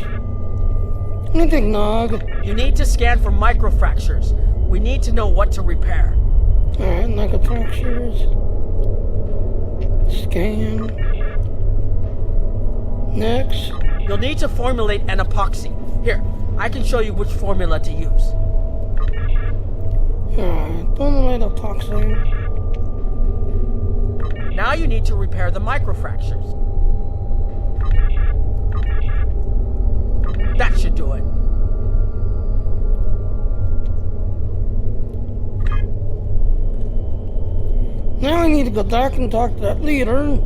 Anything, Nog? You need to scan for microfractures. We need to know what to repair. Alright, microfractures. Scan. Next. You'll need to formulate an epoxy. Here, I can show you which formula to use. Alright, formulate epoxy. Now you need to repair the microfractures. That should do it. Now I need need to go back and talk to that leader.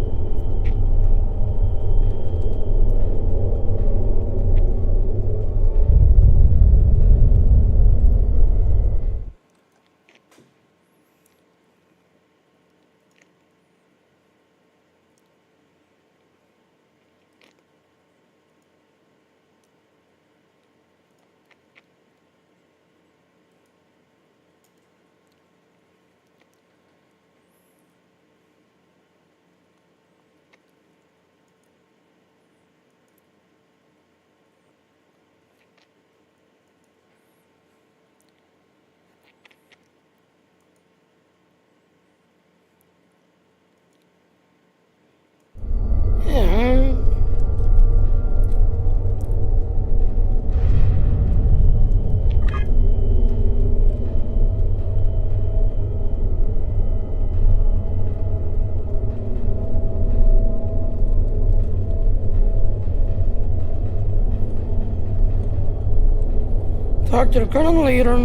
Talk to the current leader.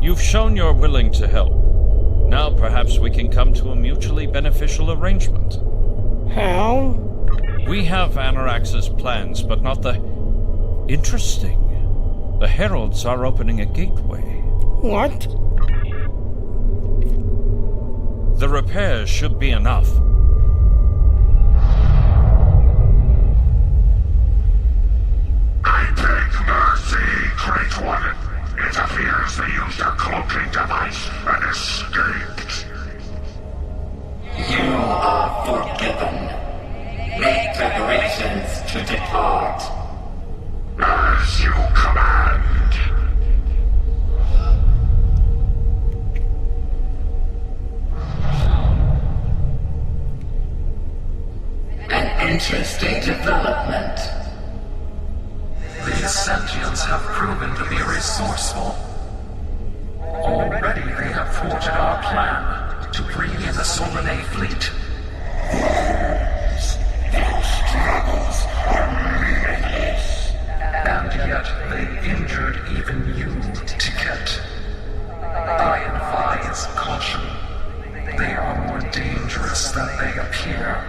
You've shown you're willing to help. Now perhaps we can come to a mutually beneficial arrangement. How? We have Anorax's plans, but not the... Interesting. The Heralds are opening a gateway. What? The repairs should be enough. I beg mercy, Great One. It appears they used a cloaking device and escaped. You are forgiven. Make preparations to depart. As you command. An interesting development. These sentients have proven to be resourceful. Already they have thwarted our plan to bring in the Solanae fleet. Their struggles are meaningless. And yet they injured even you, Ticket. I advise caution. They are more dangerous than they appear.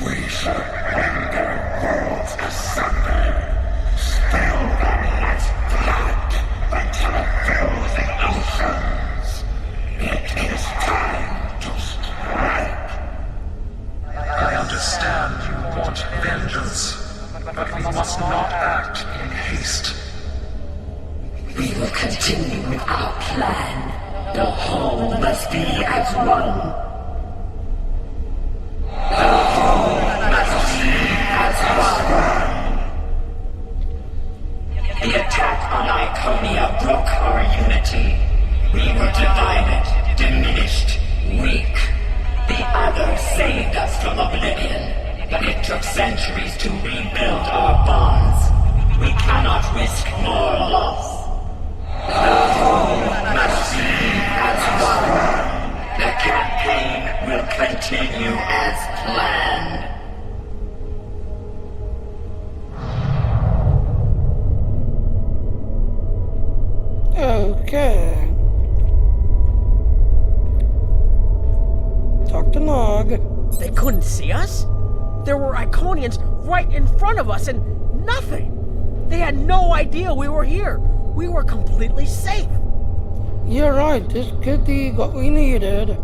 We should render worlds asunder. Spill them with blood until it fills the oceans. It is time to strike. I understand you want vengeance, but we must not act in haste. We will continue with our plan. The whole must be as one. The whole must be as one. The attack on Iconia broke our unity. We were divided, diminished, weak. The others saved us from oblivion, but it took centuries to rebuild our bonds. We cannot risk more loss. The whole must be as one. The campaign will continue as planned. Okay. Talk to Nog. They couldn't see us? There were Iconians right in front of us and nothing. They had no idea we were here. We were completely safe. You're right, this could be what we needed.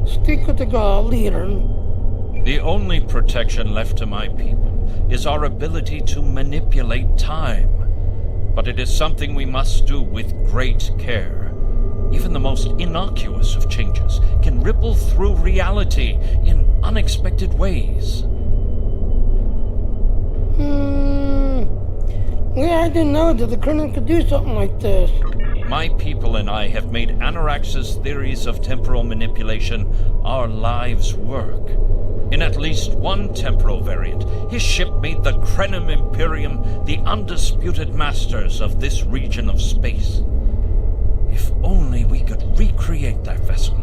Stick with the leader. The only protection left to my people is our ability to manipulate time. But it is something we must do with great care. Even the most innocuous of changes can ripple through reality in unexpected ways. Yeah, I didn't know that the Colonel could do something like this. My people and I have made Anorax's theories of temporal manipulation our lives' work. In at least one temporal variant, his ship made the Krenim Imperium the undisputed masters of this region of space. If only we could recreate that vessel.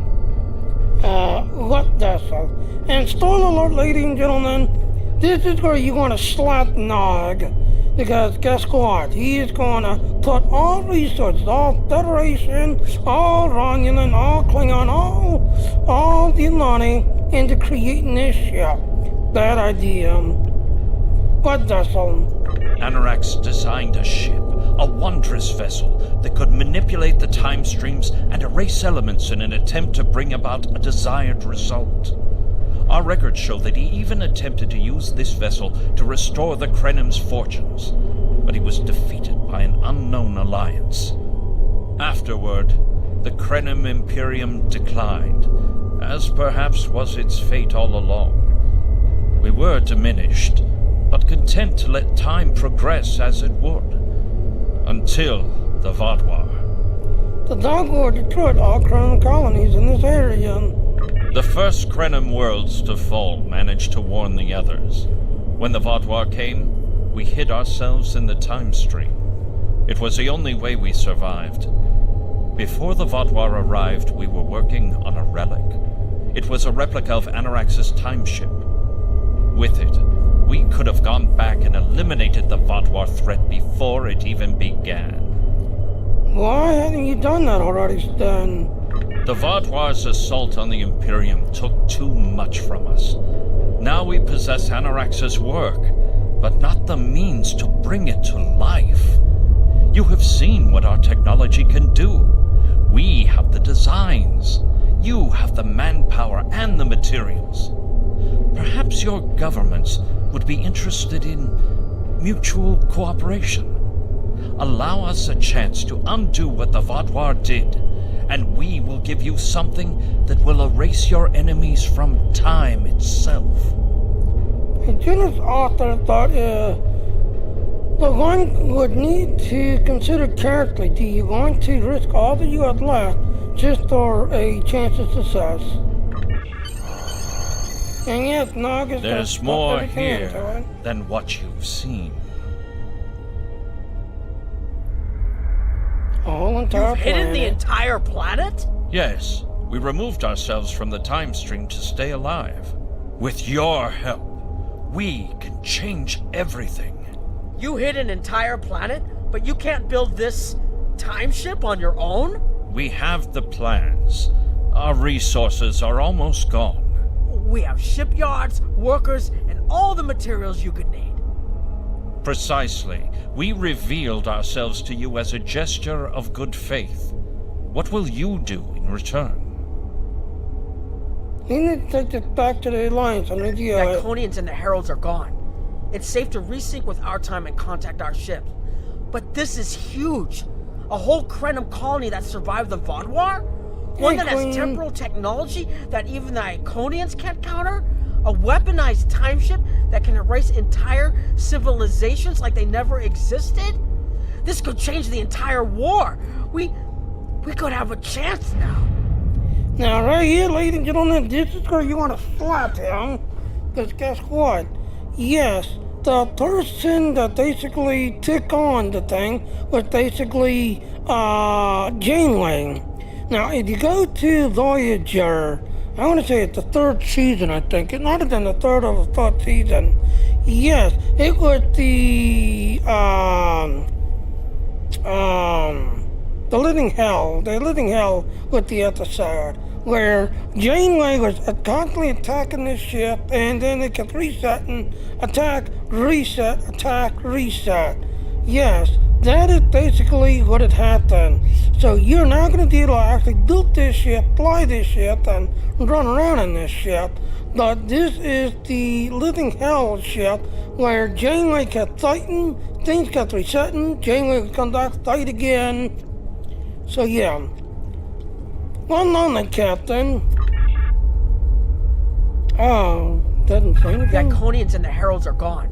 What vessel? And spoiler alert, ladies and gentlemen, this is where you're gonna slap Nog. Because guess what? He is gonna put all resources, all Federation, all Romulan, all Klingon, all the money into creating this ship. Bad idea. What vessel? Anorax designed a ship, a wondrous vessel that could manipulate the time streams and erase elements in an attempt to bring about a desired result. Our records show that he even attempted to use this vessel to restore the Krenem's fortunes, but he was defeated by an unknown alliance. Afterward, the Krenem Imperium declined, as perhaps was its fate all along. We were diminished, but content to let time progress as it would, until the Vaadwaur. The Vaadwaur destroyed all Krenem colonies in this area. The first Krenem worlds to fall managed to warn the others. When the Vaadwaur came, we hid ourselves in the time stream. It was the only way we survived. Before the Vaadwaur arrived, we were working on a relic. It was a replica of Anorax's time ship. With it, we could have gone back and eliminated the Vaadwaur threat before it even began. Why hadn't you done that already, Stan? The Vaadwaur's assault on the Imperium took too much from us. Now we possess Anorax's work, but not the means to bring it to life. You have seen what our technology can do. We have the designs. You have the manpower and the materials. Perhaps your governments would be interested in mutual cooperation. Allow us a chance to undo what the Vaadwaur did, and we will give you something that will erase your enemies from time itself. Julius author thought the one would need to consider carefully, do you want to risk all that you have left just for a chance of success? And yes, Nog is There's more here than what you've seen. A whole entire You've hidden the entire planet? Yes, we removed ourselves from the time stream to stay alive. With your help, we can change everything. You hid an entire planet, but you can't build this time ship on your own? We have the plans. Our resources are almost gone. We have shipyards, workers, and all the materials you could need. Precisely. We revealed ourselves to you as a gesture of good faith. What will you do in return? We need to take this back to the Alliance. The Iconians and the Heralds are gone. It's safe to resync with our time and contact our ships. But this is huge. A whole Krenem colony that survived the Vaadwaur? One that has temporal technology that even the Iconians can't counter? A weaponized time ship that can erase entire civilizations like they never existed? This could change the entire war. We could have a chance now. Now, right here, ladies and gentlemen, this is where you want to slap him. Because guess what? Yes, the person that basically took on the thing was basically Janeway. Now, if you go to Voyager, I want to say it's the third season, I think. It might have been the third or the fourth season. Yes, it was the Living Hell. The Living Hell with the episode where Janeway was constantly attacking this ship, and then it kept resetting, attack, reset, attack, reset. Yes, that is basically what had happened. So you're now going to be able to actually build this ship, fly this ship, and run around in this ship. But this is the Living Hell ship where Janeway kept fighting, things kept resetting, Janeway would come back, fight again. So yeah. One moment, Captain. Oh, doesn't say anything. The Iconians and the Heralds are gone.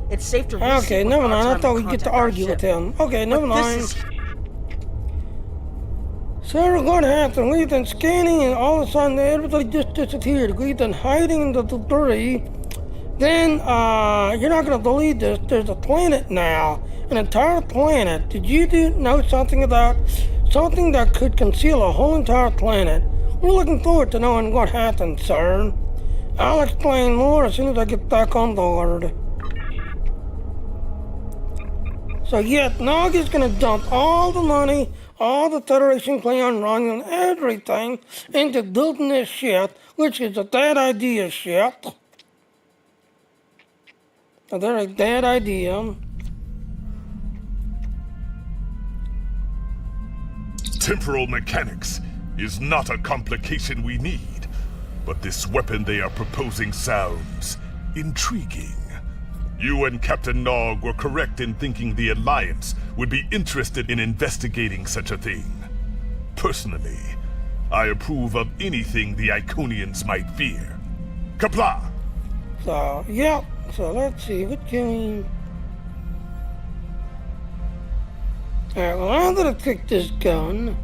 It's safe to resync. Okay, never mind. I thought we'd get to argue with him. Okay, never mind. So what happened? We've been scanning and all of a sudden everybody just disappeared. We've been hiding in the debris. Then, you're not going to believe this. There's a planet now. An entire planet. Did you know something about something that could conceal a whole entire planet? We're looking forward to knowing what happened, sir. I'll explain more as soon as I get back on board. So yeah, Nog is gonna dump all the money, all the Federation clan running and everything into building this ship, which is a bad idea ship. A very bad idea. Temporal mechanics is not a complication we need, but this weapon they are proposing sounds intriguing. You and Captain Nog were correct in thinking the Alliance would be interested in investigating such a thing. Personally, I approve of anything the Iconians might fear. Kapla! So, yeah, so let's see, what can we... Alright, well, I'm gonna pick this gun.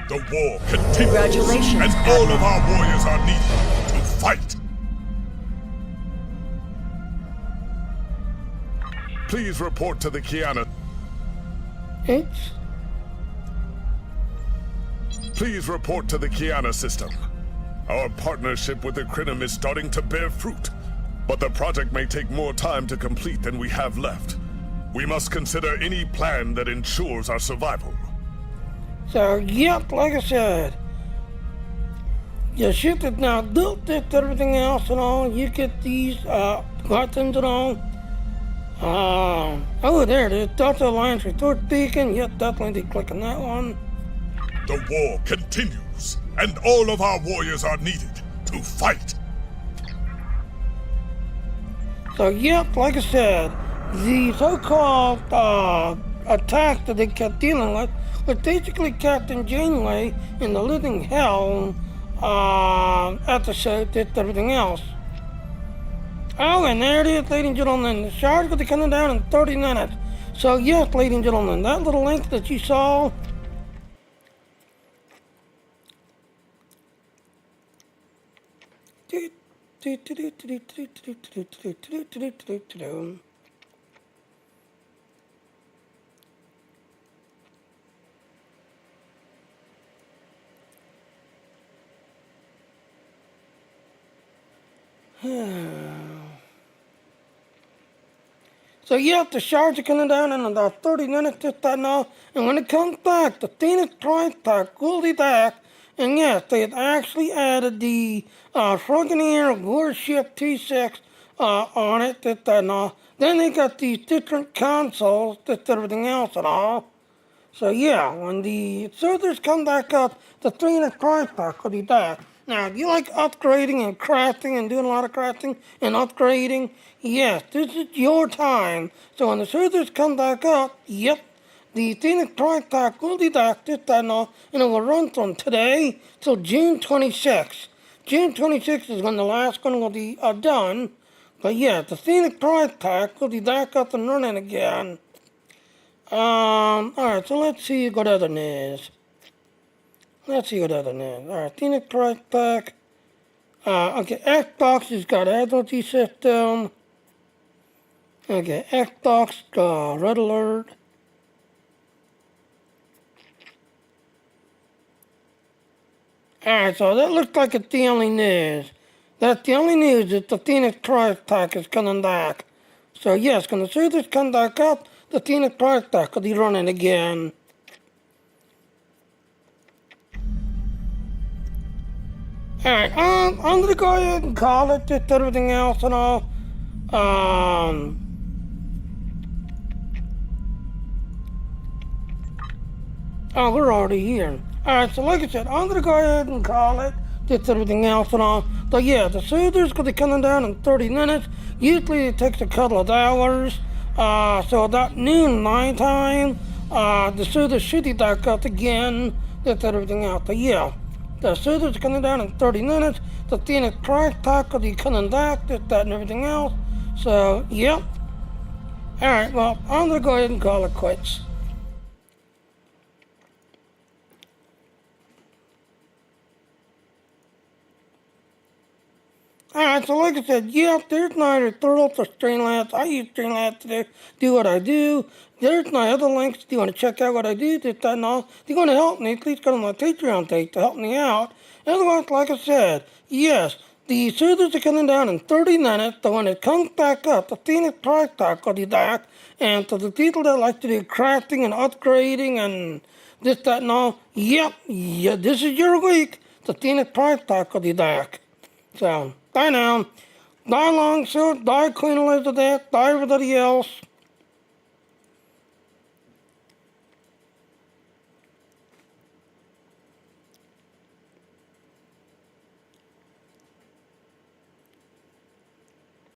The war continues, Congratulations, and all of our warriors are needed to fight. Please report to the Kiana. Please report to the Kiana system. Our partnership with the Krenim is starting to bear fruit, but the project may take more time to complete than we have left. We must consider any plan that ensures our survival. So, yep, like I said, your ship is now built with everything else and all. You get these buttons and all. Oh, there it is. Delta Alliance Retort Beacon. Yep, definitely click on that one. The war continues, and all of our warriors are needed to fight. So, yep, like I said, the so-called attack that they kept dealing with was basically Captain Janeway in the living hell at the show, did everything else. Oh, and there it is, ladies and gentlemen. The shard's going to be coming down in 30 minutes. So, yes, ladies and gentlemen, that little link that you saw... So yeah, the shards are coming down in about 30 minutes, just that now. And when it comes back, the Phoenix Price Pack will be back. And yes, they had actually added the Froggeneer Warship T6 on it, just that now. Then they got these different consoles, just everything else and all. So yeah, when the servers come back up, the Phoenix Price Pack will be back. Now, if you like upgrading and crafting and doing a lot of crafting and upgrading, yes, this is your time. So when the servers come back up, yep, the Phoenix Price Pack will be back this time now, and it will run from today till June 26th. June 26th is when the last one will be done. But yeah, the Phoenix Price Pack will be back up and running again. Alright, so let's see what other news. Alright, Phoenix Price Pack. Okay, Xbox has got Agility System. Okay, Xbox, Red Alert. Alright, so that looks like it's the only news. That's the only news, that the Phoenix Price Pack is coming back. So yes, when the servers come back up, the Phoenix Price Pack will be running again. Alright, I'm gonna go ahead and call it, just everything else and all. Oh, we're already here. Alright, so like I said, I'm gonna go ahead and call it, just everything else and all. But yeah, the server's gonna be coming down in 30 minutes. Usually it takes a couple of hours. So about noon my time, the server should be back up again, just everything else. But yeah. The server's coming down in 30 minutes. The Phoenix Price Pack will be coming back, this, that, and everything else. So, yep. Alright, well, I'm going to go ahead and call it quits. Alright, so like I said, yep, there's my referral for Streamlabs. I use Streamlabs to do what I do. There's my other links if you want to check out what I do, this, that, and all. If you want to help me, please go to my Patreon page to help me out. Otherwise, like I said, yes, the servers are coming down in 30 minutes, so when it comes back up, the Phoenix price tag will be back, and to the people that like to do crafting and upgrading and this, that, and all, yep, yeah, this is your week. The Phoenix price tag will be back. So, bye now. Die long, short, die Queen Elizabeth, die everybody else.